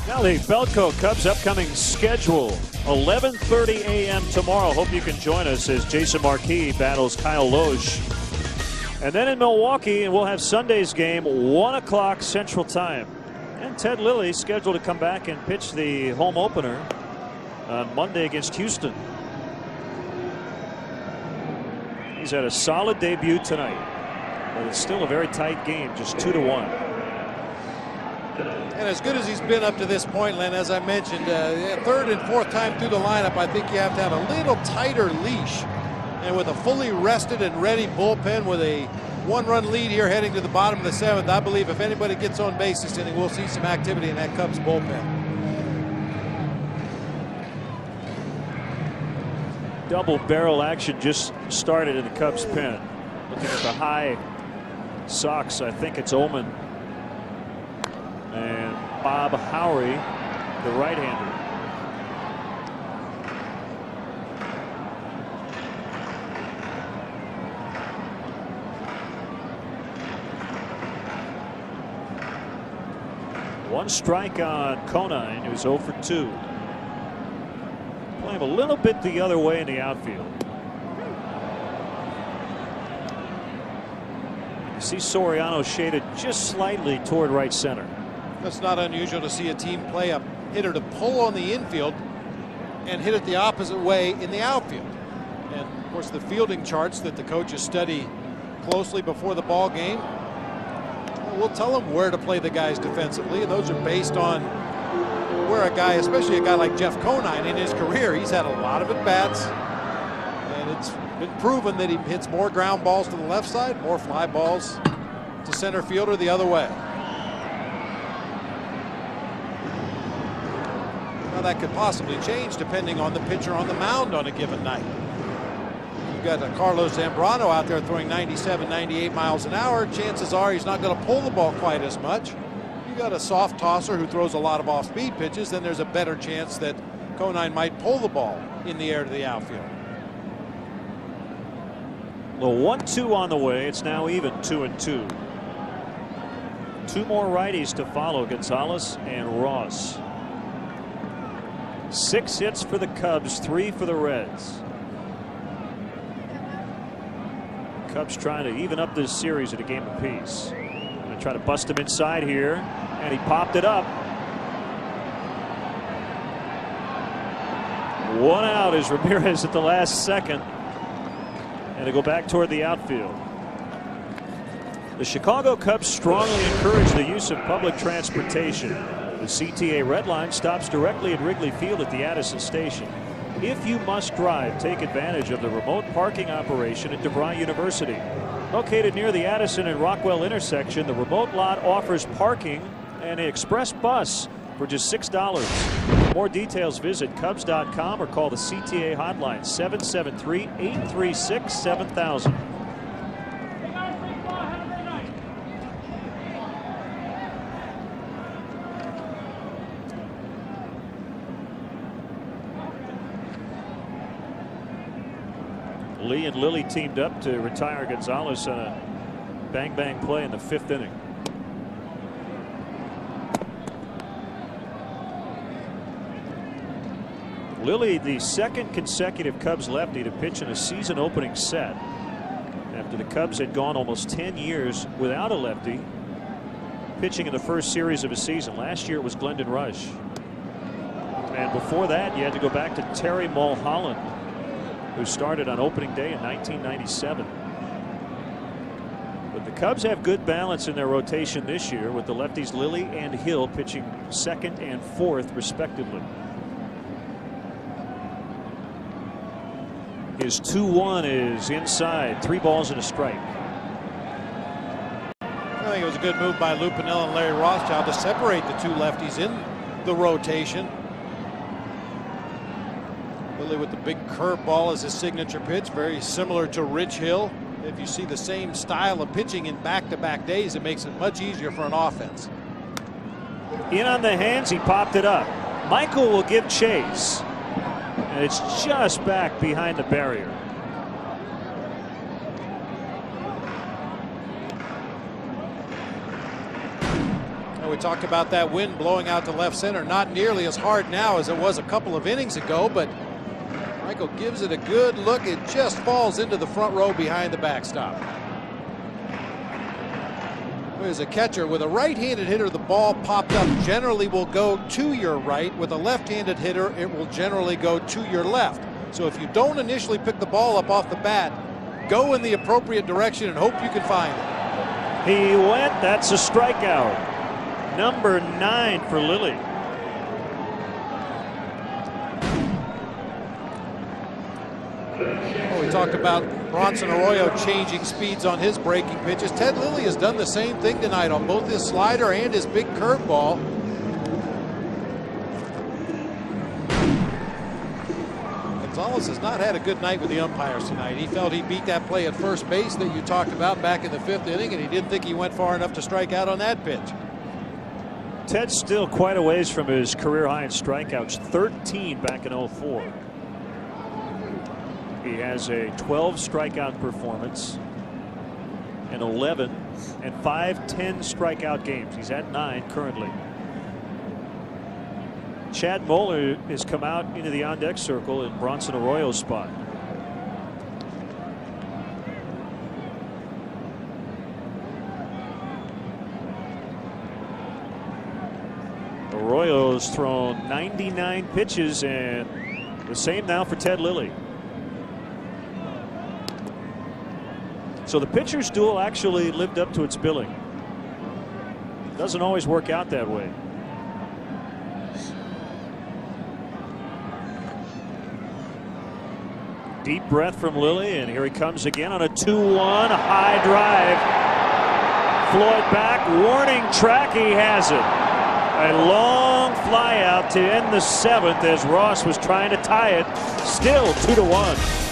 Now the Belco Cubs upcoming schedule, 11:30 a.m. tomorrow. Hope you can join us as Jason Marquis battles Kyle Loesch. And then in Milwaukee, and we'll have Sunday's game, 1 o'clock Central Time. And Ted Lilly scheduled to come back and pitch the home opener on Monday against Houston. He's had a solid debut tonight, but it's still a very tight game, just 2-1. And as good as he's been up to this point, Len, as I mentioned, third and fourth time through the lineup, I think you have to have a little tighter leash. And with a fully rested and ready bullpen with a one-run lead here heading to the bottom of the 7th, I believe if anybody gets on base this inning, we'll see some activity in that Cubs bullpen. Double barrel action just started in the Cubs pen. Looking at the high Sox, I think it's Ullman and Bob Howery, the right-hander. One strike on Conine, who's 0 for 2. Playing a little bit the other way in the outfield. You see Soriano shaded just slightly toward right center. That's not unusual to see a team play a hitter to pull on the infield and hit it the opposite way in the outfield. And of course the fielding charts that the coaches study closely before the ball game will tell them where to play the guys defensively, and those are based on where a guy, especially a guy like Jeff Conine in his career, he's had a lot of at-bats, and it's been proven that he hits more ground balls to the left side, more fly balls to center field or the other way. Now that could possibly change depending on the pitcher on the mound on a given night. You've got Carlos Zambrano out there throwing 97, 98 miles an hour. Chances are he's not going to pull the ball quite as much. You got a soft tosser who throws a lot of off-speed pitches, then there's a better chance that Conine might pull the ball in the air to the outfield. The 1-2 on the way. It's now even 2-2. Two more righties to follow, Gonzalez and Ross. 6 hits for the Cubs, 3 for the Reds. Cubs trying to even up this series at a game apiece. Going to try to bust him inside here, and he popped it up. 1 out is Ramirez at the last second, and to go back toward the outfield. The Chicago Cubs strongly encourage the use of public transportation. The CTA Red Line stops directly at Wrigley Field at the Addison Station. If you must drive, take advantage of the remote parking operation at DeVry University. Located near the Addison and Rockwell intersection, the remote lot offers parking and an express bus for just $6. For more details, visit Cubs.com or call the CTA hotline 773-836-7000. Lee and Lilly teamed up to retire Gonzalez on a bang-bang play in the 5th inning. Lilly, the second consecutive Cubs lefty to pitch in a season-opening set after the Cubs had gone almost 10 years without a lefty pitching in the first series of a season. Last year it was Glendon Rush. And before that, you had to go back to Terry Mulholland, who started on opening day in 1997. But the Cubs have good balance in their rotation this year, with the lefties Lilly and Hill pitching 2nd and 4th respectively. His 2-1 is inside. 3 balls and a strike. I think it was a good move by Lou Piniella and Larry Rothschild to separate the two lefties in the rotation. Lilly with the big curveball as his signature pitch, very similar to Rich Hill. If you see the same style of pitching in back-to-back days, it makes it much easier for an offense. In on the hands, he popped it up. Michael will give chase. And it's just back behind the barrier. We talked about that wind blowing out to left center. Not nearly as hard now as it was a couple of innings ago, but Michael gives it a good look. It just falls into the front row behind the backstop. As a catcher, with a right-handed hitter, the ball popped up generally will go to your right. With a left-handed hitter, it will generally go to your left. So if you don't initially pick the ball up off the bat, go in the appropriate direction and hope you can find it. He went. That's a strikeout. Number 9 for Lilly. Well, we talked about Bronson Arroyo changing speeds on his breaking pitches. Ted Lilly has done the same thing tonight on both his slider and his big curveball. Gonzalez has not had a good night with the umpires tonight. He felt he beat that play at first base that you talked about back in the 5th inning, and he didn't think he went far enough to strike out on that pitch. Ted's still quite a ways from his career high in strikeouts, 13 back in 04. He has a 12 strikeout performance, an 11 and 5-10 strikeout games. He's at 9 currently. Chad Moeller has come out into the on-deck circle in Bronson Arroyo's spot. Arroyo's thrown 99 pitches, and the same now for Ted Lilly. So the pitcher's duel actually lived up to its billing. Doesn't always work out that way. Deep breath from Lilly, and here he comes again on a 2-1 high drive. Floyd back, warning track, he has it. A long fly out to end the 7th as Ross was trying to tie it. Still 2-1.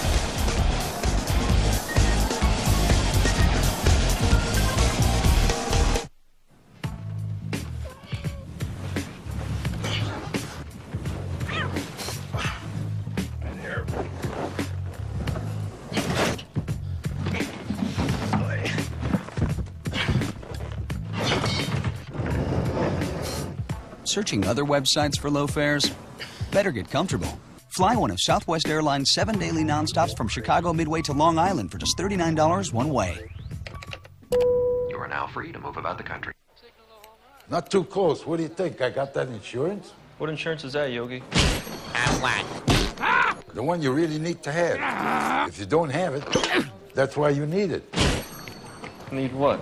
Searching other websites for low fares? Better get comfortable. Fly one of Southwest Airlines' 7 daily nonstops from Chicago Midway to Long Island for just $39 one way. You are now free to move about the country. Not too close. What do you think? I got that insurance? What insurance is that, Yogi? The one you really need to have. If you don't have it, that's why you need it. Need what?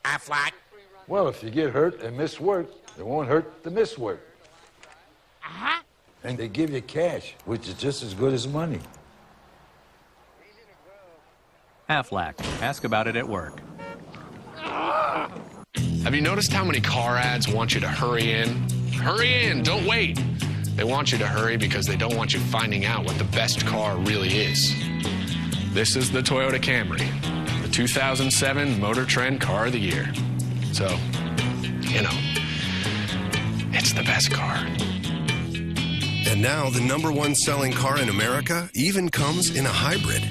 Aflac. Well, if you get hurt and miss work, it won't hurt to miss work. And they give you cash, which is just as good as money. Aflac. Ask about it at work. Have you noticed how many car ads want you to hurry in? Hurry in, don't wait. They want you to hurry because they don't want you finding out what the best car really is. This is the Toyota Camry, the 2007 Motor Trend Car of the Year. So, you know, it's the best car. And now the #1 selling car in America even comes in a hybrid.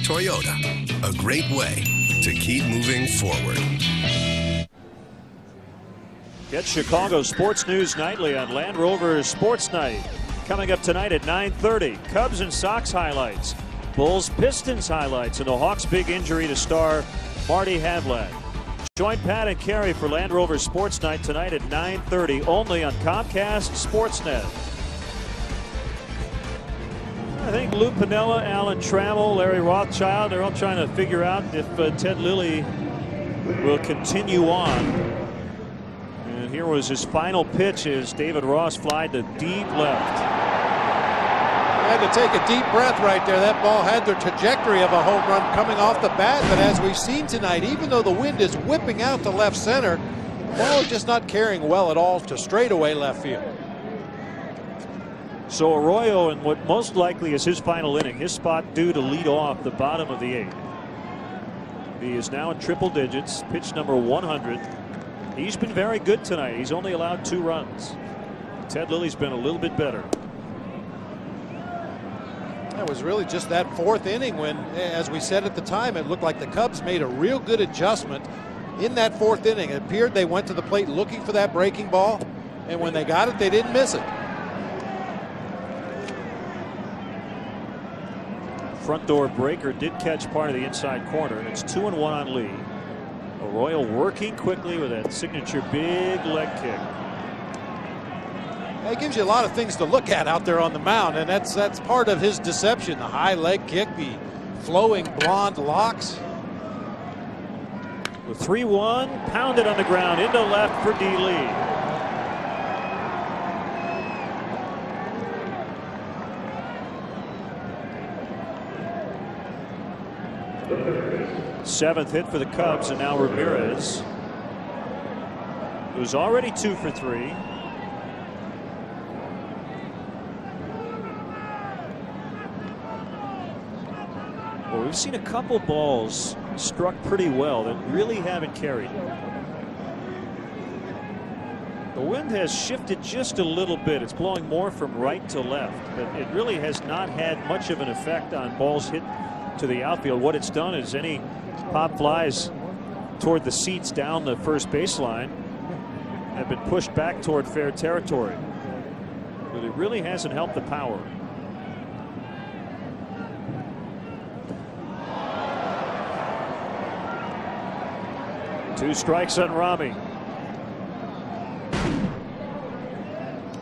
Toyota, a great way to keep moving forward. Get Chicago Sports News Nightly on Land Rover Sports Night. Coming up tonight at 9:30, Cubs and Sox highlights, Bulls Pistons highlights, and the Hawks' big injury to star Marty Havlat. Join Pat and Carey for Land Rover Sports Night tonight at 9:30, only on Comcast Sportsnet. I think Lou Piniella, Alan Trammell, Larry Rothschild, they're all trying to figure out if Ted Lilly will continue on. And here was his final pitch as David Ross flied to deep left. Had to take a deep breath right there. That ball had the trajectory of a home run coming off the bat, but as we've seen tonight, even though the wind is whipping out to left center, the ball is just not carrying well at all to straightaway left field. So Arroyo in what most likely is his final inning, his spot due to lead off the bottom of the 8th. He is now in triple digits, pitch number 100. He's been very good tonight. He's only allowed 2 runs. Ted Lilly's been a little bit better. That was really just that 4th inning when, as we said at the time, it looked like the Cubs made a real good adjustment in that 4th inning. It appeared they went to the plate looking for that breaking ball, and when they got it, they didn't miss it. Front door breaker did catch part of the inside corner, and it's 2-1 on Lee. Arroyo working quickly with that signature big leg kick. It gives you a lot of things to look at out there on the mound, and that's part of his deception. The high leg kick, the flowing blonde locks. The 3-1 pounded on the ground into left for D. Lee. Seventh hit for the Cubs, and now Ramirez, who's already 2 for 3. Well, we've seen a couple balls struck pretty well that really haven't carried. The wind has shifted just a little bit. It's blowing more from right to left, but it really has not had much of an effect on balls hit to the outfield. What it's done is any pop flies toward the seats down the first baseline have been pushed back toward fair territory, but it really hasn't helped the power. Two strikes on Rami.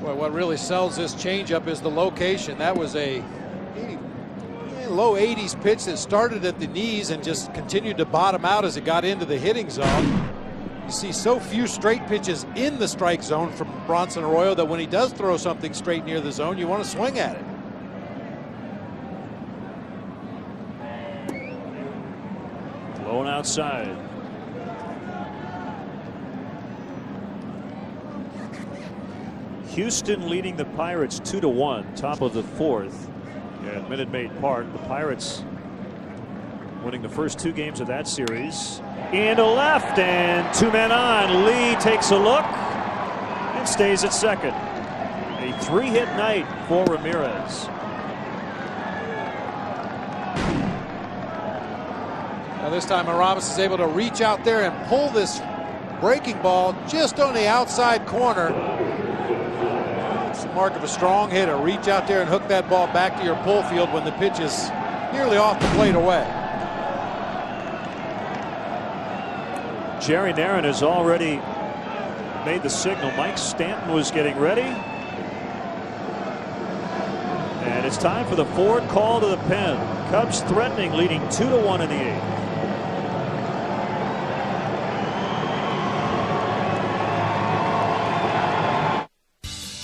Well, what really sells this changeup is the location. That was a low 80s pitch that started at the knees and just continued to bottom out as it got into the hitting zone. You see so few straight pitches in the strike zone from Bronson Arroyo that when he does throw something straight near the zone, you want to swing at it. Blown outside. Houston leading the Pirates 2-1, top of the 4th at Minute Maid Park. The Pirates winning the first 2 games of that series. Into left, and 2 men on. Lee takes a look and stays at second. A 3-hit night for Ramirez. Now this time Aramis is able to reach out there and pull this breaking ball just on the outside corner. It's the mark of a strong hitter. Reach out there and hook that ball back to your pull field when the pitch is nearly off the plate away. Jerry Narron has already made the signal. Mike Stanton was getting ready. And it's time for the forward call to the pen. Cubs threatening, leading 2-1 in the 8th.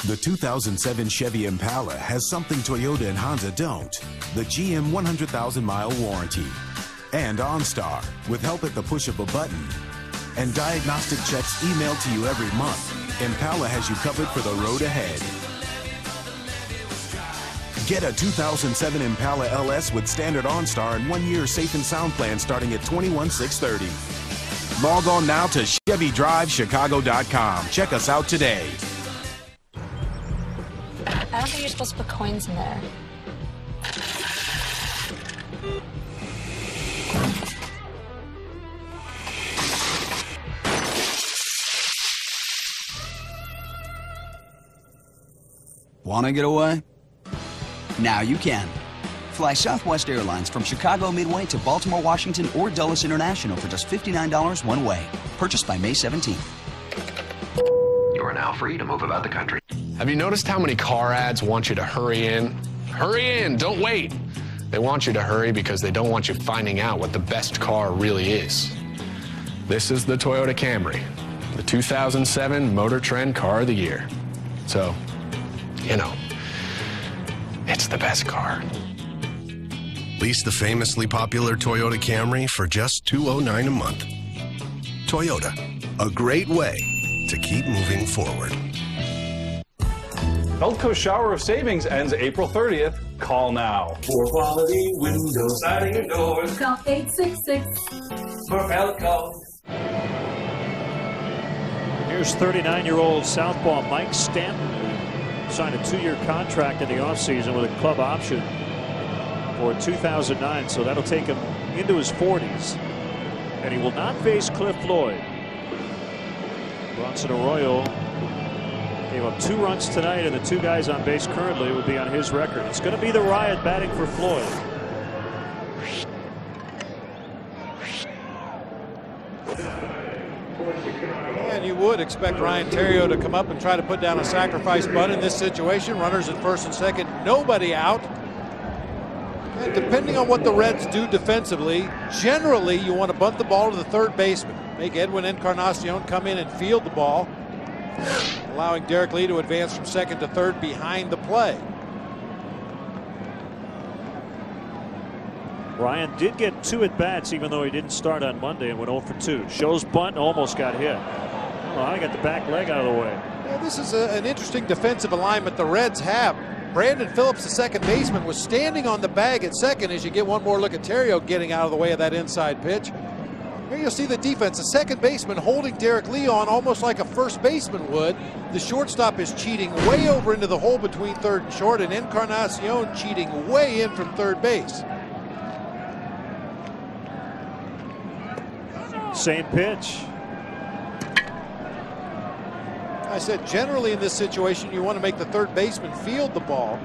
The 2007 Chevy Impala has something Toyota and Honda don't. The GM 100,000-mile warranty. And OnStar, with help at the push of a button. And diagnostic checks emailed to you every month. Impala has you covered for the road ahead. Get a 2007 Impala LS with standard OnStar and 1-year safe and sound plan starting at $21,630. Log on now to ChevyDriveChicago.com. Check us out today. I don't think you're supposed to put coins in there. Want to get away? Now you can. Fly Southwest Airlines from Chicago Midway to Baltimore, Washington, or Dulles International for just $59 one way. Purchased by May 17th. You are now free to move about the country. Have you noticed how many car ads want you to hurry in? Hurry in, don't wait. They want you to hurry because they don't want you finding out what the best car really is. This is the Toyota Camry, the 2007 Motor Trend Car of the Year. So, you know, it's the best car. Lease the famously popular Toyota Camry for just $209 a month. Toyota, a great way to keep moving forward. Gulf Coast Shower of Savings ends April 30th. Call now. For quality windows, siding, and doors, call 866 for Felco. Here's 39-year-old southpaw Mike Stanton, who signed a 2-year contract in the offseason with a club option for 2009, so that'll take him into his 40s. And he will not face Cliff Floyd. Bronson Arroyo gave up 2 runs tonight, and the 2 guys on base currently would be on his record. It's going to be the Riot batting for Floyd. And you would expect Ryan Theriot to come up and try to put down a sacrifice bunt in this situation. Runners at first and second, nobody out. And depending on what the Reds do defensively, generally you want to bunt the ball to the third baseman. Make Edwin Encarnacion come in and field the ball, allowing Derek Lee to advance from second to third behind the play. Ryan did get 2 at-bats, even though he didn't start on Monday, and went 0 for 2. Shows bunt, almost got hit. Oh, I got the back leg out of the way. Yeah, this is an interesting defensive alignment the Reds have. Brandon Phillips, the second baseman, was standing on the bag at second as you get one more look at Theriot getting out of the way of that inside pitch. Here you'll see the defense. The second baseman holding Derek Lee on almost like a first baseman would. The shortstop is cheating way over into the hole between third and short, and Encarnacion cheating way in from third base. Same pitch. I said generally in this situation you want to make the third baseman field the ball.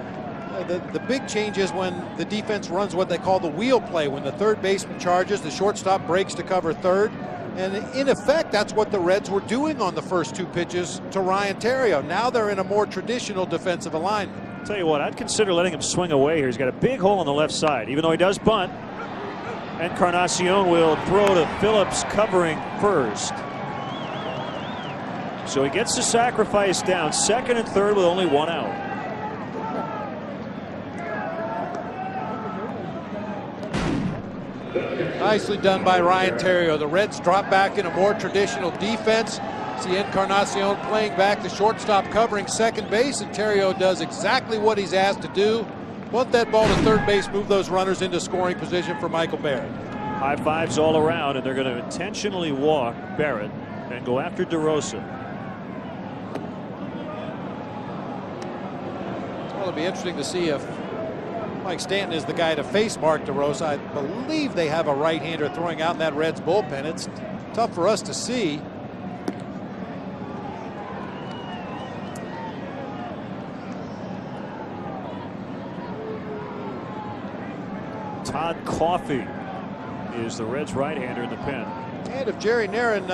The big change is when the defense runs what they call the wheel play. When the third baseman charges, the shortstop breaks to cover third. And in effect, that's what the Reds were doing on the first 2 pitches to Ryan Theriot. Now they're in a more traditional defensive alignment. I'll tell you what, I'd consider letting him swing away here. He's got a big hole on the left side, even though he does bunt. Encarnacion will throw to Phillips covering first. So he gets the sacrifice down, second and third with only 1 out. Nicely done by Ryan Theriot. The Reds drop back in a more traditional defense. See Encarnacion playing back, the shortstop covering second base, and Theriot does exactly what he's asked to do. Bunt that ball to third base, move those runners into scoring position for Michael Barrett. High fives all around, and they're going to intentionally walk Barrett and go after DeRosa. Well, it'll be interesting to see if Mike Stanton is the guy to face Mark DeRosa. I believe they have a right-hander throwing out in that Reds bullpen. It's tough for us to see. Todd Coffey is the Reds right-hander in the pen. And if Jerry Narron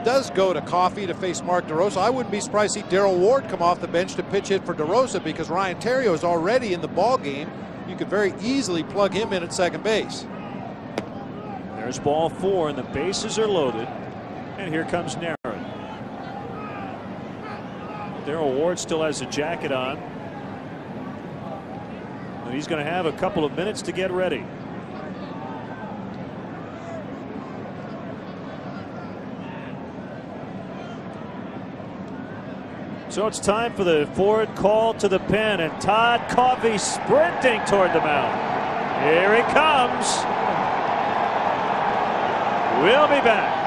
does go to Coffey to face Mark DeRosa, I wouldn't be surprised to see Darrell Ward come off the bench to pitch hit for DeRosa, because Ryan Theriot is already in the ball game. You could very easily plug him in at second base. There's ball 4, and the bases are loaded. And here comes Narron. Darrell Ward still has a jacket on. And he's going to have a couple of minutes to get ready. So it's time for the forward call to the pen, and Todd Coffey sprinting toward the mound. Here he comes. We'll be back.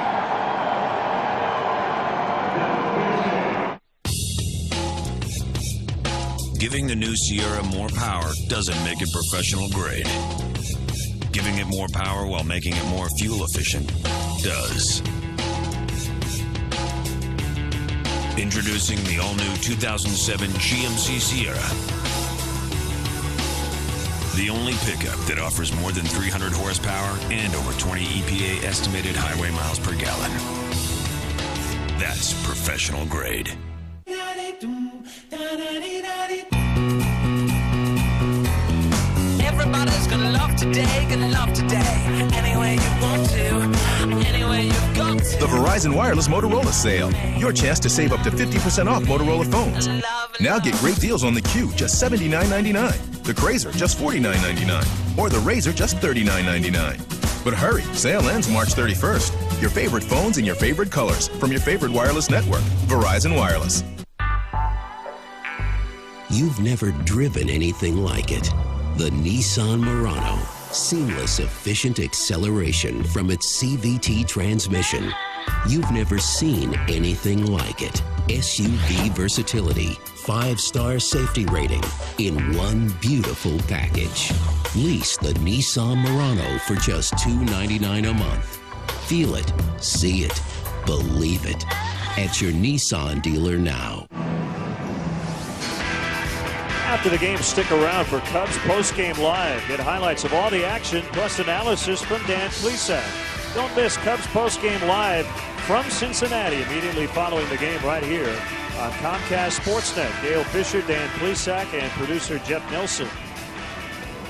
Giving the new Sierra more power doesn't make it professional grade. Giving it more power while making it more fuel efficient does. Introducing the all-new 2007 GMC Sierra. The only pickup that offers more than 300 horsepower and over 20 EPA estimated highway miles per gallon. That's professional grade. Everybody's gonna love today, any way you want to, any way you've got to. the Verizon Wireless Motorola sale. Your chance to save up to 50% off Motorola phones. Now get great deals on the Q, just $79.99. The Crazer, just $49.99. Or the Razr, just $39.99. But hurry, sale ends March 31st. Your favorite phones in your favorite colors from your favorite wireless network, Verizon Wireless. You've never driven anything like it. The Nissan Murano. Seamless, efficient acceleration from its CVT transmission. You've never seen anything like it. SUV versatility, 5-star safety rating in one beautiful package. Lease the Nissan Murano for just $299 a month. Feel it, see it, believe it. At your Nissan dealer now. After the game, stick around for Cubs Postgame Live. Get highlights of all the action, plus analysis from Dan Plesac. Don't miss Cubs Postgame Live from Cincinnati immediately following the game right here on Comcast Sportsnet. Dale Fisher, Dan Plesac, and producer Jeff Nelson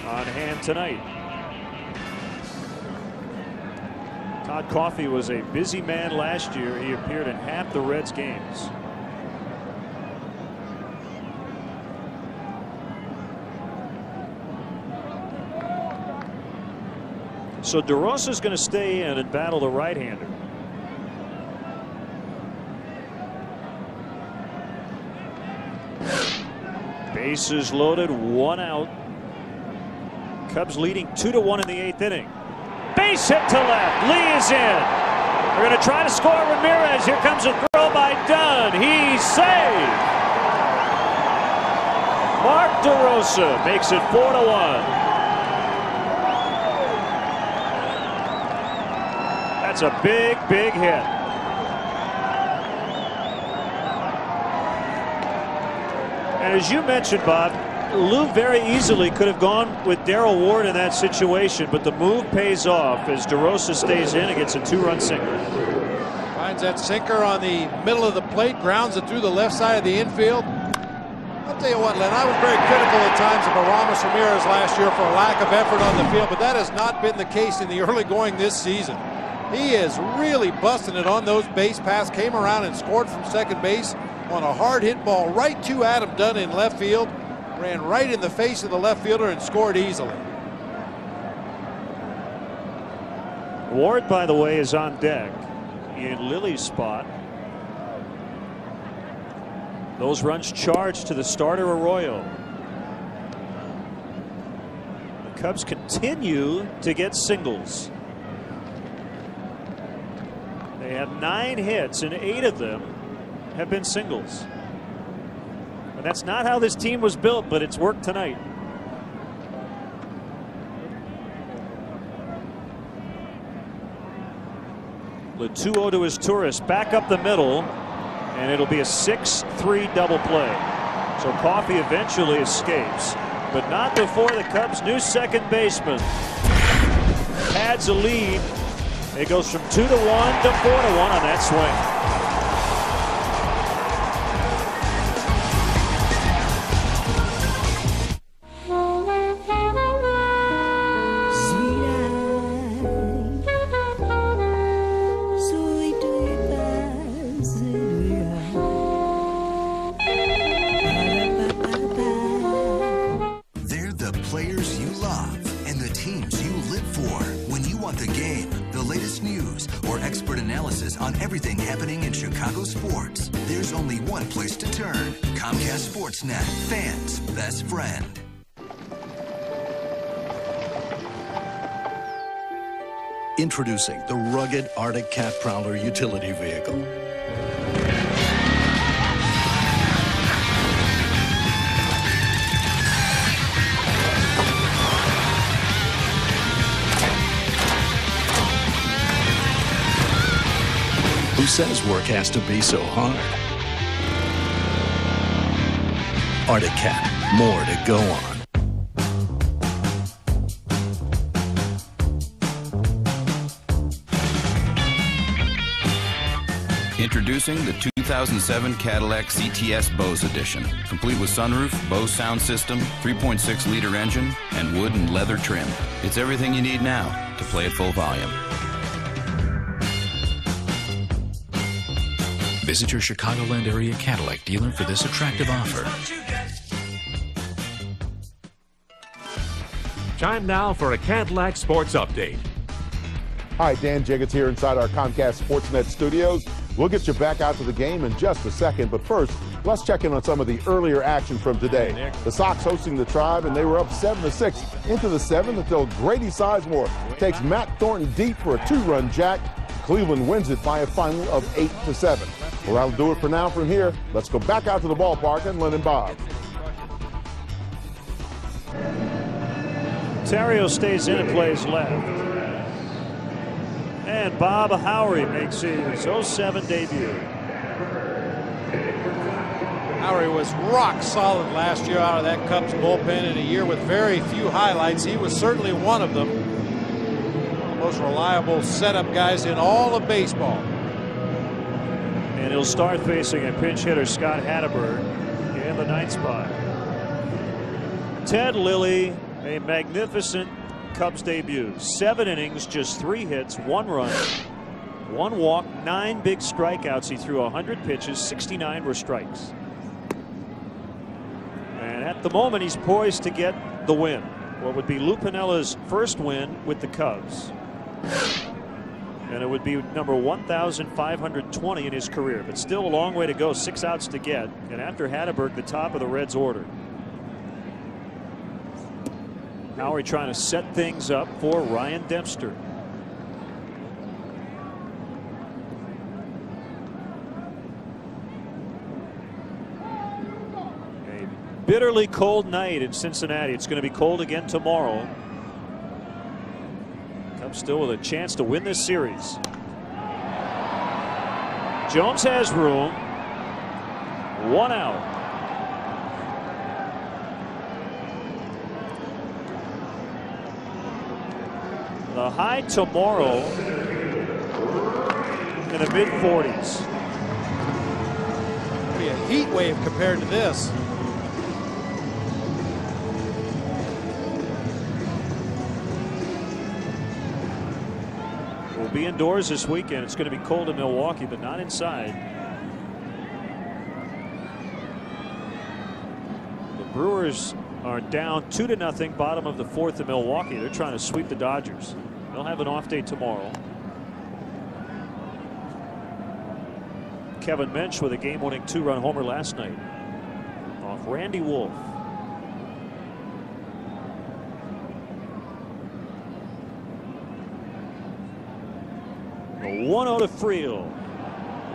on hand tonight. Todd Coffey was a busy man last year. He appeared in half the Reds games. So DeRosa's going to stay in and battle the right-hander. Bases loaded, 1 out. Cubs leading 2-1 in the 8th inning. Base hit to left. Lee is in. They're going to try to score Ramirez. Here comes a throw by Dunn. He's saved. Mark DeRosa makes it 4-1. That's a big, big hit. And as you mentioned, Bob, Lou very easily could have gone with Darrell Ward in that situation, but the move pays off as DeRosa stays in and gets a 2-run sinker. Finds that sinker on the middle of the plate, grounds it through the left side of the infield. I'll tell you what, Len, I was very critical at times of Aramis Ramirez last year for a lack of effort on the field, but that has not been the case in the early going this season. He is really busting it on those base paths. Came around and scored from second base on a hard hit ball right to Adam Dunn in left field. Ran right in the face of the left fielder and scored easily. Ward, by the way, is on deck in Lily's spot. Those runs charged to the starter Arroyo. The Cubs continue to get singles. They have 9 hits and 8 of them have been singles. And that's not how this team was built, but it's worked tonight. The 2-0 to his tourist, back up the middle, and it'll be a 6-3 double play. So Coffey eventually escapes, but not before the Cubs' new second baseman adds a lead. It goes from 2-1 to 4-1 on that swing. They're the players you love and the teams you live for. When you want the game, the latest news, or expert analysis on everything happening in Chicago sports, there's only one place to turn. Comcast Sportsnet, fans' best friend. Introducing the rugged Arctic Cat Prowler utility vehicle. Who says work has to be so hard? Arctic Cat, more to go on. Introducing the 2007 Cadillac CTS Bose Edition, complete with sunroof, Bose sound system, 3.6-liter engine, and wood and leather trim. It's everything you need now to play at full volume. Visit your Chicagoland area Cadillac dealer for this attractive offer. Time now for a Cadillac Sports Update. Hi, Dan Jiggets here inside our Comcast Sportsnet studios. We'll get you back out to the game in just a second, but first, let's check in on some of the earlier action from today. The Sox hosting the Tribe, and they were up 7-6 into the 7th until Grady Sizemore takes Matt Thornton deep for a 2-run jack. Cleveland wins it by a final of 8-7. Well, that'll do it for now. From here, let's go back out to the ballpark and Lynn and Bob. Terrio stays in and plays left. And Bob Howry makes his 07 debut. Howry was rock solid last year out of that Cubs bullpen in a year with very few highlights. He was certainly one of them. The most reliable setup guys in all of baseball. And he'll start facing a pinch hitter, Scott Hatteberg, in the 9th spot. Ted Lilly, a magnificent Cubs debut. 7 innings, just 3 hits, 1 run, 1 walk, 9 big strikeouts. He threw 100 pitches, 69 were strikes. And at the moment, he's poised to get the win. What would be Lou Piniella's first win with the Cubs. And it would be number 1,520 in his career, but still a long way to go. 6 outs to get, and after Hatteberg, the top of the Reds order. Howry trying to set things up for Ryan Dempster. A bitterly cold night in Cincinnati. It's going to be cold again tomorrow. Cubs still with a chance to win this series. Jones has room. 1 out. The high tomorrow in the mid-40s. Be a heat wave compared to this. We'll be indoors this weekend. It's going to be cold in Milwaukee, but not inside. The Brewers are down 2-0, bottom of the 4th in Milwaukee. They're trying to sweep the Dodgers. They'll have an off day tomorrow. Kevin Mensch with a game-winning 2-run homer last night off Randy Wolf. A 1-0 to Friel.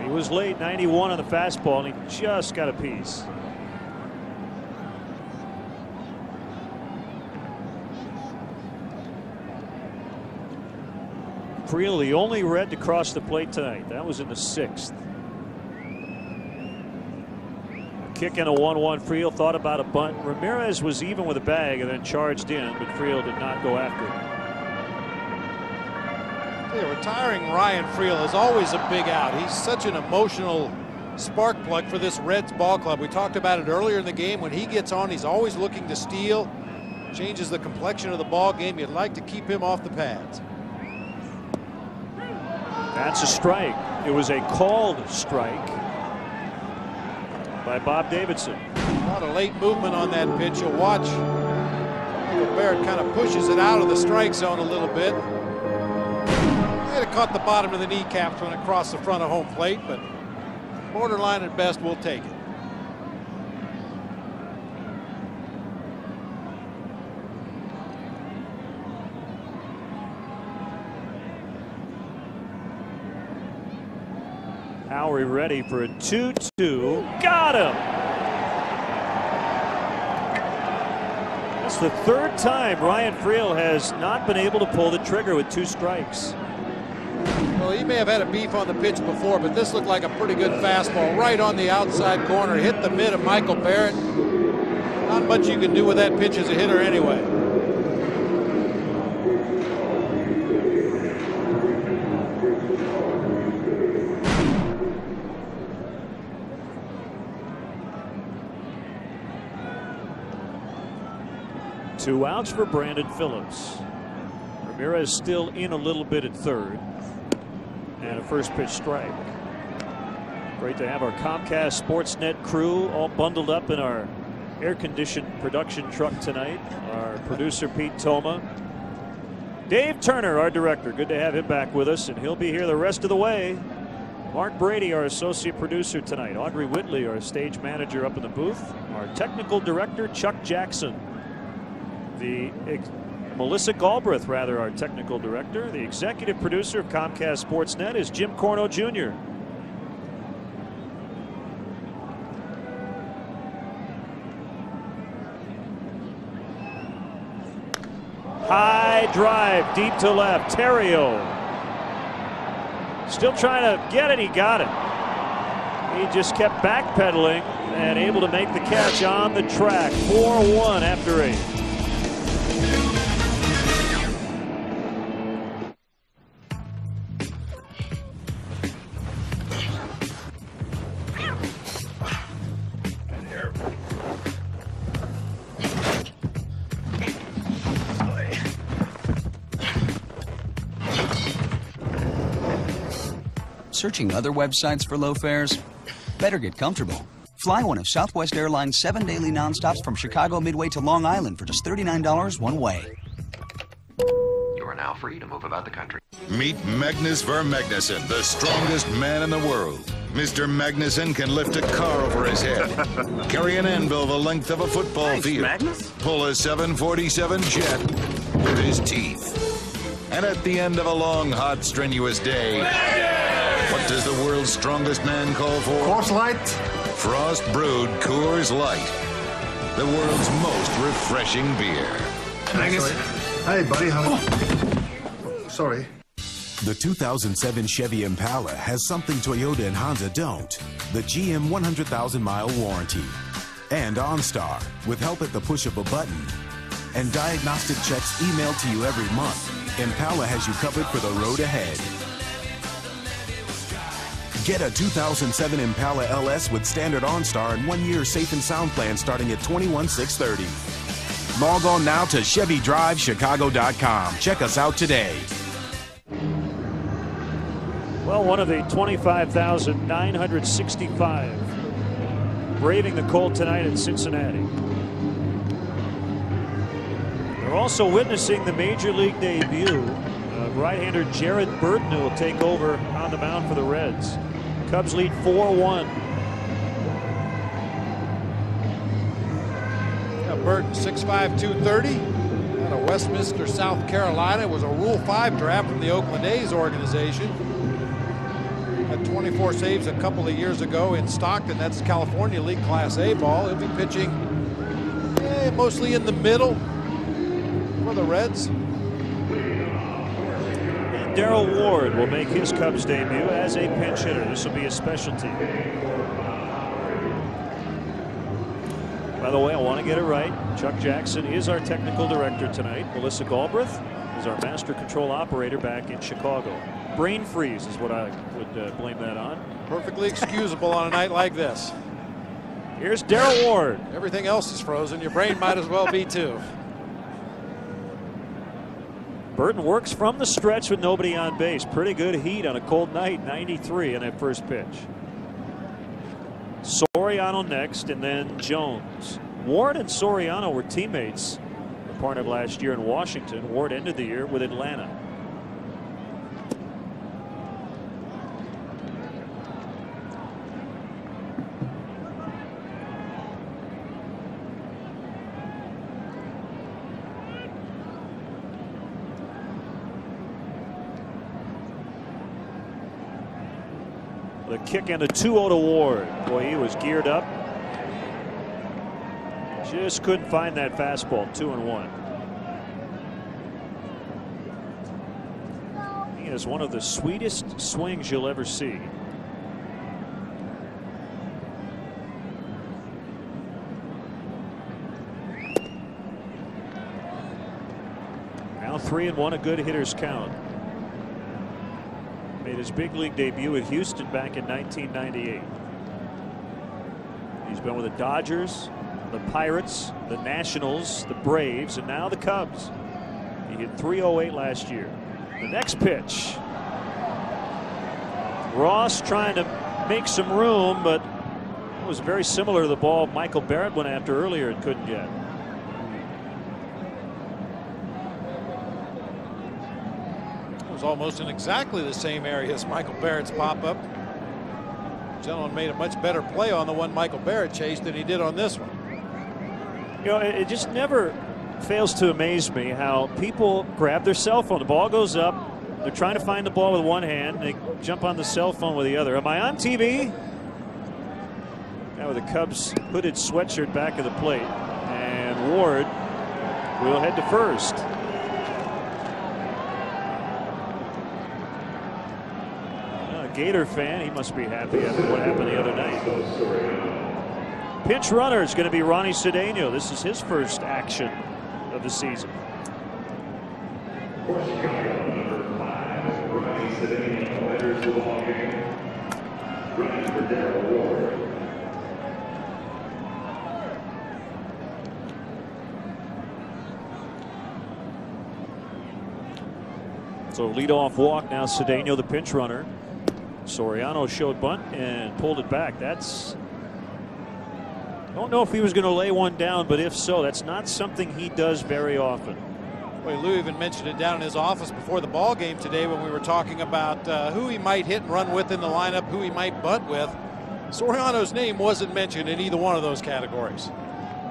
He was late, 91 on the fastball, and he just got a piece. Friel, the only Red to cross the plate tonight. That was in the 6th. Kick in a 1-1. Friel thought about a bunt. Ramirez was even with a bag and then charged in, but Friel did not go after it. Yeah, retiring Ryan Friel is always a big out. He's such an emotional spark plug for this Reds ball club. We talked about it earlier in the game. When he gets on, he's always looking to steal. Changes the complexion of the ball game. You'd like to keep him off the pads. That's a strike. It was a called strike by Bob Davidson. A lot of late movement on that pitch. You'll watch. Barrett kind of pushes it out of the strike zone a little bit. Might have caught the bottom of the kneecaps when it crossed the front of home plate, but borderline at best. We'll take it. Howry ready for a 2-2. Got him. That's the 3rd time Ryan Friel has not been able to pull the trigger with 2 strikes. Well, he may have had a beef on the pitch before, but this looked like a pretty good fastball right on the outside corner. Hit the mid of Michael Barrett. Not much you can do with that pitch as a hitter anyway. Two outs for Brandon Phillips. Ramirez still in a little bit at 3rd. And a first pitch strike. Great to have our Comcast Sportsnet crew all bundled up in our air-conditioned production truck tonight. Our producer Pete Toma. Dave Turner, our director. Good to have him back with us, and he'll be here the rest of the way. Mark Brady, our associate producer tonight. Audrey Whitley, our stage manager up in the booth. Our technical director, Chuck Jackson. Melissa Galbraith, rather, our technical director. The executive producer of Comcast Sportsnet is Jim Corno Jr. High drive, deep to left. Terrio still trying to get it. He got it. He just kept backpedaling and able to make the catch on the track. 4-1 after 8. Searching other websites for low fares? Better get comfortable. Fly one of Southwest Airlines' 7 daily nonstops from Chicago Midway to Long Island for just $39 one way. You are now free to move about the country. Meet Magnus Vermagnuson, the strongest man in the world. Mr. Magnuson can lift a car over his head, carry an anvil the length of a football field, Magnus? pull a 747 jet with his teeth. And at the end of a long, hot, strenuous day, what does the world's strongest man call for? Coors Light. Frost Brewed Coors Light. The world's most refreshing beer. Magnus. Hey, buddy. Sorry. The 2007 Chevy Impala has something Toyota and Honda don't. The GM 100,000-mile warranty. And OnStar, with help at the push of a button. And diagnostic checks emailed to you every month. Impala has you covered for the road ahead. Get a 2007 Impala LS with standard OnStar and 1-year safe and sound plan starting at $21,630. Log on now to ChevyDriveChicago.com. Check us out today. Well, one of the 25,965 braving the cold tonight in Cincinnati. They're also witnessing the Major League debut of right-hander Jared Burton, who will take over on the mound for the Reds. Cubs lead 4-1. Burton, 6'5", 230, out of Westminster, South Carolina. It was a Rule 5 draft from the Oakland A's organization. Had 24 saves a couple of years ago in Stockton. That's California League Class A ball. He'll be pitching mostly in the middle for the Reds. And Darrell Ward will make his Cubs debut as a pinch hitter. This will be a specialty. By the way, I want to get it right. Chuck Jackson is our technical director tonight. Melissa Galbraith is our master control operator back in Chicago. Brain freeze is what I would blame that on. Perfectly excusable on a night like this. Here's Darrell Ward. Everything else is frozen. Your brain might as well be too. Burton works from the stretch with nobody on base. Pretty good heat on a cold night. 93 in that first pitch. Soriano next, and then Jones. Ward and Soriano were teammates a part of last year in Washington. Ward ended the year with Atlanta. The kick and a 2-0 to Ward. Boy, he was geared up. Just couldn't find that fastball. 2-1. He has one of the sweetest swings you'll ever see. Now 3-1, a good hitter's count. Made his big league debut at Houston back in 1998. He's been with the Dodgers, the Pirates, the Nationals, the Braves, and now the Cubs. He hit .308 last year. The next pitch. Ross trying to make some room, but it was very similar to the ball Michael Barrett went after earlier and couldn't get. It was almost in exactly the same area as Michael Barrett's pop-up. Gentleman made a much better play on the one Michael Barrett chased than he did on this one. You know, it just never fails to amaze me how people grab their cell phone. The ball goes up. They're trying to find the ball with one hand. They jump on the cell phone with the other. Am I on TV? Now with the Cubs hooded sweatshirt back of the plate. And Ward will head to first. Gator fan, he must be happy after what happened the other night. Pinch runner is going to be Ronnie Cedeno. This is his first action of the season. So leadoff walk now. Cedeno, the pinch runner. Soriano showed bunt and pulled it back. That's, I don't know if he was going to lay one down, but if so, that's not something he does very often. Well, Lou even mentioned it down in his office before the ball game today when we were talking about who he might hit and run with in the lineup, who he might bunt with. Soriano's name wasn't mentioned in either one of those categories.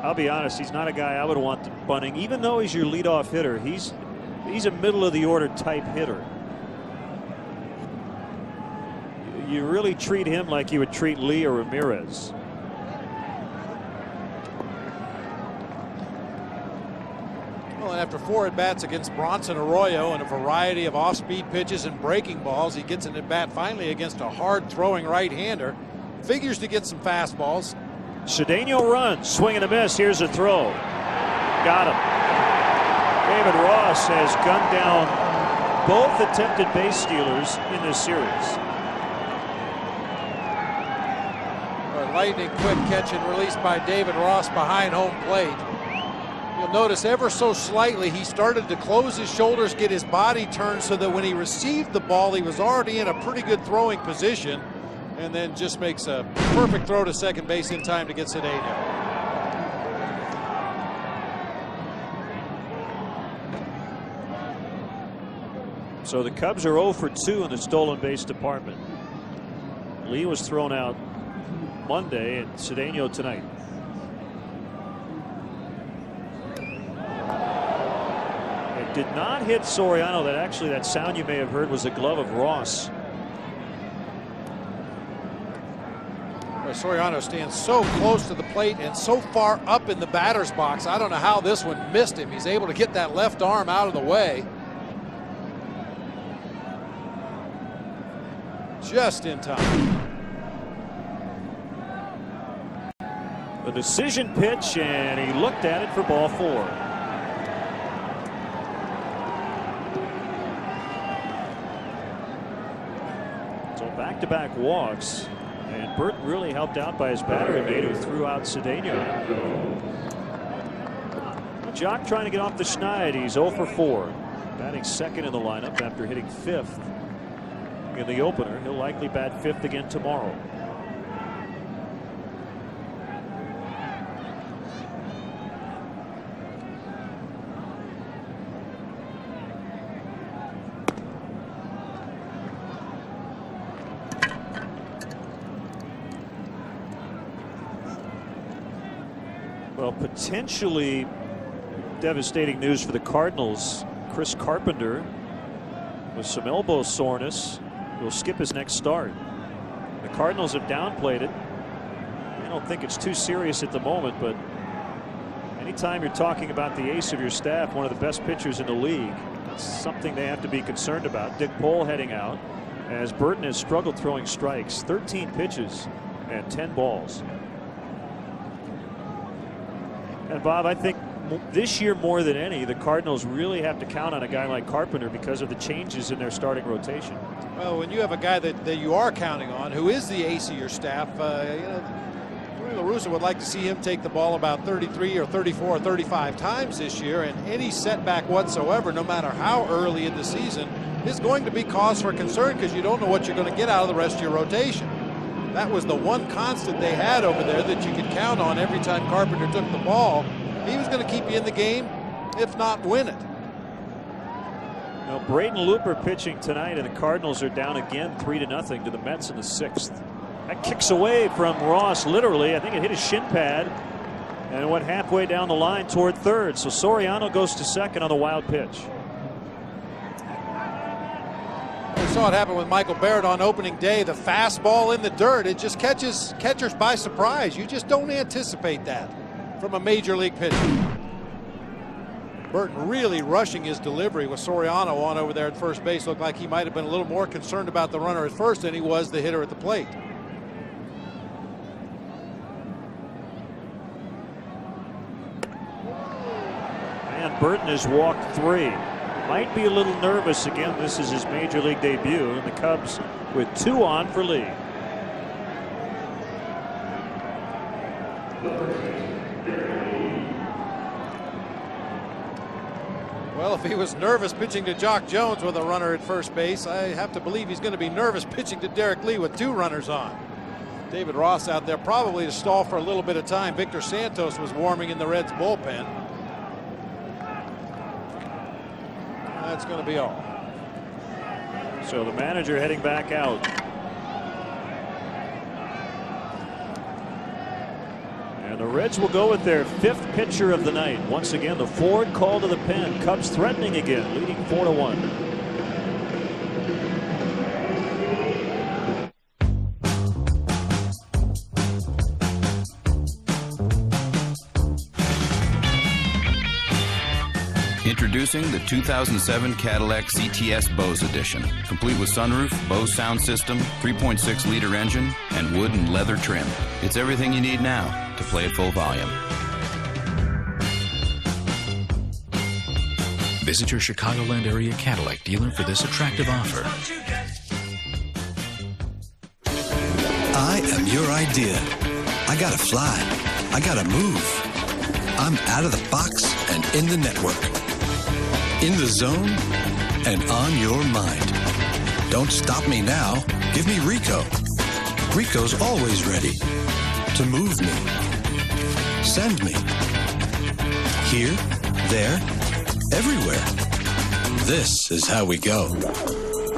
I'll be honest, he's not a guy I would want bunting, even though he's your leadoff hitter. He's a middle of the order type hitter. You really treat him like you would treat Lee or Ramirez. Well, and after 4 at-bats against Bronson Arroyo and a variety of off-speed pitches and breaking balls, he gets an at-bat finally against a hard-throwing right-hander. Figures to get some fastballs. Cedeno runs, swing and a miss. Here's a throw. Got him. David Ross has gunned down both attempted base stealers in this series. Lightning quick catch and release by David Ross behind home plate. You'll notice ever so slightly he started to close his shoulders, get his body turned so that when he received the ball he was already in a pretty good throwing position, and then just makes a perfect throw to second base in time to get Cedeno. So the Cubs are 0 for 2 in the stolen base department. Lee was thrown out Monday and Cedeno tonight. It did not hit Soriano. That sound you may have heard was a glove of Ross. Soriano stands so close to the plate and so far up in the batter's box. I don't know how this one missed him. He's able to get that left arm out of the way. Just in time. The decision pitch, and he looked at it for ball 4. So back-to-back walks, and Burton really helped out by his batter mate who threw out Cedeno. Jock trying to get off the schneid. He's 0 for 4. Batting second in the lineup after hitting 5th in the opener. He'll likely bat 5th again tomorrow. Well, potentially devastating news for the Cardinals. Chris Carpenter with some elbow soreness will skip his next start. The Cardinals have downplayed it. I don't think it's too serious at the moment, but anytime you're talking about the ace of your staff, one of the best pitchers in the league, it's something they have to be concerned about. Dick Pohl heading out as Burton has struggled throwing strikes. 13 pitches and 10 balls. And Bob, I think this year more than any, the Cardinals really have to count on a guy like Carpenter because of the changes in their starting rotation. Well, when you have a guy that you are counting on, who is the ace of your staff, La Russa would like to see him take the ball about 33 or 34 or 35 times this year, and any setback whatsoever, no matter how early in the season, is going to be cause for concern because you don't know what you're going to get out of the rest of your rotation. That was the one constant they had over there that you could count on every time Carpenter took the ball. He was going to keep you in the game, if not win it. Now, Braden Looper pitching tonight, and the Cardinals are down again 3-0 to the Mets in the 6th. That kicks away from Ross, literally. I think it hit his shin pad and it went halfway down the line toward third. So Soriano goes to second on the wild pitch. We saw it happen with Michael Barrett on opening day. The fastball in the dirt, it just catches catchers by surprise. You just don't anticipate that from a major league pitcher. Burton really rushing his delivery with Soriano on over there at first base. Looked like he might have been a little more concerned about the runner at first than he was the hitter at the plate. And Burton has walked 3. Might be a little nervous again. This is his major league debut, and the Cubs with 2 on for Lee. Well, if he was nervous pitching to Jock Jones with a runner at first base, I have to believe he's going to be nervous pitching to Derek Lee with 2 runners on. David Ross out there probably to stall for a little bit of time. Victor Santos was warming in the Reds bullpen. That's going to be all. So the manager heading back out. And the Reds will go with their 5th pitcher of the night. Once again, the Ford call to the pen. Cubs threatening again, leading 4-1. Introducing the 2007 Cadillac CTS Bose Edition, complete with sunroof, Bose sound system, 3.6-liter engine, and wood and leather trim. It's everything you need now to play at full volume. Visit your Chicagoland area Cadillac dealer for this attractive offer. I am your idea. I gotta fly. I gotta move. I'm out of the box and in the network. In the zone and on your mind. Don't stop me now. Give me Rico. Rico's always ready to move me. Send me. Here, there, everywhere. This is how we go.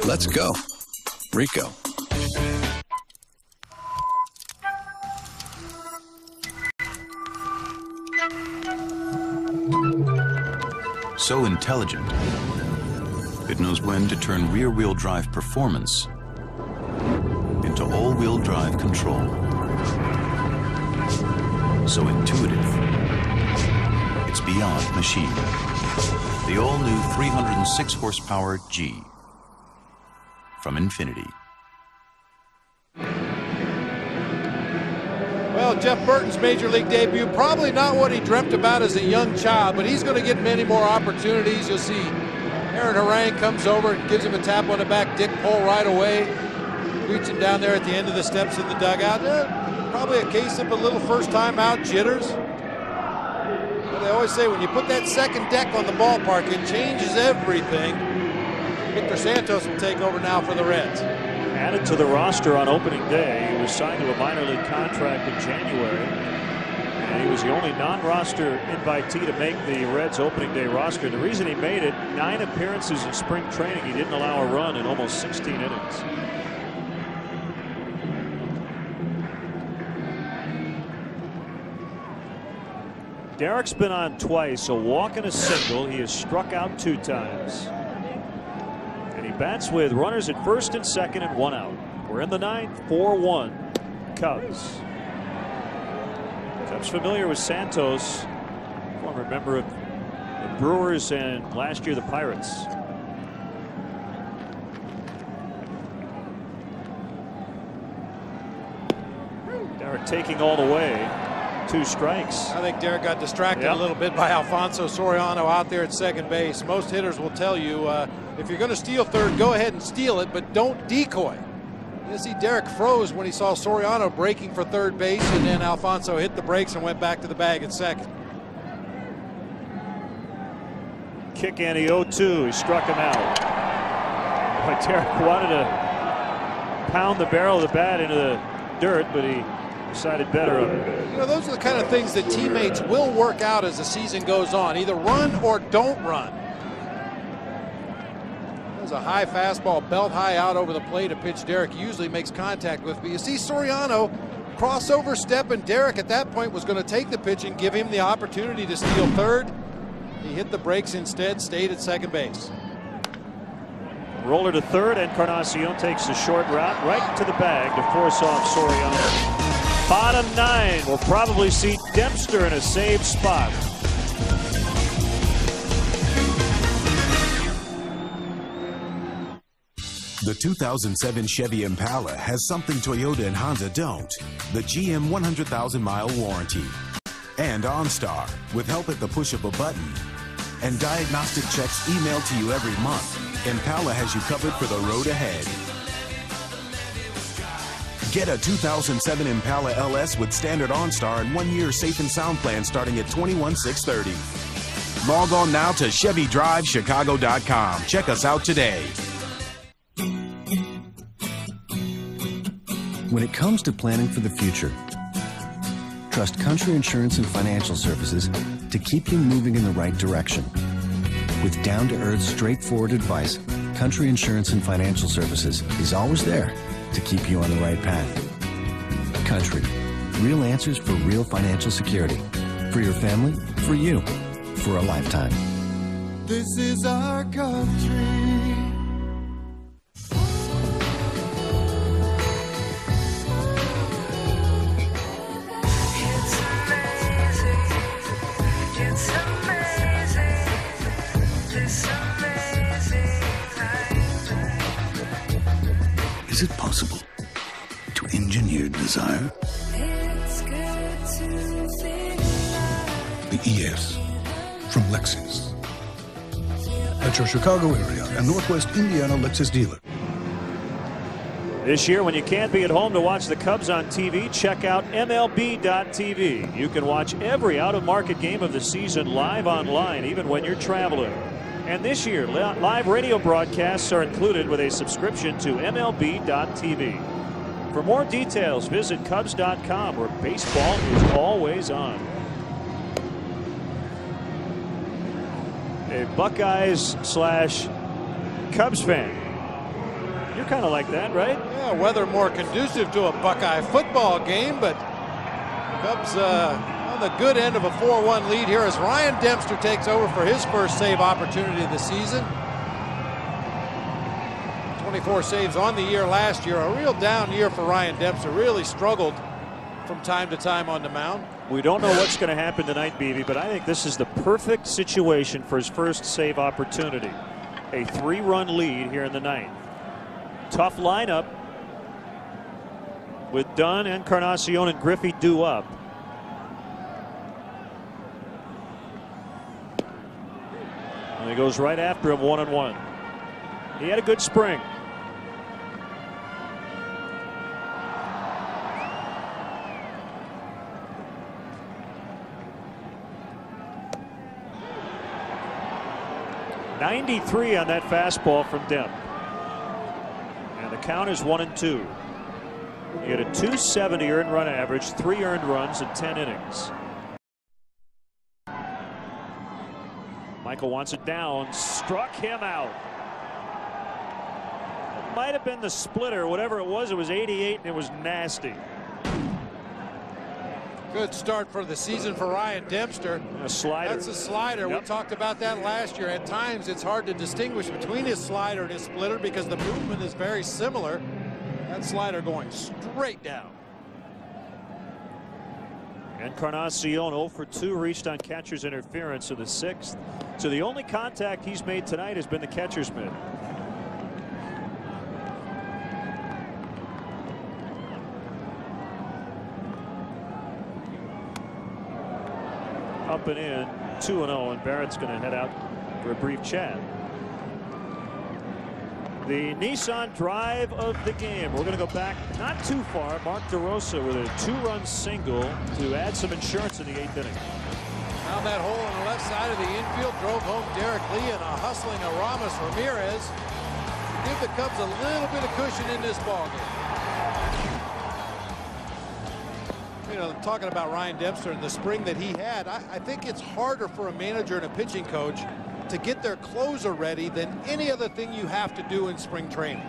Let's go. Rico. So intelligent, it knows when to turn rear-wheel drive performance into all-wheel drive control. So intuitive, it's beyond machine. The all-new 306 horsepower G from Infiniti. Well, Jeff Burton's major league debut, probably not what he dreamt about as a young child, but he's going to get many more opportunities. You'll see Aaron Harang comes over and gives him a tap on the back, Dick Pole right away, reaching down there at the end of the steps in the dugout. Probably a case of a little first time out jitters. But they always say when you put that second deck on the ballpark, it changes everything. Victor Santos will take over now for the Reds. Added to the roster on opening day. He was signed to a minor league contract in January, and he was the only non-roster invitee to make the Reds opening day roster. The reason he made it, 9 appearances in spring training. He didn't allow a run in almost 16 innings. Derek's been on twice, a walk and a single. He has struck out 2 times. And he bats with runners at first and second and 1 out. We're in the 9th, 4-1 Cubs. Cubs familiar with Santos, former member of the Brewers and last year the Pirates. Derek taking all the way. 2 strikes. I think Derek got distracted a little bit by Alfonso Soriano out there at second base. Most hitters will tell you if you're going to steal third, go ahead and steal it, but don't decoy. You see Derek froze when he saw Soriano breaking for third base, and then Alfonso hit the brakes and went back to the bag at second. Kick and he 0-2. He struck him out. But Derek wanted to pound the barrel of the bat into the dirt, but he decided better of it. You know, those are the kind of things that teammates will work out as the season goes on. Either run or don't run. There's a high fastball, belt high out over the plate, a pitch Derek usually makes contact with. But you see Soriano crossover step, and Derek at that point was going to take the pitch and give him the opportunity to steal third. He hit the brakes instead, stayed at second base. Roller to third, Encarnacion takes the short route right to the bag to force off Soriano. Bottom 9 will probably see Dempster in a safe spot. The 2007 Chevy Impala has something Toyota and Honda don't. The GM 100,000-mile warranty. And OnStar, with help at the push of a button. And diagnostic checks emailed to you every month. Impala has you covered for the road ahead. Get a 2007 Impala LS with standard OnStar and 1-year safe and sound plan starting at $21,630. Log on now to ChevyDriveChicago.com. Check us out today. When it comes to planning for the future, trust Country Insurance and Financial Services to keep you moving in the right direction. With down-to-earth, straightforward advice, Country Insurance and Financial Services is always there to keep you on the right path. Country, real answers for real financial security. For your family, for you, for a lifetime. This is our country. Is it possible to engineer desire? The ES from Lexus. At your Chicago area and Northwest Indiana Lexus dealer. This year, when you can't be at home to watch the Cubs on TV, check out MLB.tv. You can watch every out-of-market game of the season live online, even when you're traveling. And this year, live radio broadcasts are included with a subscription to MLB.tv. For more details, visit Cubs.com, where baseball is always on. A Buckeyes/Cubs fan. You're kind of like that, right? Yeah, weather more conducive to a Buckeye football game, but Cubs on the good end of a 4-1 lead here as Ryan Dempster takes over for his first save opportunity of the season. 24 saves on the year last year. A real down year for Ryan Dempster. Really struggled from time to time on the mound. We don't know what's going to happen tonight, BB, but I think this is the perfect situation for his first save opportunity. A 3-run lead here in the ninth. Tough lineup with Dunn, Encarnacion, and Griffey due up. And he goes right after him, 1-1. He had a good spring. .93 on that fastball from Demp. And the count is 1-2. He had a .270 earned run average, 3 earned runs in 10 innings. Michael wants it down, struck him out. It might have been the splitter, whatever it was 88, and it was nasty. Good start for the season for Ryan Dempster. A slider. That's a slider. Yep. We talked about that last year. At times it's hard to distinguish between his slider and his splitter because the movement is very similar. That slider going straight down. Encarnacion 0 for 2 reached on catcher's interference in the 6th. So the only contact he's made tonight has been the catcher's mitt. Up and in, 2-0, and Barrett's going to head out for a brief chat. The Nissan drive of the game. We're going to go back not too far. Mark DeRosa with a 2-run single to add some insurance in the 8th inning. Found that hole on the left side of the infield, drove home Derek Lee, and a hustling Aramis Ramirez give the Cubs a little bit of cushion in this ballgame. talking about Ryan Dempster and the spring that he had, I think it's harder for a manager and a pitching coach to get their closer ready than any other thing you have to do in spring training.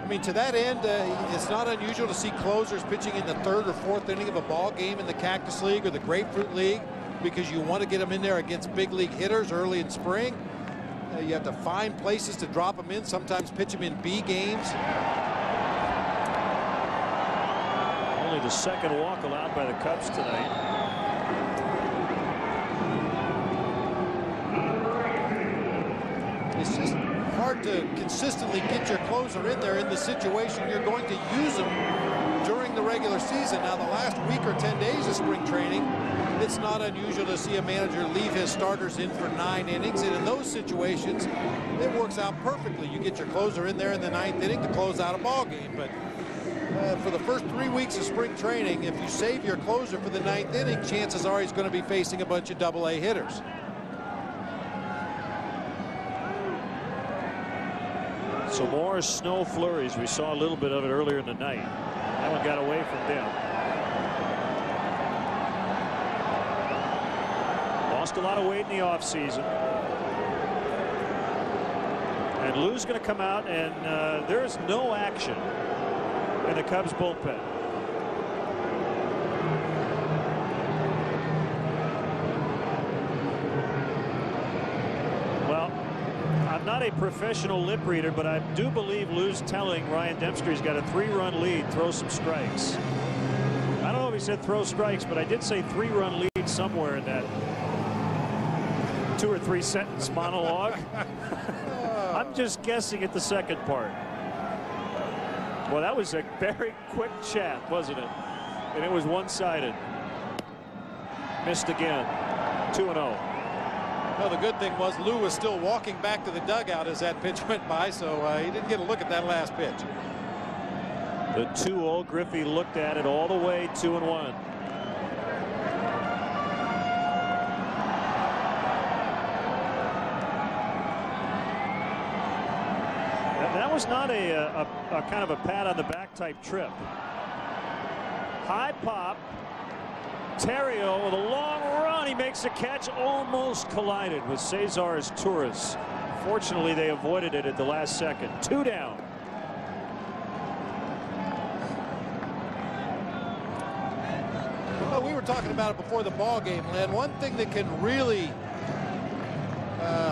I mean, to that end, it's not unusual to see closers pitching in the 3rd or 4th inning of a ball game in the Cactus League or the Grapefruit League because you want to get them in there against big league hitters early in spring. You have to find places to drop them in, sometimes pitch them in B games. Only the 2nd walk allowed by the Cubs tonight. It's just hard to consistently get your closer in there in the situation you're going to use them during the regular season. Now, the last week or 10 days of spring training, it's not unusual to see a manager leave his starters in for 9 innings, and in those situations, it works out perfectly. You get your closer in there in the 9th inning to close out a ball game. But for the first 3 weeks of spring training, if you save your closer for the 9th inning, chances are he's going to be facing a bunch of AA hitters. So more snow flurries. We saw a little bit of it earlier in the night. That one got away from them. Lost a lot of weight in the offseason. And Lou's going to come out, and there's no action in the Cubs bullpen. I'm not a professional lip reader, but I do believe Lou's telling Ryan Dempster he's got a 3-run lead, throw some strikes. I don't know if he said throw strikes, but I did say 3-run lead somewhere in that 2 or 3 sentence monologue. I'm just guessing at the second part. Well, that was a very quick chat, wasn't it? And it was one-sided. Missed again. 2-0. Well, the good thing was Lou was still walking back to the dugout as that pitch went by, so he didn't get a look at that last pitch. The 2-0, Griffey looked at it all the way, 2-1. That was not a kind of a pat on the back type trip. High pop. Terrio with a long run. He makes a catch, almost collided with Cesar's Torres. Fortunately, they avoided it at the last second. 2 down. Well, we were talking about it before the ball game, Len. One thing that can really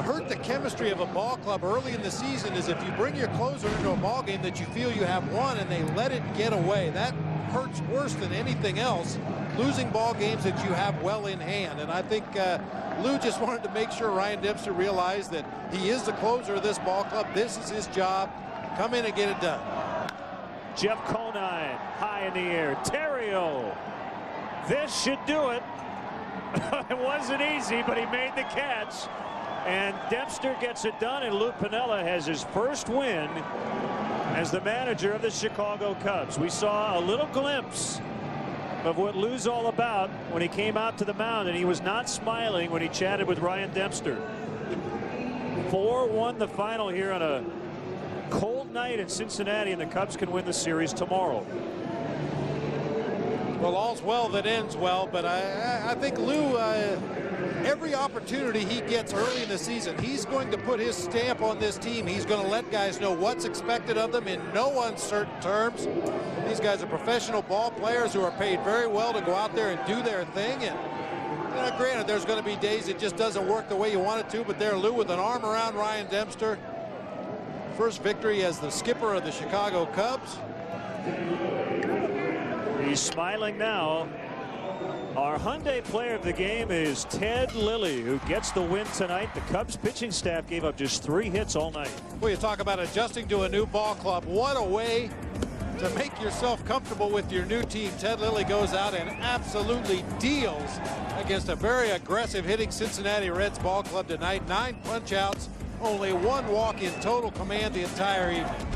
hurt the chemistry of a ball club early in the season is if you bring your closer into a ball game that you feel you have won and they let it get away. That hurts worse than anything else. Losing ball games that you have well in hand. And I think Lou just wanted to make sure Ryan Dempster realized that he is the closer of this ball club. This is his job. Come in and get it done. Jeff Conine high in the air. Terrio. This should do it. It wasn't easy, but he made the catch. And Dempster gets it done, and Lou Piniella has his first win as the manager of the Chicago Cubs. We saw a little glimpse of what Lou's all about when he came out to the mound, and he was not smiling when he chatted with Ryan Dempster. 4-1 the final here on a cold night in Cincinnati, and the Cubs can win the series tomorrow. Well, all's well that ends well, but I think Lou, every opportunity he gets early in the season, he's going to put his stamp on this team. He's going to let guys know what's expected of them in no uncertain terms. These guys are professional ball players who are paid very well to go out there and do their thing. And granted, there's going to be days it just doesn't work the way you want it to, but there Lou with an arm around Ryan Dempster. First victory as the skipper of the Chicago Cubs. He's smiling now. Our Hyundai player of the game is Ted Lilly, who gets the win tonight. The Cubs pitching staff gave up just 3 hits all night. Well, you talk about adjusting to a new ball club. What a way to make yourself comfortable with your new team. Ted Lilly goes out and absolutely deals against a very aggressive hitting Cincinnati Reds ball club tonight. 9 punch outs, only 1 walk in total command the entire evening.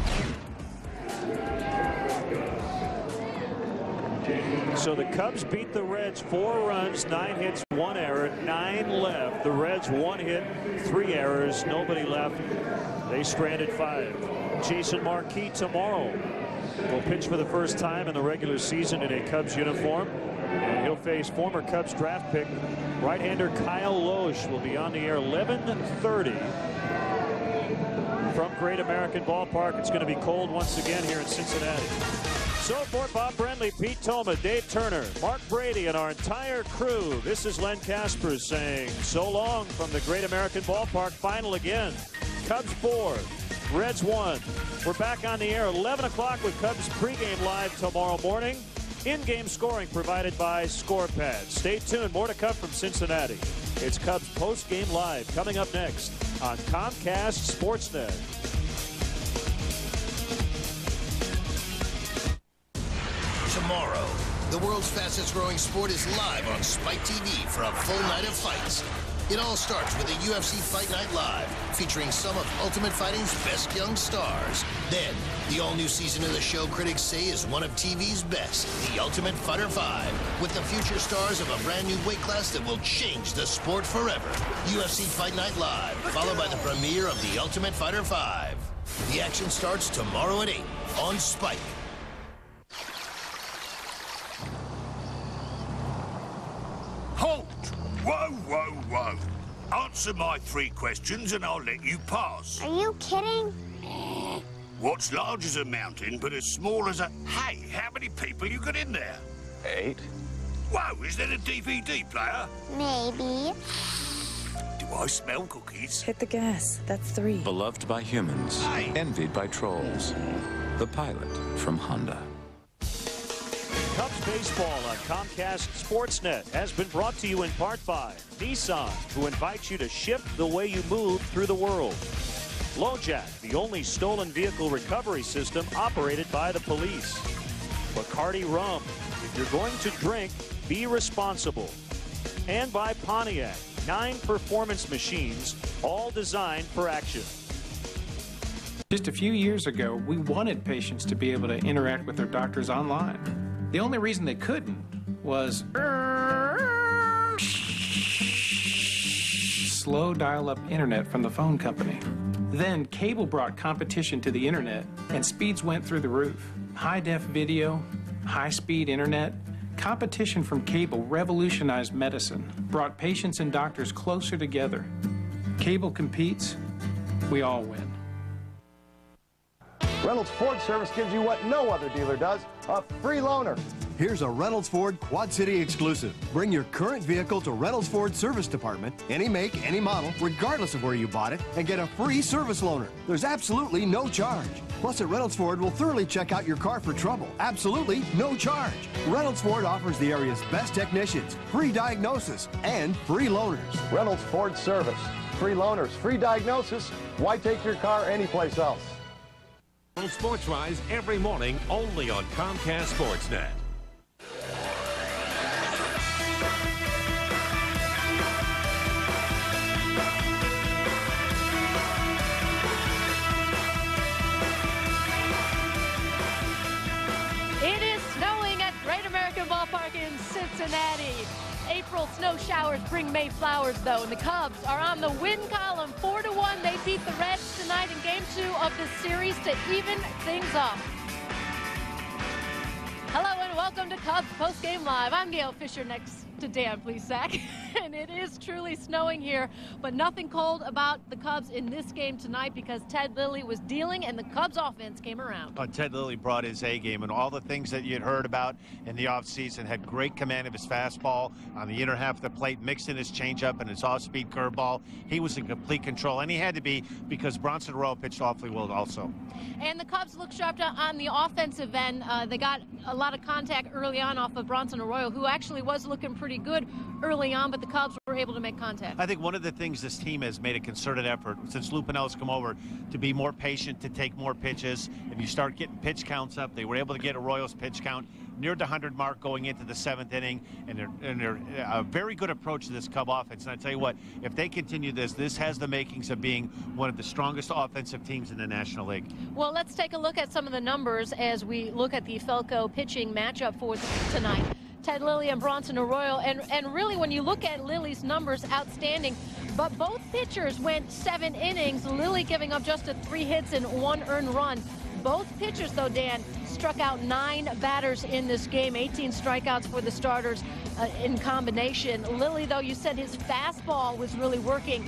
So the Cubs beat the Reds 4 runs, 9 hits, 1 error, 9 left. The Reds 1 hit, 3 errors, nobody left. They stranded 5. Jason Marquis tomorrow. will pitch for the first time in the regular season in a Cubs uniform. And he'll face former Cubs draft pick right-hander Kyle Loesch. Will be on the air 11:30 from Great American Ballpark. It's going to be cold once again here in Cincinnati. So for Bob Brenly, Pete Toma, Dave Turner, Mark Brady, and our entire crew, this is Len Kaspers saying so long from the Great American Ballpark. Final again. Cubs 4, Reds 1. We're back on the air 11 o'clock with Cubs pregame live tomorrow morning. In-game scoring provided by ScorePad. Stay tuned. More to come from Cincinnati. It's Cubs postgame live coming up next on Comcast Sportsnet. Tomorrow, the world's fastest growing sport is live on Spike TV for a full night of fights. It all starts with a UFC Fight Night Live, featuring some of Ultimate Fighting's best young stars. Then, the all-new season of the show critics say is one of TV's best, The Ultimate Fighter 5, with the future stars of a brand new weight class that will change the sport forever. UFC Fight Night Live, followed by the premiere of The Ultimate Fighter 5. The action starts tomorrow at 8 on Spike. Halt! Whoa, whoa, whoa. Answer my 3 questions and I'll let you pass. Are you kidding? What's large as a mountain but as small as a... Hey, how many people you got in there? 8. Whoa, is that a DVD player? Maybe. Do I smell cookies? Hit the gas. That's 3. Beloved by humans, envied by trolls. The pilot from Honda. Cubs baseball on Comcast Sportsnet has been brought to you in part by Nissan, who invites you to shift the way you move through the world. LoJack, the only stolen vehicle recovery system operated by the police. Bacardi Rum, if you're going to drink, be responsible. And by Pontiac, 9 performance machines, all designed for action. Just a few years ago, we wanted patients to be able to interact with their doctors online. The only reason they couldn't was slow dial-up internet from the phone company. Then cable brought competition to the internet, and speeds went through the roof. High-def video, high-speed internet. Competition from cable revolutionized medicine, brought patients and doctors closer together. Cable competes, we all win. Reynolds Ford service gives you what no other dealer does, a free loaner. Here's a Reynolds Ford Quad City exclusive. Bring your current vehicle to Reynolds Ford Service Department, any make, any model, regardless of where you bought it, and get a free service loaner. There's absolutely no charge. Plus, at Reynolds Ford, we'll thoroughly check out your car for trouble. Absolutely no charge. Reynolds Ford offers the area's best technicians, free diagnosis, and free loaners. Reynolds Ford service, free loaners, free diagnosis. Why take your car anyplace else? Sports Rise every morning only on Comcast Sportsnet. It is snowing at Great American Ballpark in Cincinnati. April snow showers bring May flowers, though, and the Cubs are on the win column 4-1. They beat the Reds tonight in Game 2 of the series to even things up. Hello and welcome to Cubs Postgame Live. I'm Gail Fisher, next to Dan Plesac. And it is truly snowing here, but nothing cold about the Cubs in this game tonight because Ted Lilly was dealing and the Cubs offense came around. Ted Lilly brought his A game and all the things that you'd heard about in the offseason. Had great command of his fastball on the inner half of the plate, mixed in his changeup and his off-speed curveball. He was in complete control, and he had to be because Bronson Arroyo pitched awfully well also. And the Cubs looked sharp on the offensive end. They got a lot of contact early on off of Bronson Arroyo, who actually was looking pretty good early on, but the Cubs were able to make contact. I think one of the things this team has made a concerted effort since Lou Piniella has come over to be more patient, to take more pitches. If you start getting pitch counts up, they were able to get Arroyo's pitch count near the 100 mark going into the 7th inning, and they're a very good approach to this Cub offense. And I tell you what, if they continue this has the makings of being one of the strongest offensive teams in the National League. Well, let's take a look at some of the numbers as we look at the Felco pitching matchup for tonight. Ted Lilly and Bronson Arroyo, and really when you look at Lilly's numbers, outstanding, but both pitchers went 7 innings, Lilly giving up just 3 hits and 1 earned run. Both pitchers, though, Dan, struck out 9 batters in this game, 18 strikeouts for the starters in combination. Lilly, though, you said his fastball was really working.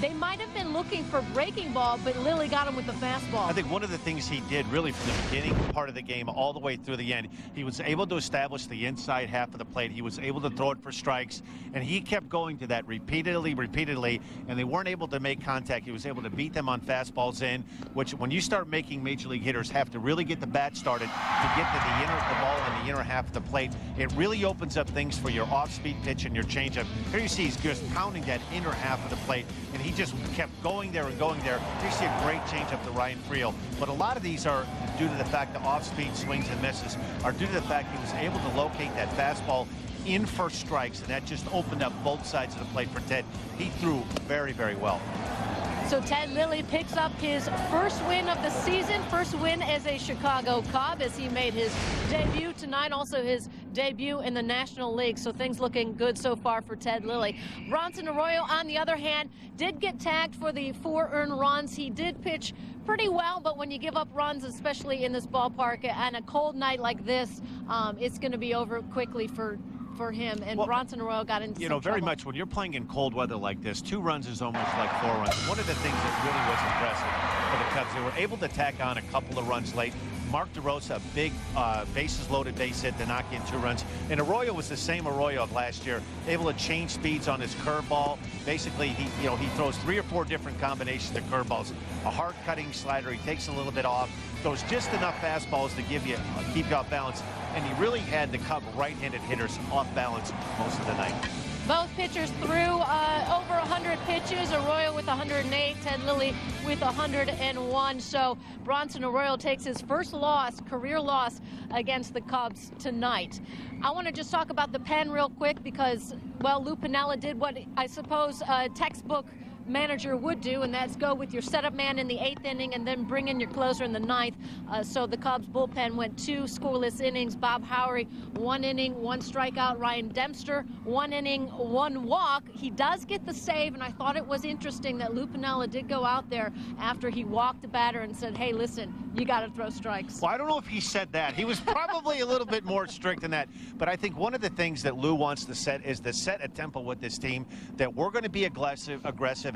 They might have been looking for breaking ball, but Lilly got him with the fastball. I think one of the things he did really from the beginning part of the game all the way through the end, he was able to establish the inside half of the plate. He was able to throw it for strikes, and he kept going to that repeatedly, and they weren't able to make contact. He was able to beat them on fastballs in, which when you start making major league hitters have to really get the bat started to get to the ball in the inner half of the plate, it really opens up things for your off-speed pitch and your changeup. Here you see he's just pounding that inner half of the plate, and he just kept going there and going there. Here you see a great changeup to Ryan Friel, but a lot of these are due to the fact the off-speed swings and misses are due to the fact he was able to locate that fastball in for strikes, and that just opened up both sides of the plate for Ted. He threw very, very well. So Ted Lilly picks up his first win of the season, first win as a Chicago Cub as he made his debut tonight, also his debut in the National League. So things looking good so far for Ted Lilly. Bronson Arroyo, on the other hand, did get tagged for the 4 earned runs. He did pitch pretty well, but when you give up runs, especially in this ballpark on a cold night like this, it's going to be over quickly for him, and Bronson Arroyo got into some very trouble. much when you're playing in cold weather like this, 2 runs is almost like 4 runs. One of the things that really was impressive for the Cubs, they were able to tack on a couple of runs late. Mark DeRosa, a big bases-loaded base hit to knock in 2 runs. And Arroyo was the same Arroyo of last year, able to change speeds on his curveball. Basically, he throws 3 or 4 different combinations of curveballs. A hard-cutting slider, he takes a little bit off, throws just enough fastballs to keep you off balance. And he really had the Cub right-handed hitters off balance most of the night. Both pitchers threw over 100 pitches. Arroyo with 108, Ted Lilly with 101. So Bronson Arroyo takes his first loss, career loss, against the Cubs tonight. I want to just talk about the pen real quick because, well, Lou Piniella did what I suppose a textbook manager would do, and that's go with your setup man in the 8th inning and then bring in your closer in the 9th. So the Cubs bullpen went 2 scoreless innings. Bob Howery, 1 inning, 1 strikeout. Ryan Dempster, 1 inning, 1 walk. He does get the save, and I thought it was interesting that Lou Piniella did go out there after he walked the batter and said, hey, listen, you got to throw strikes. Well, I don't know if he said that. He was probably a little bit more strict than that. But I think one of the things that Lou wants to set is to set a tempo with this team that we're going to be aggressive,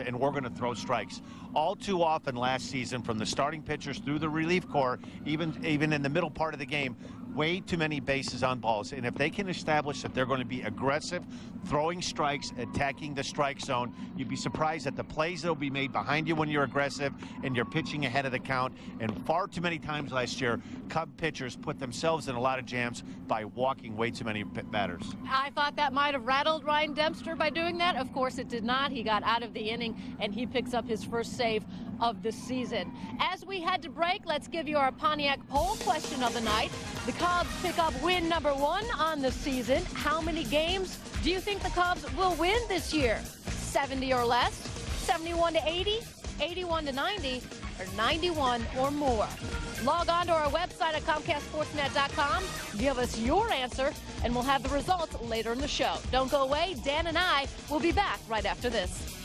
and we're going to throw strikes. All too often last season, from the starting pitchers through the relief corps, even in the middle part of the game, way too many bases on balls. And if they can establish that they're going to be aggressive, throwing strikes, attacking the strike zone, you'd be surprised at the plays that will be made behind you when you're aggressive and you're pitching ahead of the count. And far too many times last year, Cub pitchers put themselves in a lot of jams by walking way too many batters. I thought that might have rattled Ryan Dempster by doing that. Of course, it did not. He got out of the inning, and he picks up his first save of the season. As we head to break, let's give you our Pontiac poll question of the night. The Cubs pick up win number 1 on the season. How many games do you think the Cubs will win this year? 70 or less, 71 to 80, 81 to 90, or 91 or more? Log on to our website at ComcastSportsNet.com. Give us your answer, and we'll have the results later in the show. Don't go away. Dan and I will be back right after this.